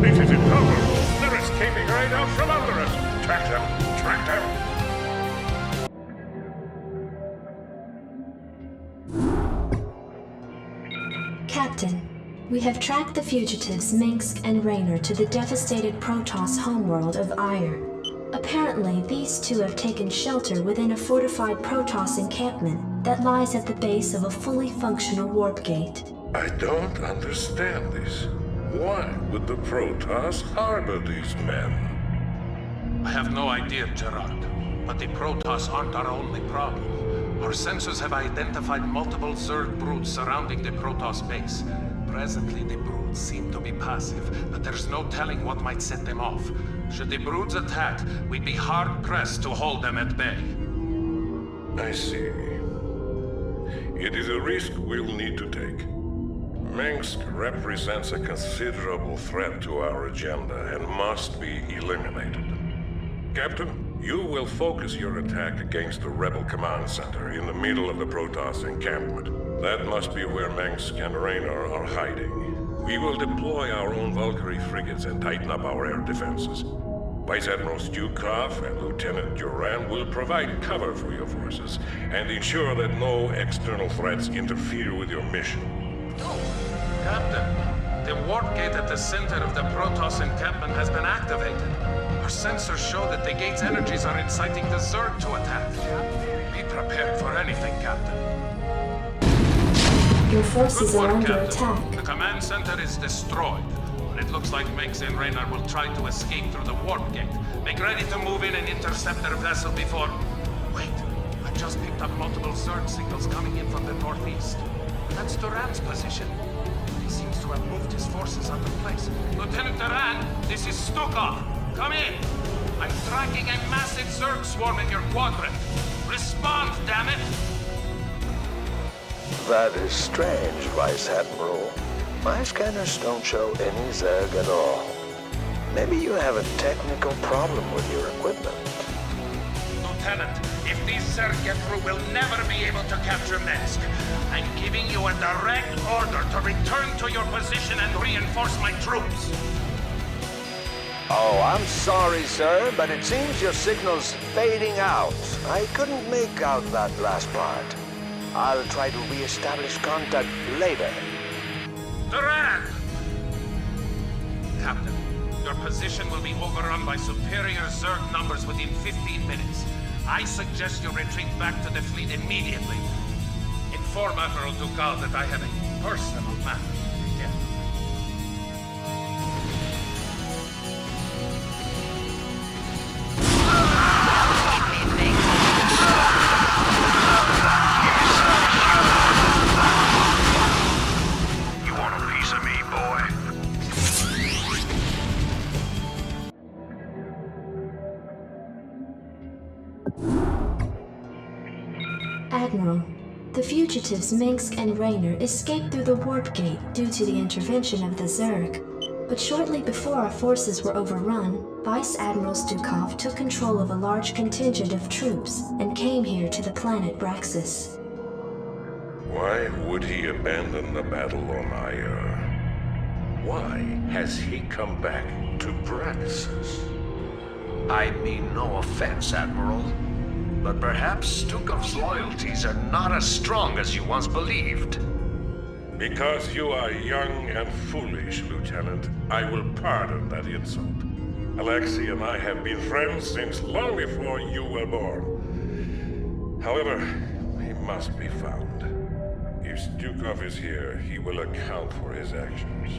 This is intolerable. They're escaping right out from under us. Track them. Track them. Captain, we have tracked the fugitives Minsk and Raynor to the devastated Protoss homeworld of Ire. Apparently, these two have taken shelter within a fortified Protoss encampment that lies at the base of a fully functional warp gate. I don't understand this. Why would the Protoss harbor these men? I have no idea, Gerard. But the Protoss aren't our only problem. Our sensors have identified multiple Zerg broods surrounding the Protoss base. Presently, the broods seem to be passive, but there's no telling what might set them off. Should the broods attack, we'd be hard-pressed to hold them at bay. I see. It is a risk we'll need to take. Minsk represents a considerable threat to our agenda and must be eliminated. Captain, you will focus your attack against the Rebel Command Center in the middle of the Protoss encampment. That must be where Minsk and Raynor are hiding. We will deploy our own Valkyrie frigates and tighten up our air defenses. Vice Admiral Stukov and Lieutenant Duran will provide cover for your forces and ensure that no external threats interfere with your mission. No, Captain. The warp gate at the center of the Protoss encampment has been activated. Our sensors show that the gate's energies are inciting the Zerg to attack. Be prepared for anything, Captain. Your forces Good work, are under Captain. attack. The command center is destroyed. It looks like Minsk and Raynor will try to escape through the warp gate. Make ready to move in and intercept their vessel before... Wait, I just picked up multiple Zerg signals coming in from the northeast. That's Duran's position. He seems to have moved his forces out of place. Lieutenant Duran, this is Stukov. Come in. I'm tracking a massive Zerg swarm in your quadrant. Respond, damn it! That is strange, Vice Admiral. My scanners don't show any Zerg at all. Maybe you have a technical problem with your equipment. Lieutenant, if these Zerg get through, we'll never be able to capture Minsk. I'm giving you a direct order to return to your position and reinforce my troops. Oh, I'm sorry, sir, but it seems your signal's fading out. I couldn't make out that last part. I'll try to re-establish contact later. Duran! Captain, your position will be overrun by superior Zerg numbers within 15 minutes. I suggest you retreat back to the fleet immediately. Inform Admiral Ducal that I have a personal matter to get. You want a piece of me, boy? Admiral, the fugitives Minsk and Raynor escaped through the warp gate due to the intervention of the Zerg. But shortly before our forces were overrun, Vice Admiral Stukov took control of a large contingent of troops and came here to the planet Braxis. Why would he abandon the battle on Aya? Why has he come back to Braxis? I mean no offense, Admiral, but perhaps Stukov's loyalties are not as strong as you once believed. Because you are young and foolish, Lieutenant, I will pardon that insult. Alexei and I have been friends since long before you were born. However, he must be found. If Stukov is here, he will account for his actions.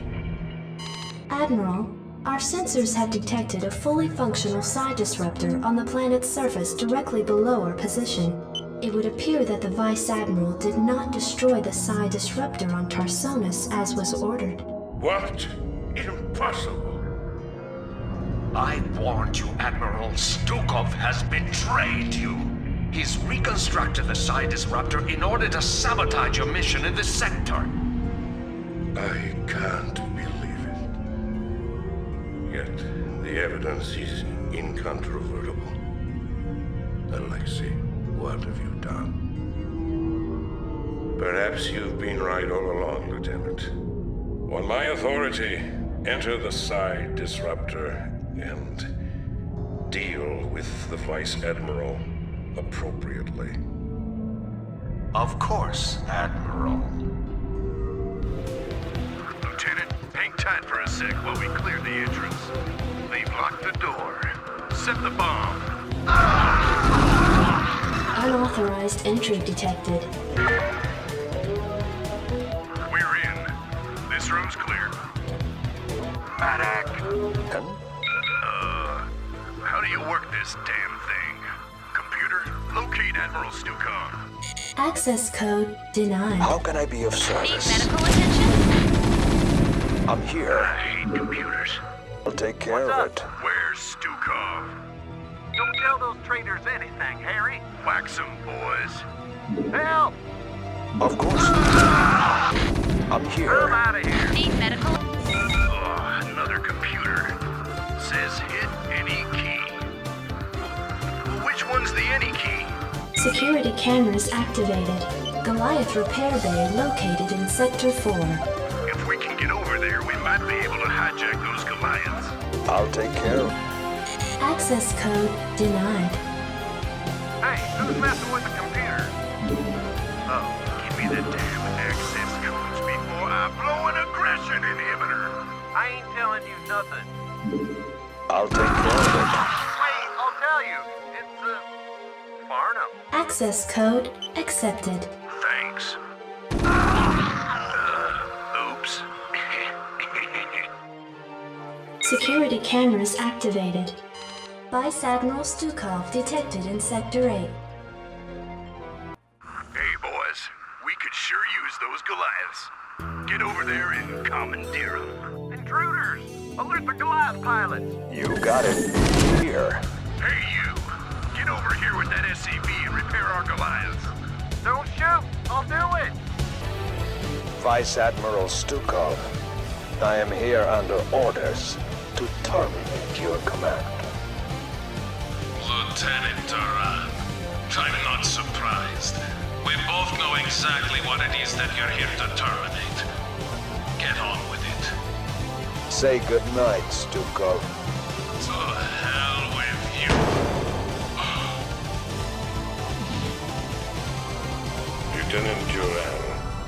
Admiral, our sensors have detected a fully functional psi disruptor on the planet's surface directly below our position. It would appear that the Vice Admiral did not destroy the psi disruptor on Tarsonis as was ordered. What? Impossible! I warned you, Admiral. Stukov has betrayed you. He's reconstructed the psi disruptor in order to sabotage your mission in this sector. I can't believe it. Yet, the evidence is incontrovertible. Alexei, what have you done? Perhaps you've been right all along, Lieutenant. On my authority, enter the psi disruptor and deal with the Vice Admiral appropriately. Of course, Admiral. Lieutenant, hang tight for a sec while we clear the entrance. They've locked the door. Set the bomb. Unauthorized entry detected. We're in. This room's clear. Madak. How do you work this damn thing? Computer, locate Admiral Stukov. Access code denied. How can I be of service? Need medical attention? I'm here. I hate computers. I'll take care of it. Where's Stukov? Don't tell those traitors anything, Harry. Wax 'em, boys. Help! Of course. I'm here. I'm out of here. Need medical? Oh, another computer. Says hit any key. Which one's the any key? Security cameras activated. Goliath repair bay located in Sector 4. If we can get over there, we might be able to hijack those Goliaths. I'll take care of it. Access code denied. Hey, who's messing with the computer? Oh, give me the damn access codes before I blow an aggression inhibitor. I ain't telling you nothing. I'll take care of it. Wait, I'll tell you. It's, Farnham. Access code accepted. Thanks. Oops. Security cameras activated. Vice Admiral Stukov detected in Sector 8. Hey, boys. We could sure use those Goliaths. Get over there and commandeer them. Intruders! Alert the Goliath pilots! You got it. Here. Hey, you. Get over here with that SCV and repair our Goliaths. Don't shoot! I'll do it! Vice Admiral Stukov, I am here under orders to terminate your command. Lieutenant Duran, I'm not surprised. We both know exactly what it is that you're here to terminate. Get on with it. Say goodnight, Stukov. To hell with you. Lieutenant Duran,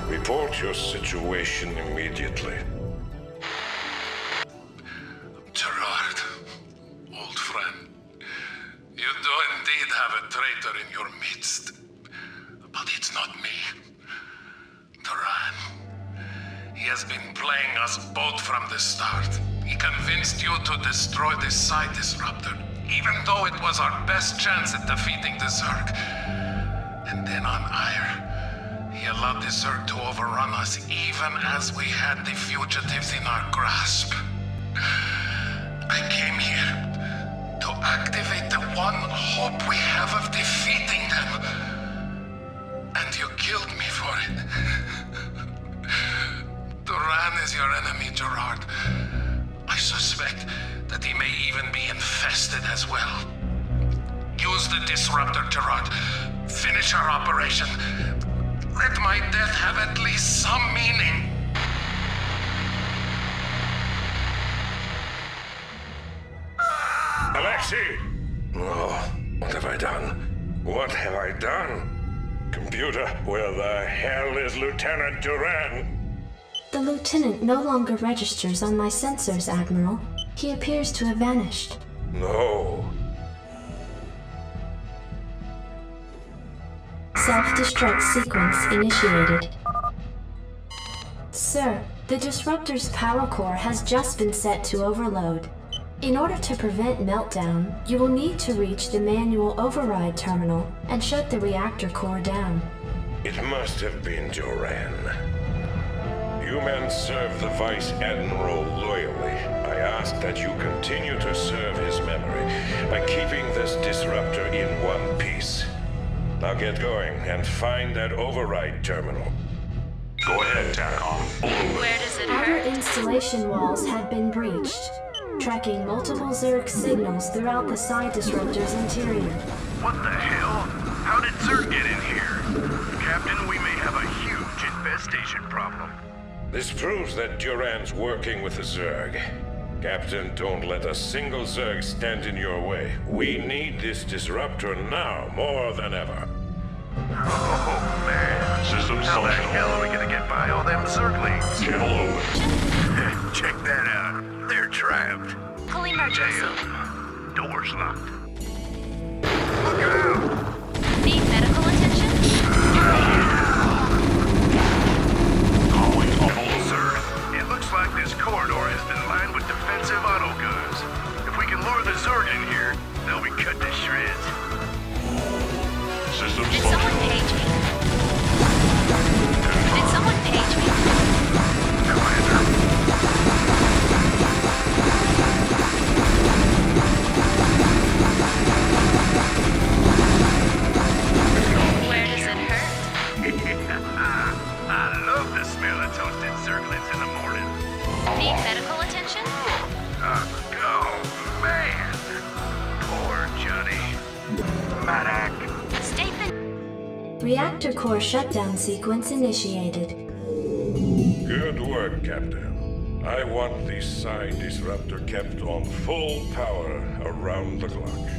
report your situation immediately. Gerard, traitor in your midst. But it's not me. Duran. He has been playing us both from the start. He convinced you to destroy this side disruptor, even though it was our best chance at defeating the Zerg. And then on Ire, he allowed the Zerg to overrun us even as we had the fugitives in our grasp. I came here to activate the one hope we have of defeating them. And you killed me for it. Duran is your enemy, Gerard. I suspect that he may even be infested as well. Use the disruptor, Gerard. Finish our operation. Let my death have at least some meaning. Alexei! Oh, what have I done? What have I done? Computer, where the hell is Lieutenant Duran? The lieutenant no longer registers on my sensors, Admiral. He appears to have vanished. No. Self-destruct sequence initiated. Sir, the disruptor's power core has just been set to overload. In order to prevent meltdown, you will need to reach the manual override terminal and shut the reactor core down. It must have been Duran. You men serve the Vice Admiral loyally. I ask that you continue to serve his memory by keeping this disruptor in one piece. Now get going and find that override terminal. Go ahead, TACOM. Where does it Outer hurt? installation walls had been breached, tracking multiple Zerg signals throughout the side disruptor's interior. What the hell? How did Zerg get in here? Captain, we may have a huge infestation problem. This proves that Duran's working with the Zerg. Captain, don't let a single Zerg stand in your way. We need this disruptor now, more than ever. Oh, man. Systems How the functional. hell are we gonna get by all them Zerglings? Channel open. Check that out. They're trapped. Call emergency. Damn. Door's locked. Look out! Need medical attention? Calling all, sir. It looks like this corridor has been lined with defensive autoguns. If we can lure the Zerg in here, they'll be cut to shreds. Systems Did functional. someone page me? Did someone page me? Where does it hurt? I love the smell of toasted Zerglings in the morning. Need medical attention? Oh, man. Poor Johnny. Medic. State the... Reactor core shutdown sequence initiated. Good work, Captain. I want the side disruptor kept on full power around the clock.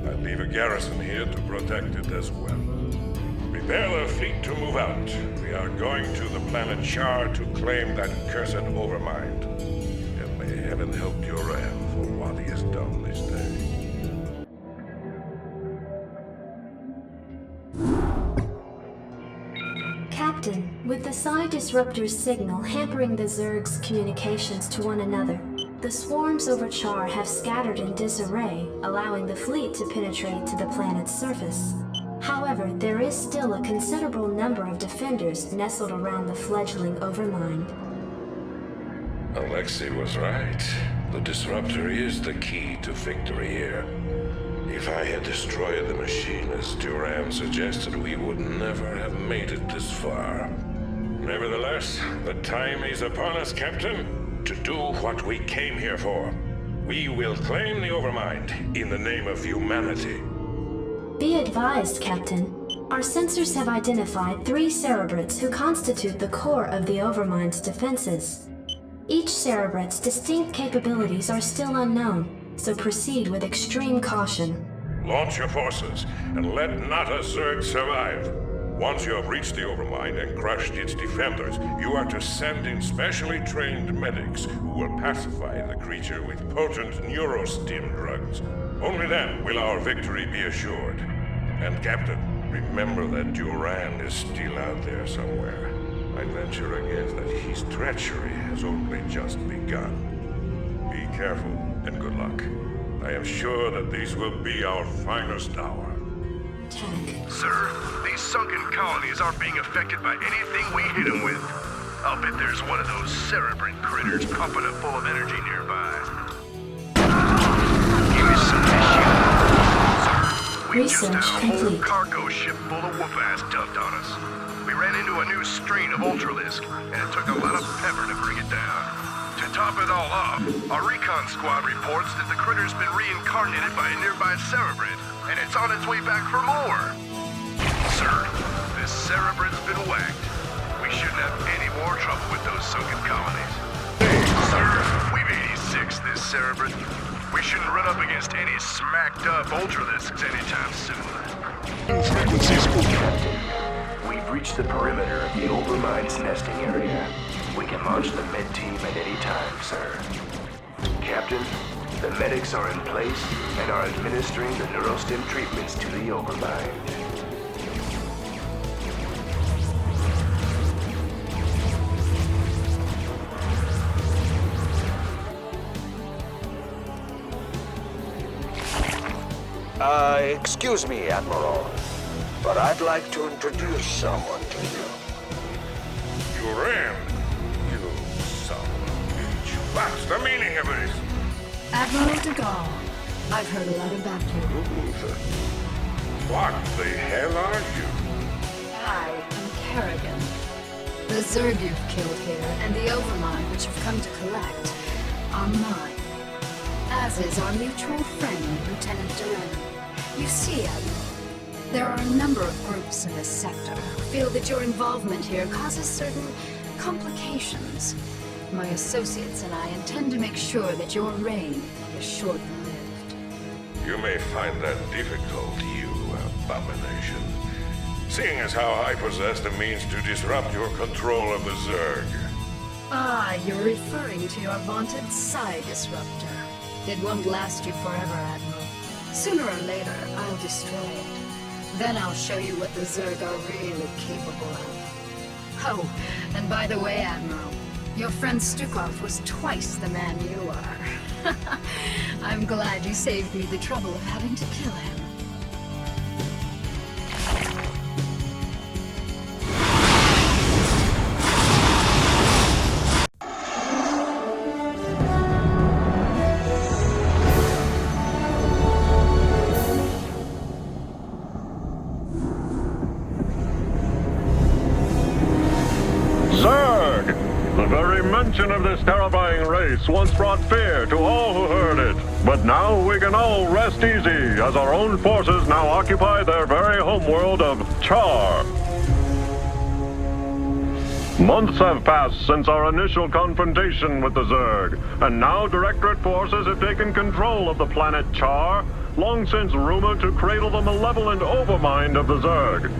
I leave a garrison here to protect it as well. Prepare the fleet to move out. We are going to the planet Char to claim that cursed overmind. And may heaven help Duran for what he has done this day. Captain, with the side disruptor's signal hampering the Zerg's communications to one another, the swarms over Char have scattered in disarray, allowing the fleet to penetrate to the planet's surface. However, there is still a considerable number of defenders nestled around the fledgling Overmind. Alexei was right. The disruptor is the key to victory here. If I had destroyed the machine as Duran suggested, we would never have made it this far. Nevertheless, the time is upon us, Captain, to do what we came here for. We will claim the Overmind in the name of humanity. Be advised, Captain. Our sensors have identified 3 Cerebrits who constitute the core of the Overmind's defenses. Each Cerebrit's distinct capabilities are still unknown, so proceed with extreme caution. Launch your forces, and let not a Zerg survive. Once you have reached the Overmind and crushed its defenders, you are to send in specially trained medics who will pacify the creature with potent neurostim drugs. Only then will our victory be assured. And Captain, remember that Duran is still out there somewhere. I venture a guess that his treachery has only just begun. Be careful, and good luck. I am sure that this will be our finest hour. Sir, these sunken colonies aren't being affected by anything we hit them with. I'll bet there's one of those cerebrant critters pumping up full of energy nearby. Give me some tissue. Sir, we just had a whole cargo ship full of whoop-ass dumped on us. We ran into a new strain of Ultralisk, and it took a lot of pepper to bring it down. To top it all off, our recon squad reports that the critter's been reincarnated by a nearby cerebrant, and it's on its way back for more. Sir, this cerebrant's been whacked. We shouldn't have any more trouble with those sunken colonies. Sir, we've 86 this cerebrant. We shouldn't run up against any smacked up Ultralisks anytime soon. We've reached the perimeter of the Overmind's nesting area. We can launch the med team at any time, sir. Captain, the medics are in place and are administering the neurostim treatments to the Overmind. Excuse me, Admiral, but I'd like to introduce someone to you. Duran, you son of a bitch. What's the meaning of this? Admiral de Gaulle, I've heard a lot about you. What the hell are you? I am Kerrigan. The Zerg you've killed here, and the Overmind which you've come to collect, are mine. As is our mutual friend, Lieutenant Duran. You see, Admiral, there are a number of groups in this sector who feel that your involvement here causes certain complications. My associates and I intend to make sure that your reign is short-lived. You may find that difficult, you abomination. Seeing as how I possess the means to disrupt your control of the Zerg. Ah, you're referring to your vaunted Psi Disruptor. It won't last you forever, Admiral. Sooner or later, I'll destroy it. Then I'll show you what the Zerg are really capable of. Oh, and by the way, Admiral, your friend Stukov was twice the man you are. I'm glad you saved me the trouble of having to kill him. Of this terrifying race once brought fear to all who heard it. But now we can all rest easy as our own forces now occupy their very homeworld of Char. Months have passed since our initial confrontation with the Zerg, and now Directorate forces have taken control of the planet Char, long since rumored to cradle the malevolent Overmind of the Zerg.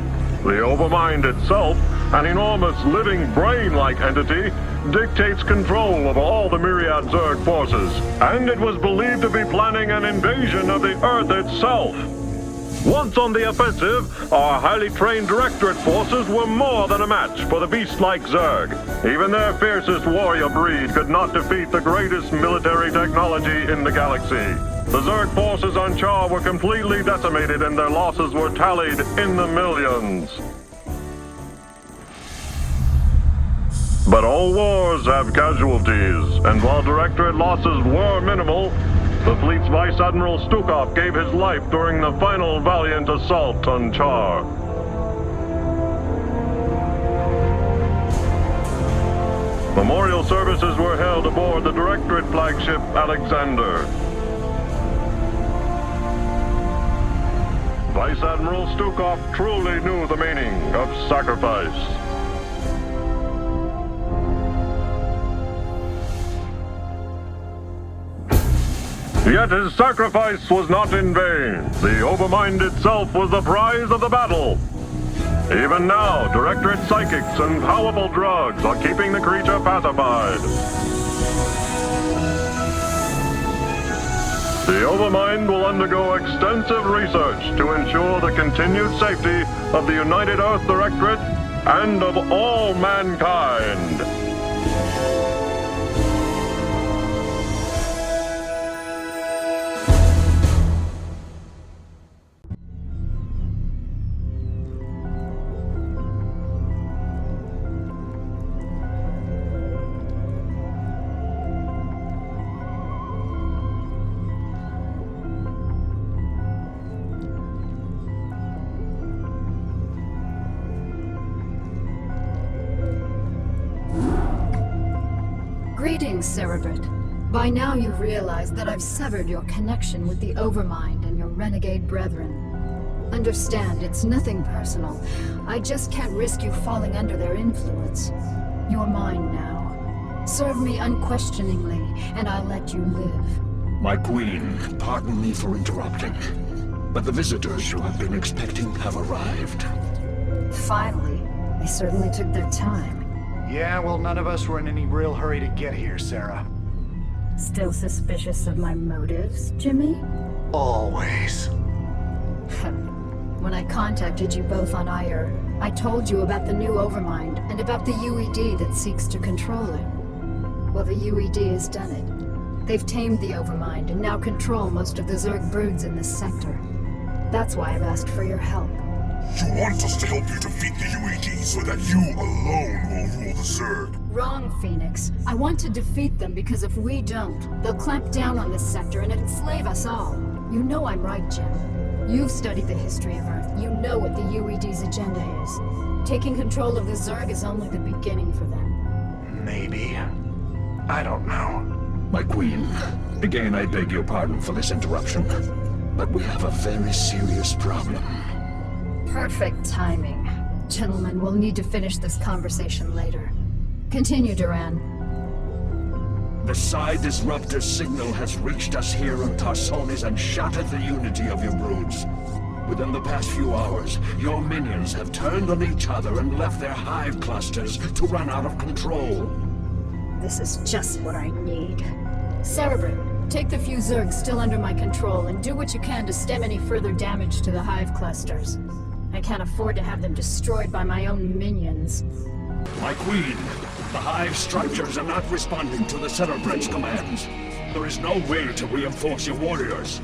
The Overmind itself, an enormous living brain-like entity, dictates control of all the myriad Zerg forces, and it was believed to be planning an invasion of the Earth itself. Once on the offensive, our highly trained Directorate forces were more than a match for the beast-like Zerg. Even their fiercest warrior breed could not defeat the greatest military technology in the galaxy. The Zerg forces on Char were completely decimated and their losses were tallied in the millions. But all wars have casualties, and while Directorate losses were minimal, the fleet's Vice Admiral Stukov gave his life during the final valiant assault on Char. Memorial services were held aboard the Directorate flagship Alexander. Vice Admiral Stukov truly knew the meaning of sacrifice. Yet his sacrifice was not in vain. The Overmind itself was the prize of the battle. Even now, Directorate psychics and powerful drugs are keeping the creature pacified. The Overmind will undergo extensive research to ensure the continued safety of the United Earth Directorate and of all mankind. Greetings, Cerebrit. By now you've realized that I've severed your connection with the Overmind and your renegade brethren. Understand, it's nothing personal. I just can't risk you falling under their influence. You're mine now. Serve me unquestioningly, and I'll let you live. My queen, pardon me for interrupting, but the visitors you have been expecting have arrived. Finally, they certainly took their time. Yeah, well, none of us were in any real hurry to get here, Sarah. Still suspicious of my motives, Jimmy? Always. When I contacted you both on Ire, I told you about the new Overmind and about the UED that seeks to control it. Well, the UED has done it. They've tamed the Overmind and now control most of the Zerg broods in this sector. That's why I've asked for your help. You want us to help you defeat the UED so that you alone will rule the Zerg? Wrong, Phoenix. I want to defeat them because if we don't, they'll clamp down on this sector and enslave us all. You know I'm right, Jim. You've studied the history of Earth. You know what the UED's agenda is. Taking control of the Zerg is only the beginning for them. Maybe. I don't know. My queen, again I beg your pardon for this interruption, but we have a very serious problem. Perfect timing. Gentlemen, we'll need to finish this conversation later. Continue, Duran. The Psi Disruptor signal has reached us here on Tarsonis and shattered the unity of your broods. Within the past few hours, your minions have turned on each other and left their hive clusters to run out of control. This is just what I need. Cerebrin, take the few Zergs still under my control and do what you can to stem any further damage to the hive clusters. I can't afford to have them destroyed by my own minions. My queen, the hive structures are not responding to the Cerebrit's commands. There is no way to reinforce your warriors.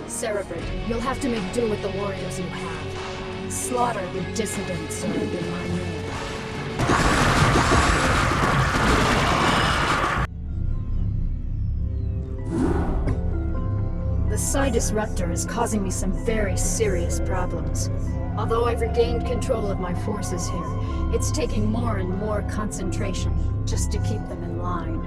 Cerebrin, you'll have to make do with the warriors you have. Slaughter the dissidents who have been my name. The Psi Disruptor is causing me some very serious problems. Although I've regained control of my forces here, it's taking more and more concentration just to keep them in line.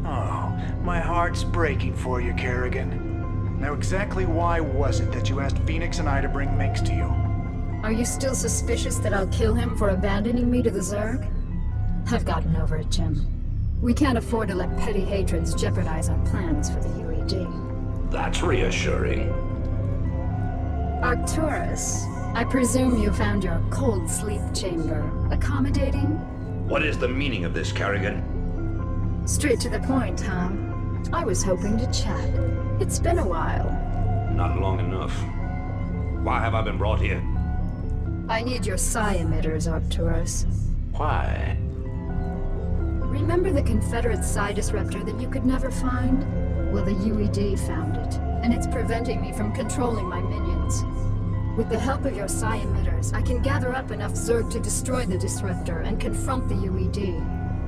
Oh, my heart's breaking for you, Kerrigan. Now exactly why was it that you asked Phoenix and I to bring Minx to you? Are you still suspicious that I'll kill him for abandoning me to the Zerg? I've gotten over it, Jim. We can't afford to let petty hatreds jeopardize our plans for the UED. That's reassuring. Arcturus, I presume you found your cold sleep chamber accommodating? What is the meaning of this, Kerrigan? Straight to the point, huh? I was hoping to chat. It's been a while. Not long enough. Why have I been brought here? I need your psi emitters, Arcturus. Why? Remember the Confederate psi disruptor that you could never find? Well, the UED found it, and it's preventing me from controlling my minions. With the help of your psi emitters, I can gather up enough Zerg to destroy the disruptor and confront the UED.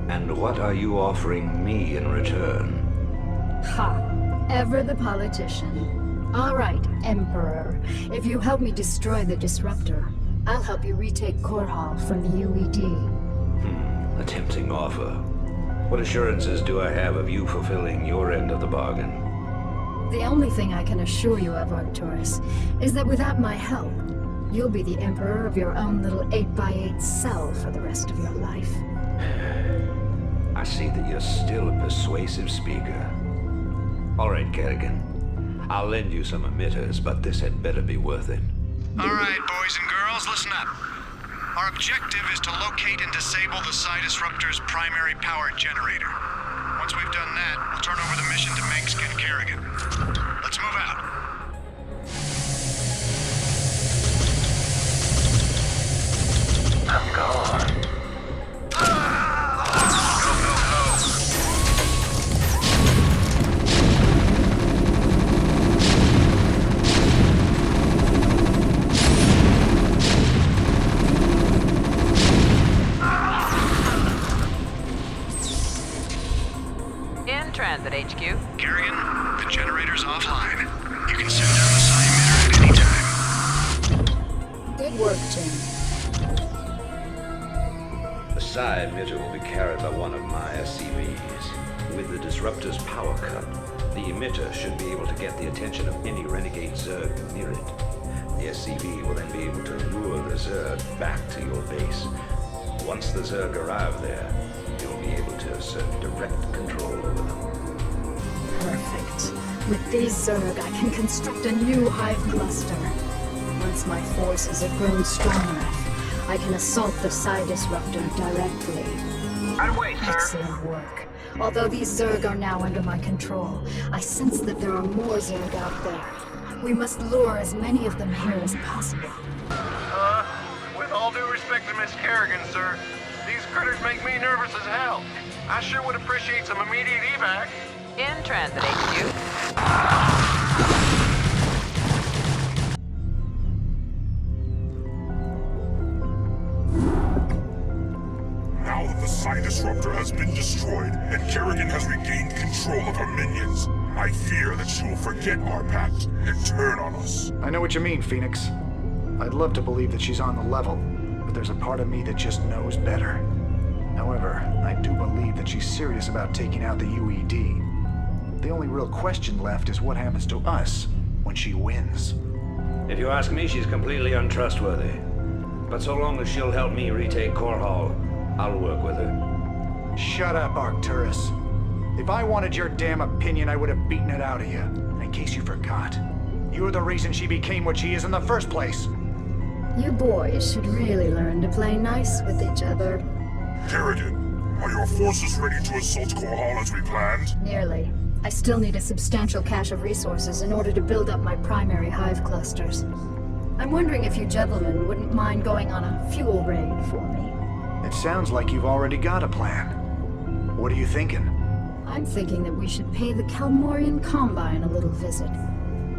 And what are you offering me in return? Ha! Ever the politician. All right, Emperor. If you help me destroy the disruptor, I'll help you retake Korhal from the UED. A tempting offer. What assurances do I have of you fulfilling your end of the bargain? The only thing I can assure you of, Arcturus, is that without my help, you'll be the Emperor of your own little 8x8 cell for the rest of your life. I see that you're still a persuasive speaker. All right, Kerrigan. I'll lend you some emitters, but this had better be worth it. All right, boys and girls, listen up. Our objective is to locate and disable the Psi Disruptor's primary power generator. Once we've done that, we'll turn over the mission to Manx and Kerrigan. Let's work, Tim. The psi emitter will be carried by one of my SCVs. With the disruptor's power cut, the emitter should be able to get the attention of any renegade Zerg near it. The SCV will then be able to lure the Zerg back to your base. Once the Zerg arrive there, you'll be able to assert direct control over them. Perfect. With these Zerg, I can construct a new hive cluster. Once my forces have grown strong enough, I can assault the psi disruptor directly. Right away, sir. Excellent work. Although these Zerg are now under my control, I sense that there are more Zerg out there. We must lure as many of them here as possible. With all due respect to Miss Kerrigan, sir, these critters make me nervous as hell. I sure would appreciate some immediate evac. In transit, HQ. Now that the psi disruptor has been destroyed and Kerrigan has regained control of her minions, I fear that she will forget our pact and turn on us. I know what you mean, Phoenix. I'd love to believe that she's on the level, but there's a part of me that just knows better. However, I do believe that she's serious about taking out the UED. The only real question left is what happens to us when she wins. If you ask me, she's completely untrustworthy. But so long as she'll help me retake Core Hall, I'll work with her. Shut up, Arcturus. If I wanted your damn opinion, I would have beaten it out of you. And in case you forgot, you're the reason she became what she is in the first place. You boys should really learn to play nice with each other. Kerrigan, are your forces ready to assault Core Hall as we planned? Nearly. I still need a substantial cache of resources in order to build up my primary hive clusters. I'm wondering if you gentlemen wouldn't mind going on a fuel raid for me. It sounds like you've already got a plan. What are you thinking? I'm thinking that we should pay the Kalmorian Combine a little visit.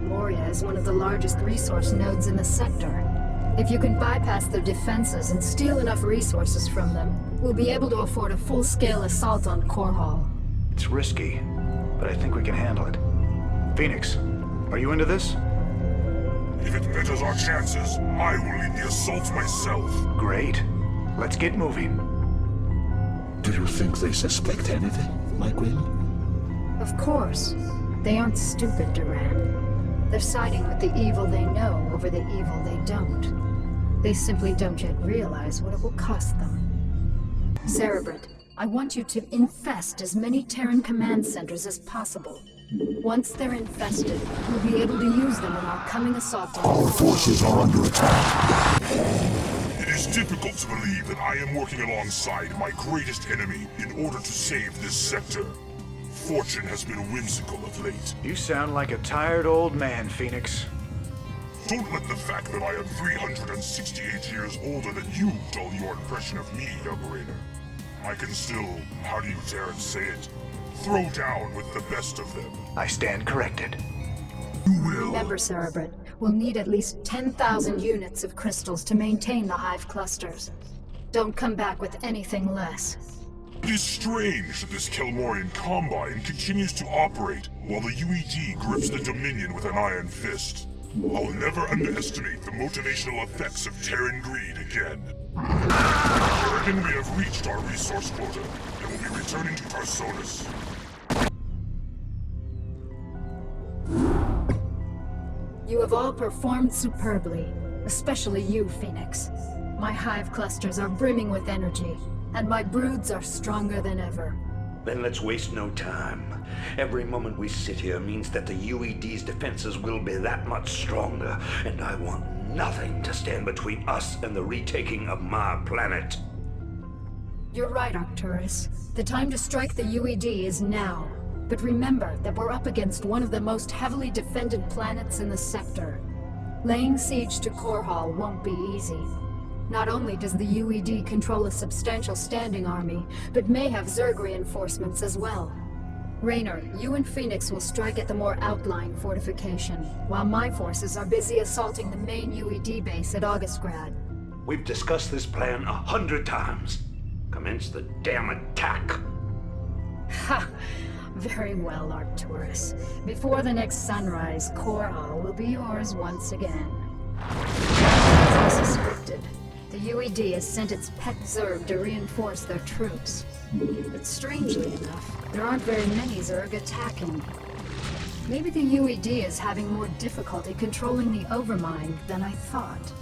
Moria is one of the largest resource nodes in the sector. If you can bypass their defenses and steal enough resources from them, we'll be able to afford a full-scale assault on Core Hall. It's risky, but I think we can handle it. Phoenix, are you into this? If it betters our chances, I will lead the assault myself. Great. Let's get moving. Do you think they suspect anything, my queen? Of course. They aren't stupid, Duran. They're siding with the evil they know over the evil they don't. They simply don't yet realize what it will cost them. Cerebrate, I want you to infest as many Terran command centers as possible. Once they're infested, we'll be able to use them in our coming assault. Our forces are under attack. It is difficult to believe that I am working alongside my greatest enemy in order to save this sector. Fortune has been whimsical of late. You sound like a tired old man, Phoenix. Don't let the fact that I am 368 years older than you dull your impression of me, young Rainer. I can still, how do you dare say it, throw down with the best of them. I stand corrected. You will. Remember, Cerebrate, we'll need at least 10,000 units of crystals to maintain the hive clusters. Don't come back with anything less. It is strange that this Kelmorian Combine continues to operate while the UED grips the Dominion with an iron fist. I'll never underestimate the motivational effects of Terran greed again. Kerrigan, we have reached our resource quota, and will be returning to Tarsonis. You have all performed superbly, especially you, Phoenix. My hive clusters are brimming with energy, and my broods are stronger than ever. Then let's waste no time. Every moment we sit here means that the UED's defenses will be that much stronger, and I want nothing to stand between us and the retaking of my planet. You're right, Arcturus. The time to strike the UED is now. But remember that we're up against one of the most heavily defended planets in the sector. Laying siege to Core Hall won't be easy. Not only does the UED control a substantial standing army, but may have Zerg reinforcements as well. Raynor, you and Phoenix will strike at the more outlying fortification, while my forces are busy assaulting the main UED base at Augustgrad. We've discussed this plan 100 times. Commence the damn attack. Ha! Very well, Arcturus. Before the next sunrise, Core Hall will be yours once again. As I suspected. The UED has sent its pet Zerg to reinforce their troops. But strangely enough, there aren't very many Zerg attacking. Maybe the UED is having more difficulty controlling the Overmind than I thought.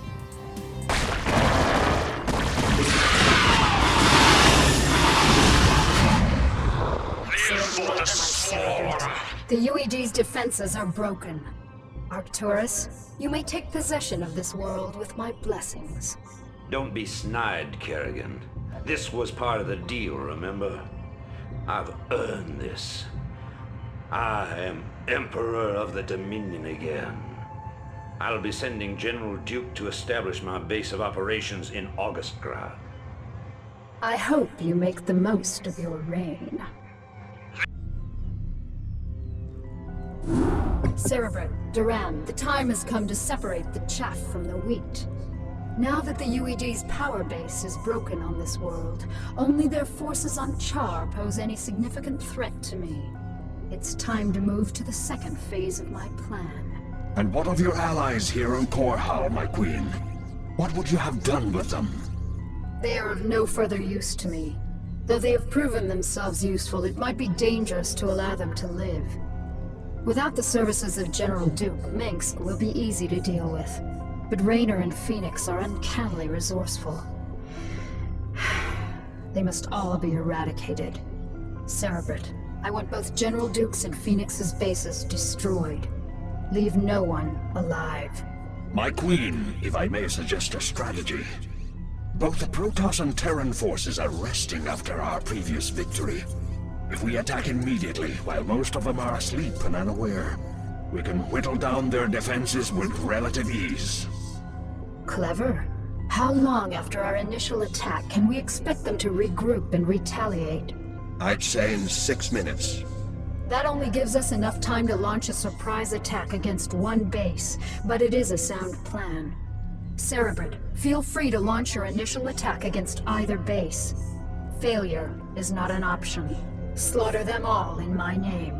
The UED's defenses are broken. Arcturus, you may take possession of this world with my blessings. Don't be snide, Kerrigan. This was part of the deal, remember? I've earned this. I am Emperor of the Dominion again. I'll be sending General Duke to establish my base of operations in Augustgrad. I hope you make the most of your reign. Cerebrit, Duran, the time has come to separate the chaff from the wheat. Now that the UED's power base is broken on this world, only their forces on Char pose any significant threat to me. It's time to move to the second phase of my plan. And what of your allies here on Korhal, my queen? What would you have done with them? They are of no further use to me. Though they have proven themselves useful, it might be dangerous to allow them to live. Without the services of General Duke, Minsk will be easy to deal with. But Raynor and Phoenix are uncannily resourceful. They must all be eradicated. Cerebrit, I want both General Duke's and Phoenix's bases destroyed. Leave no one alive. My queen, if I may suggest a strategy. Both the Protoss and Terran forces are resting after our previous victory. If we attack immediately, while most of them are asleep and unaware, we can whittle down their defenses with relative ease. Clever. How long after our initial attack can we expect them to regroup and retaliate? I'd say in 6 minutes. That only gives us enough time to launch a surprise attack against one base, but it is a sound plan. Cerebrit, feel free to launch your initial attack against either base. Failure is not an option. Slaughter them all in my name.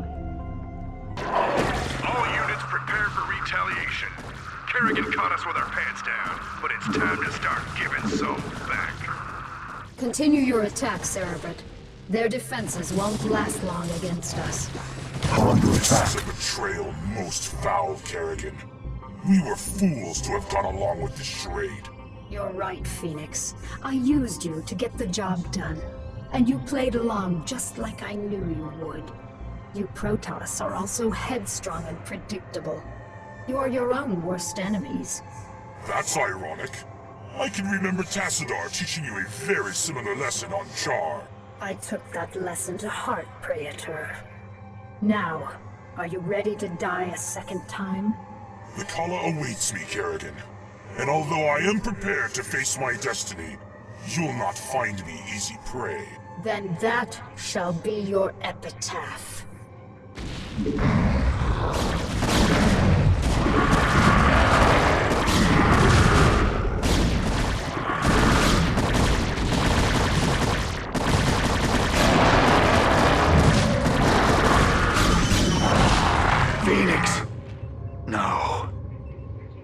All units prepare for retaliation. Kerrigan caught us with our pants down, but it's time to start giving some back. Continue your attack, Cerebrit. Their defenses won't last long against us. Under attack. A betrayal most foul, Kerrigan. We were fools to have gone along with this charade. You're right, Phoenix. I used you to get the job done. And you played along just like I knew you would. You Protoss are also headstrong and predictable. You are your own worst enemies. That's ironic. I can remember Tassadar teaching you a very similar lesson on Char. I took that lesson to heart, Praetor. Now, are you ready to die a second time? The Kala awaits me, Kerrigan. And although I am prepared to face my destiny, you'll not find me easy prey. Then that shall be your epitaph. Phoenix! No.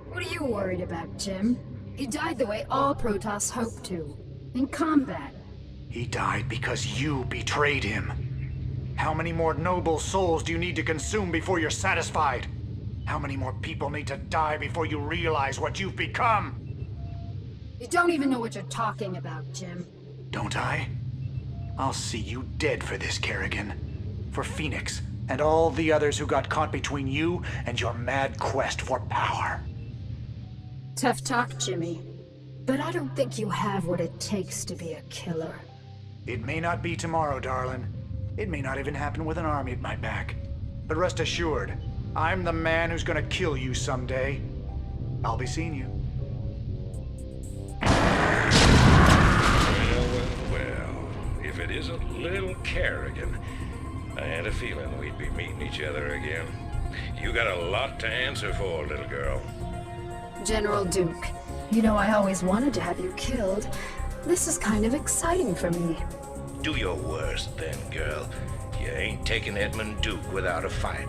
What are you worried about, Jim? He died the way all Protoss hoped to. In combat. He died because you betrayed him. How many more noble souls do you need to consume before you're satisfied? How many more people need to die before you realize what you've become? You don't even know what you're talking about, Jim. Don't I? I'll see you dead for this, Kerrigan. For Phoenix, and all the others who got caught between you and your mad quest for power. Tough talk, Jimmy. But I don't think you have what it takes to be a killer. It may not be tomorrow, darling. It may not even happen with an army at my back. But rest assured, I'm the man who's gonna kill you someday. I'll be seeing you. Well, if it isn't little Kerrigan, I had a feeling we'd be meeting each other again. You got a lot to answer for, little girl. General Duke, you know I always wanted to have you killed. This is kind of exciting for me. Do your worst then, girl. You ain't taking Edmund Duke without a fight.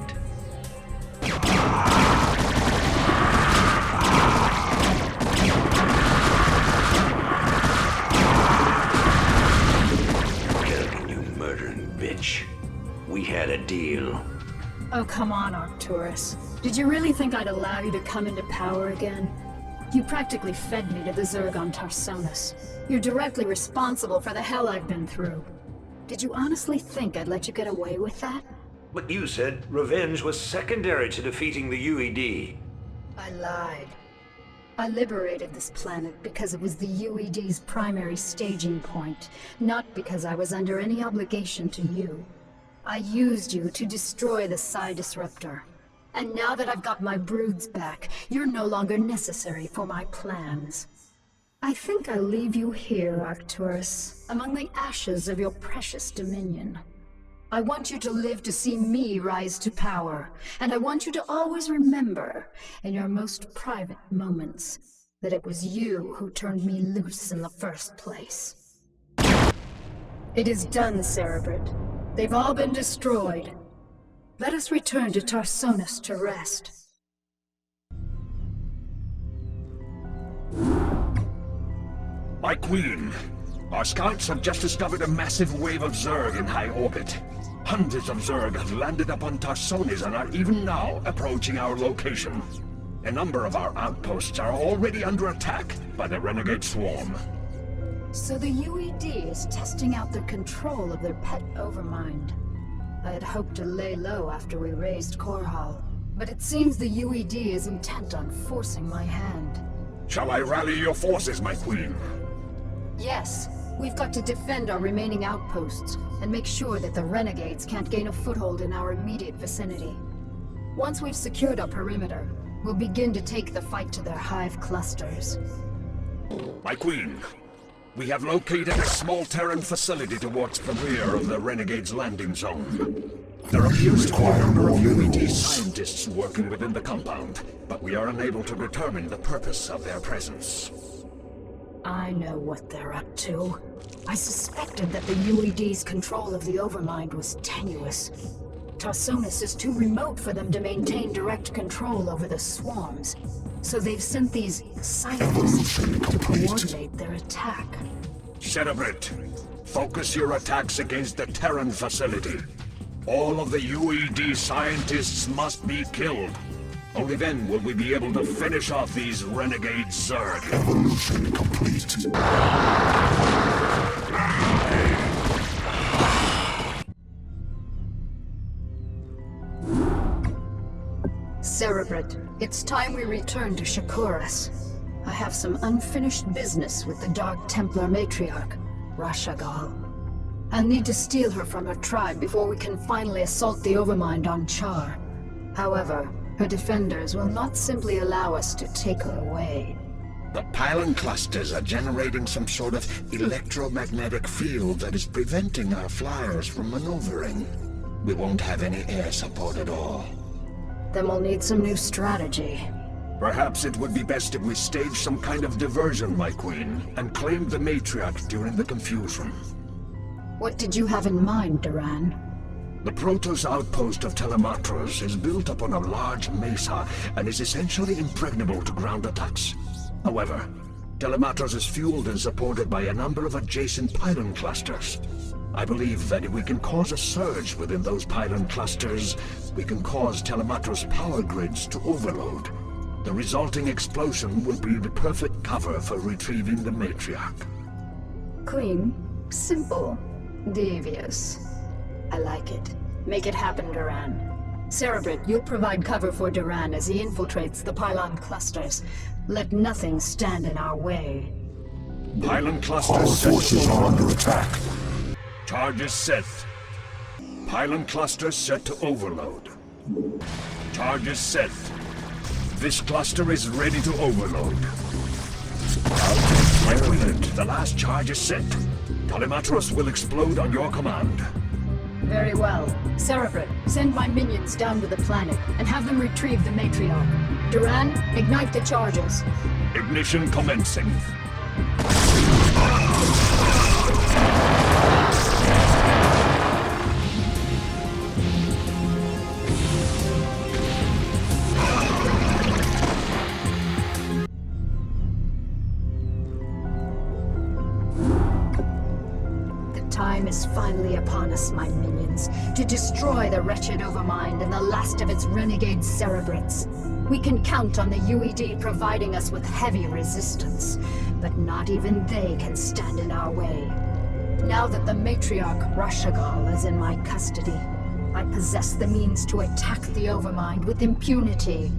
Oh, come on, Arcturus. Did you really think I'd allow you to come into power again? You practically fed me to the Zerg on Tarsonis. You're directly responsible for the hell I've been through. Did you honestly think I'd let you get away with that? But you said revenge was secondary to defeating the UED. I lied. I liberated this planet because it was the UED's primary staging point, not because I was under any obligation to you. I used you to destroy the Psi Disruptor. And now that I've got my broods back, you're no longer necessary for my plans. I think I'll leave you here, Arcturus, among the ashes of your precious dominion. I want you to live to see me rise to power, and I want you to always remember, in your most private moments, that it was you who turned me loose in the first place. It is done, Cerebrid. They've all been destroyed. Let us return to Tarsonis to rest. My queen, our scouts have just discovered a massive wave of Zerg in high orbit. Hundreds of Zerg have landed upon Tarsonis and are even now approaching our location. A number of our outposts are already under attack by the renegade swarm. So the UED is testing out their control of their pet overmind. I had hoped to lay low after we raised Korhal, but it seems the UED is intent on forcing my hand. Shall I rally your forces, my queen? Yes, we've got to defend our remaining outposts and make sure that the renegades can't gain a foothold in our immediate vicinity. Once we've secured our perimeter, we'll begin to take the fight to their hive clusters. My queen, we have located a small Terran facility towards the rear of the Renegade's landing zone. There appears to be a number of UED scientists working within the compound, but we are unable to determine the purpose of their presence. I know what they're up to. I suspected that the UED's control of the Overmind was tenuous. Tarsonis is too remote for them to maintain direct control over the swarms, so they've sent these scientists to coordinate their attack. Cerebrit, focus your attacks against the Terran facility. All of the UED scientists must be killed. Only then will we be able to finish off these renegade Zerg. Evolution complete. Cerebrit, it's time we return to Shakuras. I have some unfinished business with the Dark Templar matriarch, Rashagal. I'll need to steal her from her tribe before we can finally assault the Overmind on Char. However, her defenders will not simply allow us to take her away. The pylon clusters are generating some sort of electromagnetic field that is preventing our flyers from maneuvering. We won't have any air support at all. Then we'll need some new strategy. Perhaps it would be best if we stage some kind of diversion, my queen, and claim the matriarch during the confusion. What did you have in mind, Duran? The Protoss outpost of Telematros is built upon a large mesa and is essentially impregnable to ground attacks. However, Telematros is fueled and supported by a number of adjacent pylon clusters. I believe that if we can cause a surge within those pylon clusters, we can cause Telematros power grids to overload. The resulting explosion will be the perfect cover for retrieving the matriarch. Clean, simple, devious. I like it. Make it happen, Duran. Cerebrit, you'll provide cover for Duran as he infiltrates the pylon clusters. Let nothing stand in our way. Pylon clusters Our forces are under attack. Charges set. Pylon cluster set to overload. Charges set. This cluster is ready to overload. My queen, the last charge is set. Telematros will explode on your command. Very well. Cerebrit, send my minions down to the planet and have them retrieve the matriarch. Duran, ignite the charges. Ignition commencing. The time is finally upon us, my minions, to destroy the wretched Overmind and the last of its renegade cerebrates. We can count on the UED providing us with heavy resistance, but not even they can stand in our way. Now that the matriarch Rashagal is in my custody, I possess the means to attack the Overmind with impunity.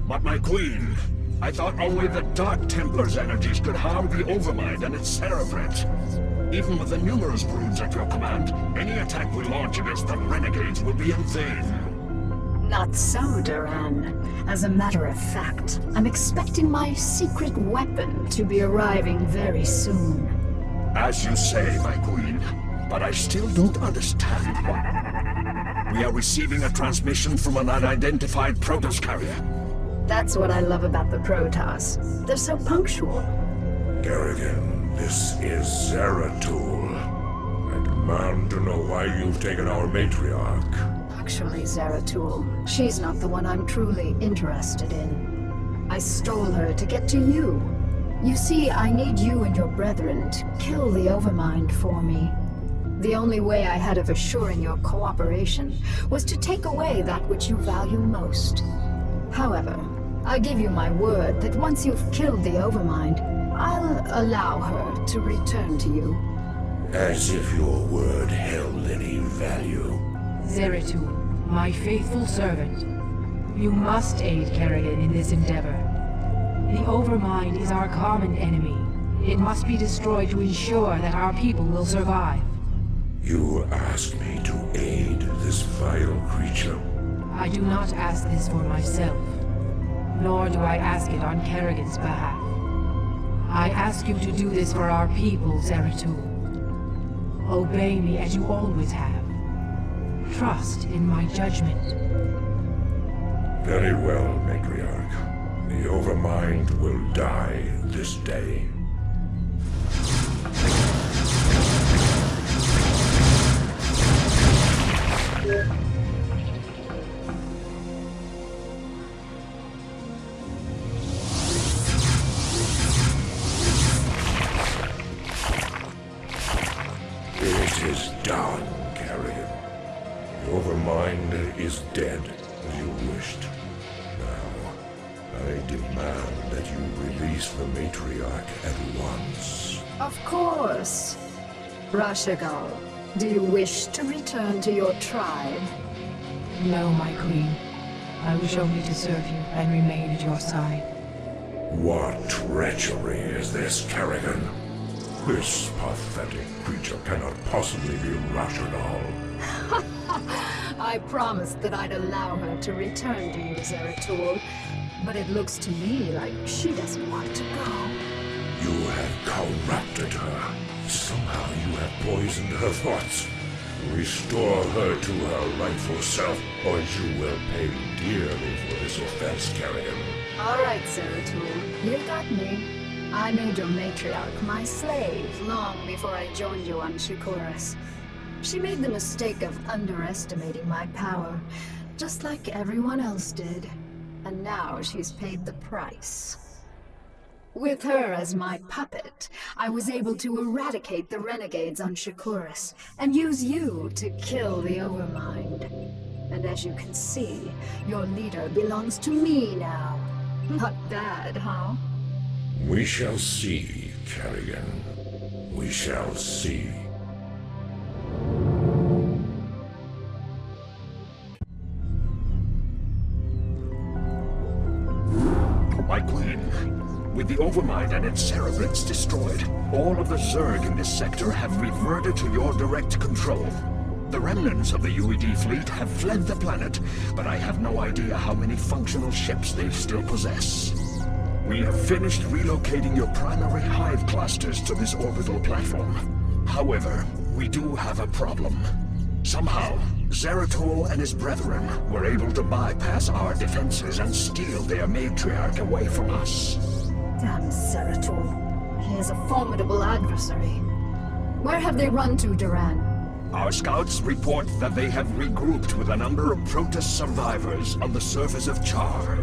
But my queen, I thought only the Dark Templar's energies could harm the Overmind and its cerebrates. Even with the numerous broods at your command, any attack we launch against the renegades will be in vain. Not so, Duran. As a matter of fact, I'm expecting my secret weapon to be arriving very soon. As you say, my queen, but I still don't understand what... We are receiving a transmission from an unidentified Protoss carrier. That's what I love about the Protoss. They're so punctual. Kerrigan, this is Zeratul. I demand to know why you've taken our matriarch. Actually, Zeratul, she's not the one I'm truly interested in. I stole her to get to you. You see, I need you and your brethren to kill the Overmind for me. The only way I had of assuring your cooperation was to take away that which you value most. However, I give you my word that once you've killed the Overmind, I'll allow her to return to you. As if your word held any value. Zeratul, my faithful servant, you must aid Kerrigan in this endeavor. The Overmind is our common enemy. It must be destroyed to ensure that our people will survive. You ask me to aid this vile creature? I do not ask this for myself, nor do I ask it on Kerrigan's behalf. I ask you to do this for our people, Zeratul. Obey me as you always have. Trust in my judgment. Very well, Matriarch. The Overmind will die this day. It is done, Carrion. The Overmind is dead, as you wished. Now, I demand that you release the Matriarch at once. Of course. Rashagal, do you wish to return to your tribe? No, my queen. I wish only to serve you and remain at your side. What treachery is this, Kerrigan? This pathetic creature cannot possibly be Rashagal. I promised that I'd allow her to return to you, Zeratul, but it looks to me like she doesn't want to go. You have corrupted her. Somehow you have poisoned her thoughts. Restore her to her rightful self, or you will pay dearly for this offense, Kerrigan. All right, Zeratul, you've got me. I made your matriarch my slave long before I joined you on Shakuras. She made the mistake of underestimating my power, just like everyone else did. And now she's paid the price. With her as my puppet, I was able to eradicate the renegades on Shakuras and use you to kill the Overmind. And as you can see, your leader belongs to me now. Not bad, huh? We shall see, Kerrigan. We shall see. My queen, with the Overmind and its cerebrates destroyed, all of the Zerg in this sector have reverted to your direct control. The remnants of the UED fleet have fled the planet, but I have no idea how many functional ships they still possess. We have finished relocating your primary hive clusters to this orbital platform. However, we do have a problem. Somehow, Zeratul and his brethren were able to bypass our defenses and steal their matriarch away from us. Damn Zeratul. He is a formidable adversary. Where have they run to, Duran? Our scouts report that they have regrouped with a number of Protoss survivors on the surface of Char.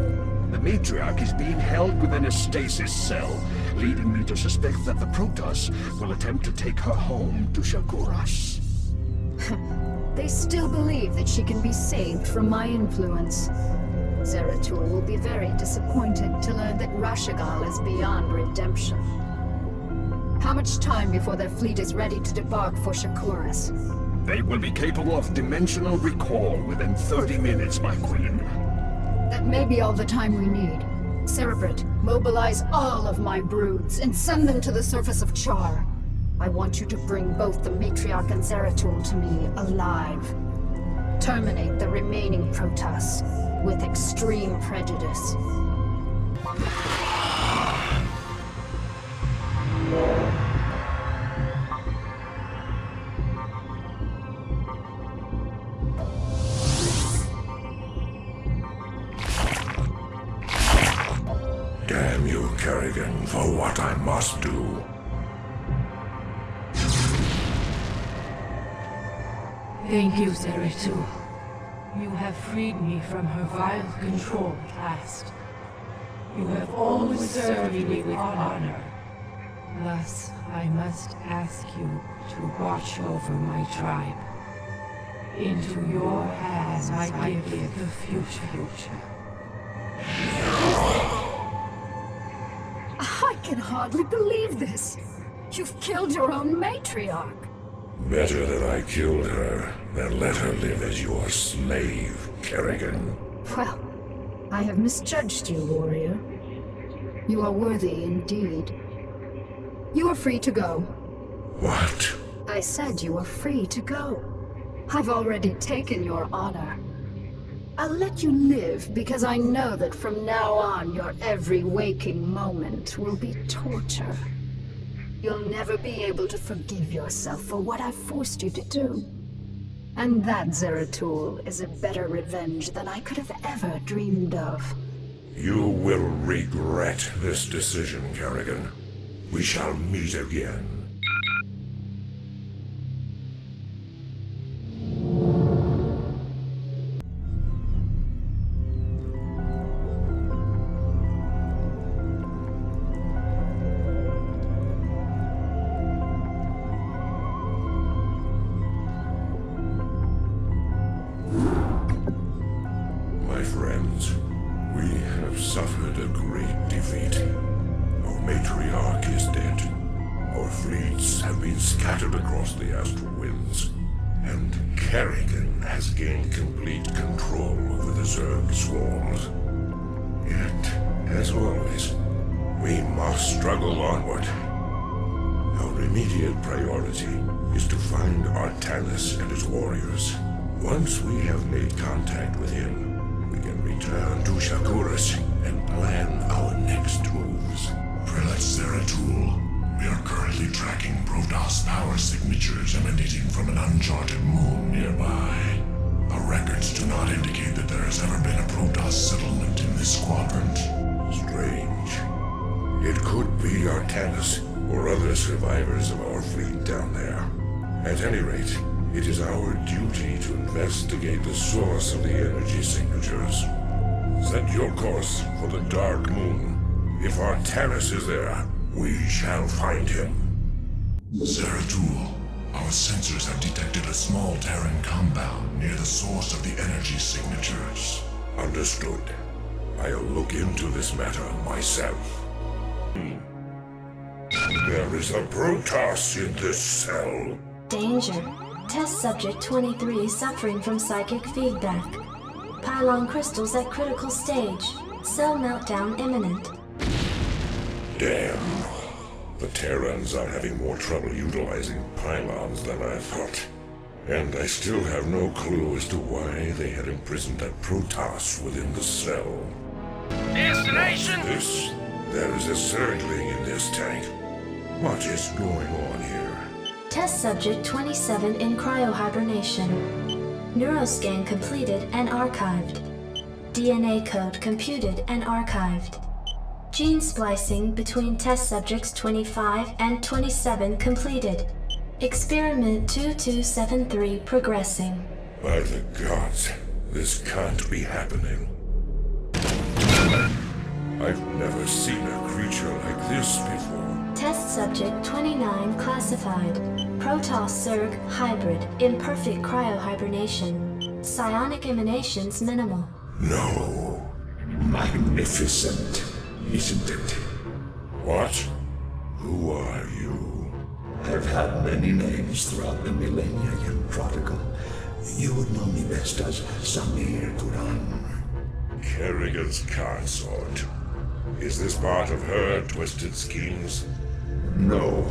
The matriarch is being held within a stasis cell, leading me to suspect that the Protoss will attempt to take her home to Shakuras. They still believe that she can be saved from my influence. Zeratul will be very disappointed to learn that Rashagal is beyond redemption. How much time before their fleet is ready to debark for Shakuras? They will be capable of dimensional recall within 30 minutes, my queen. That may be all the time we need. Cerebrate, mobilize all of my broods and send them to the surface of Char. I want you to bring both the Matriarch and Zeratul to me alive. Terminate the remaining Protoss with extreme prejudice. Damn you, Kerrigan, for what I must do. Thank you, Zeratul. You have freed me from her vile control at last. You have always served me with honor. Thus, I must ask you to watch over my tribe. Into your hands I give the future. I can hardly believe this. You've killed your own matriarch. Better that I killed her than let her live as your slave, Kerrigan. Well, I have misjudged you, warrior. You are worthy indeed. You are free to go. What? I said you are free to go. I've already taken your honor. I'll let you live because I know that from now on your every waking moment will be torture. You'll never be able to forgive yourself for what I've forced you to do. And that, Zeratul, is a better revenge than I could have ever dreamed of. You will regret this decision, Kerrigan. We shall meet again. My friends, we have suffered a great defeat. Our matriarch is dead. Our fleets have been scattered across the astral winds. And Kerrigan has gained complete control over the Zerg swarms. Yet, as always, we must struggle onward. Our immediate priority is to find Artanis and his warriors. Once we have made contact with him, we can return to Shakuras and plan our next moves. Prelate Zeratul, we are currently tracking Protoss power signatures emanating from an uncharted moon nearby. Our records do not indicate that there has ever been a Protoss settlement in this quadrant. Strange. It could be Artanis or other survivors of our fleet down there. At any rate, it is our duty to investigate the source of the energy signatures. Set your course for the Dark Moon. If Artanis is there, we shall find him. Zeratul, our sensors have detected a small Terran compound near the source of the energy signatures. Understood. I'll look into this matter myself. There is a Protoss in this cell. Danger. Test subject 23 suffering from psychic feedback. Pylon crystals at critical stage. Cell meltdown imminent. Damn. The Terrans are having more trouble utilizing pylons than I thought. And I still have no clue as to why they had imprisoned that Protoss within the cell. Destination! There is a Zergling in this tank. What is going on here? Test subject 27 in cryohibernation. Neuroscan completed and archived. DNA code computed and archived. Gene splicing between test subjects 25 and 27 completed. Experiment 2273 progressing. By the gods, this can't be happening. I've never seen a creature like this before. Test subject 29 classified. Protoss Zerg hybrid, imperfect cryohibernation. Psionic emanations minimal. No. Magnificent, isn't it? What? Who are you? I've had many names throughout the millennia, young prodigal. You would know me best as Samir Duran. Kerrigan's consort. Is this part of her twisted schemes? No.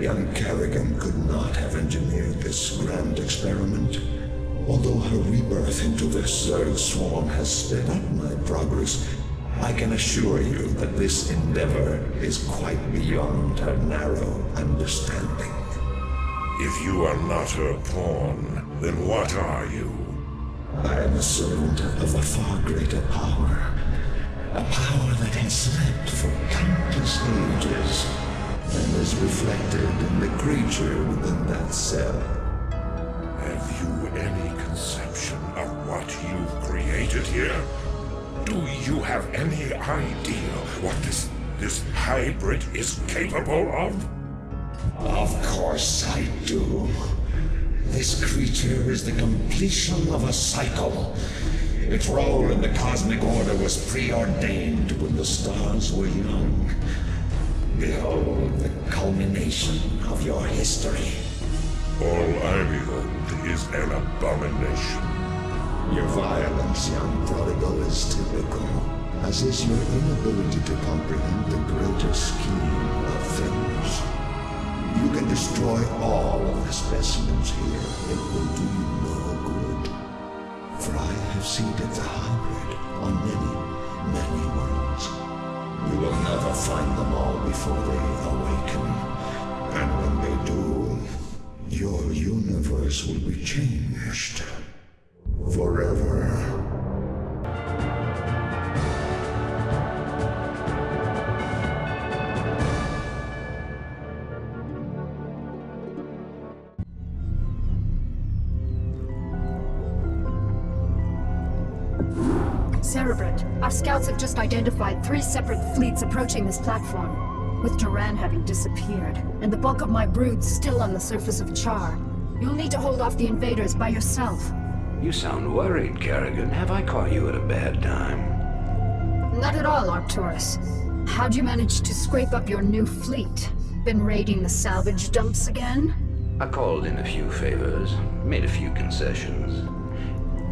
Young Kerrigan could not have engineered this grand experiment. Although her rebirth into the Zerg swarm has sped up my progress, I can assure you that this endeavor is quite beyond her narrow understanding. If you are not her pawn, then what are you? I am a servant of a far greater power. A power that has slept for countless ages, and is reflected in the creature within that cell. Have you any conception of what you've created here? Do you have any idea what this hybrid is capable of? Of course I do. This creature is the completion of a cycle. Its role in the cosmic order was preordained when the stars were young. Behold the culmination of your history. All I behold is an abomination. Your violence, young prodigal, is typical, as is your inability to comprehend the greater scheme of things. You can destroy all of the specimens here. It will do you no good. For I have seeded the hybrid on many, many worlds. You will never find them all before they awaken. And when they do, your universe will be changed. Forever. Cerebrate, our scouts have just identified 3 separate fleets approaching this platform, with Duran having disappeared, and the bulk of my broods still on the surface of Char. You'll need to hold off the invaders by yourself. You sound worried, Kerrigan. Have I caught you at a bad time? Not at all, Arcturus. How'd you manage to scrape up your new fleet? Been raiding the salvage dumps again? I called in a few favors, made a few concessions.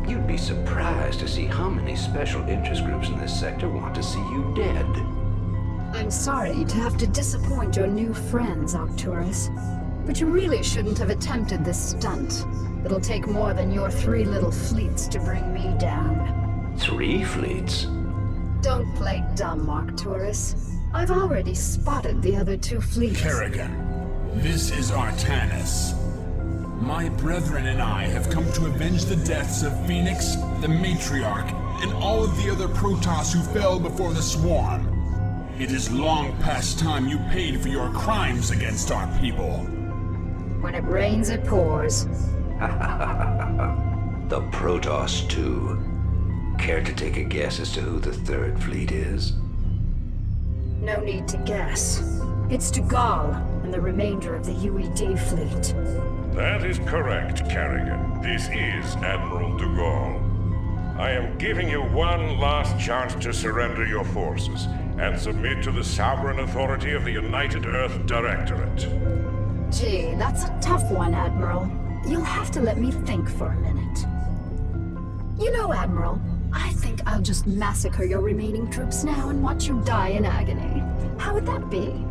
You'd be surprised to see how many special interest groups in this sector want to see you dead. I'm sorry to have to disappoint your new friends, Arcturus. But you really shouldn't have attempted this stunt. It'll take more than your 3 little fleets to bring me down. 3 fleets? Don't play dumb, Arcturus. I've already spotted the other 2 fleets. Kerrigan, this is Artanis. My brethren and I have come to avenge the deaths of Phoenix, the Matriarch, and all of the other Protoss who fell before the Swarm. It is long past time you paid for your crimes against our people. When it rains, it pours. The Protoss, too. Care to take a guess as to who the 3rd fleet is? No need to guess. It's Dugal and the remainder of the UED fleet. That is correct, Kerrigan. This is Admiral Dugal. I am giving you one last chance to surrender your forces and submit to the sovereign authority of the United Earth Directorate. Gee, that's a tough one, Admiral. You'll have to let me think for a minute. You know, Admiral, I think I'll just massacre your remaining troops now and watch you die in agony. How would that be?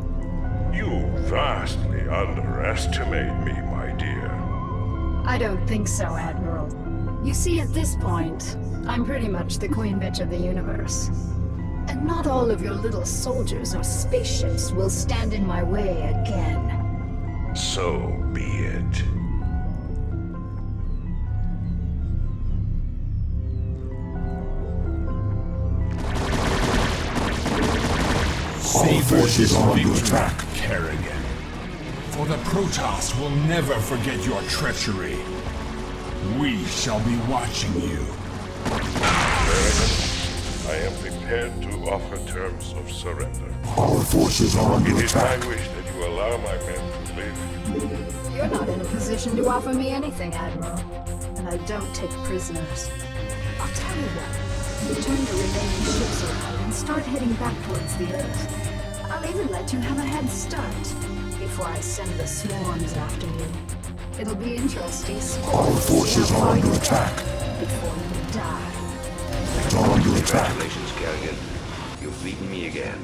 You vastly underestimate me, my dear. I don't think so, Admiral. You see, at this point, I'm pretty much the queen bitch of the universe. And not all of your little soldiers or spaceships will stand in my way again. So be it. Savor this big track, Kerrigan. For the Protoss will never forget your treachery. We shall be watching you. Kerrigan, I am prepared to offer terms of surrender. Our forces are under It is my attack. wish that you allow my men to live. You're not in a position to offer me anything, Admiral. And I don't take prisoners. I'll tell you what. Return the remaining ships around and start heading back towards the Earth. I'll even let you have a head start before I send the swarms after you. It'll be interesting. Our forces are under attack. Before you die. Are under attack. Congratulations, Kerrigan. You've beaten me again.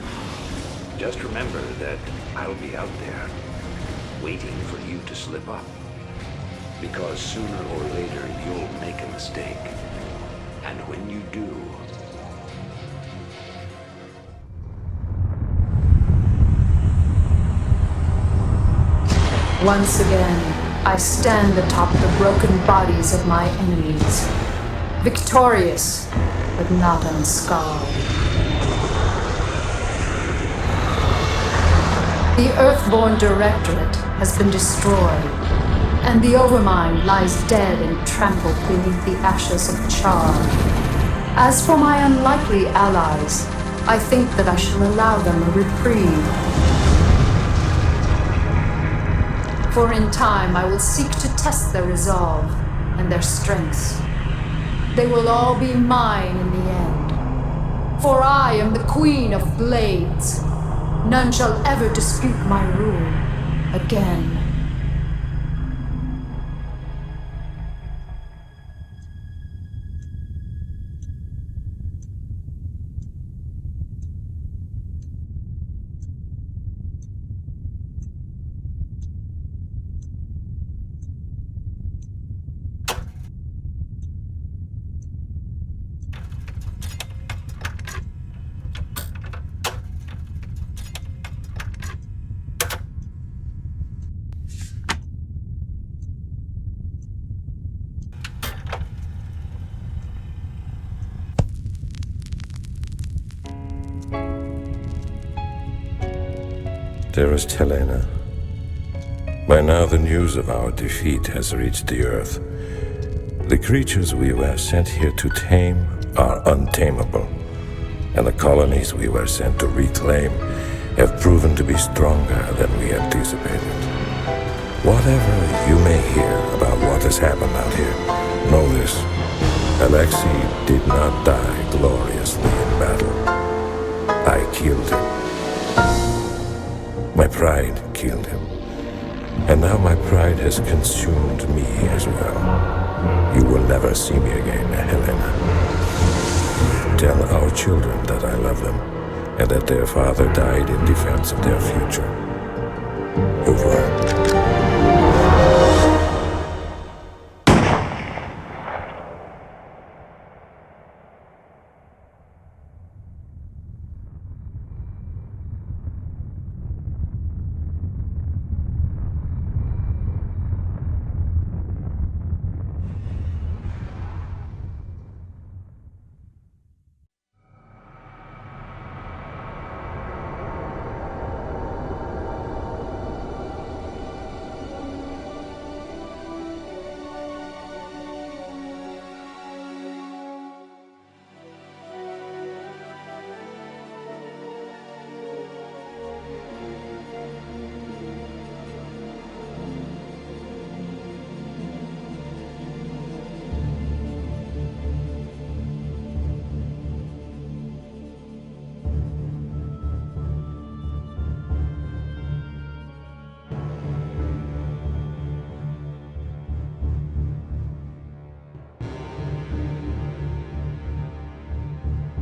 Just remember that I'll be out there, waiting for you to slip up. Because sooner or later, you'll make a mistake. And when you do... Once again, I stand atop the broken bodies of my enemies. Victorious, but not unscarred. The Earthborn Directorate has been destroyed, and the Overmind lies dead and trampled beneath the ashes of Char. As for my unlikely allies, I think that I shall allow them a reprieve. For in time I will seek to test their resolve and their strengths. They will all be mine in the end. For I am the Queen of Blades. None shall ever dispute my rule again. Dearest Helena, by now the news of our defeat has reached the Earth. The creatures we were sent here to tame are untamable, and the colonies we were sent to reclaim have proven to be stronger than we anticipated. Whatever you may hear about what has happened out here, know this: Alexei did not die gloriously in battle. I killed him. My pride killed him. And now my pride has consumed me as well. You will never see me again, Helena. Tell our children that I love them, and that their father died in defense of their future. Au revoir.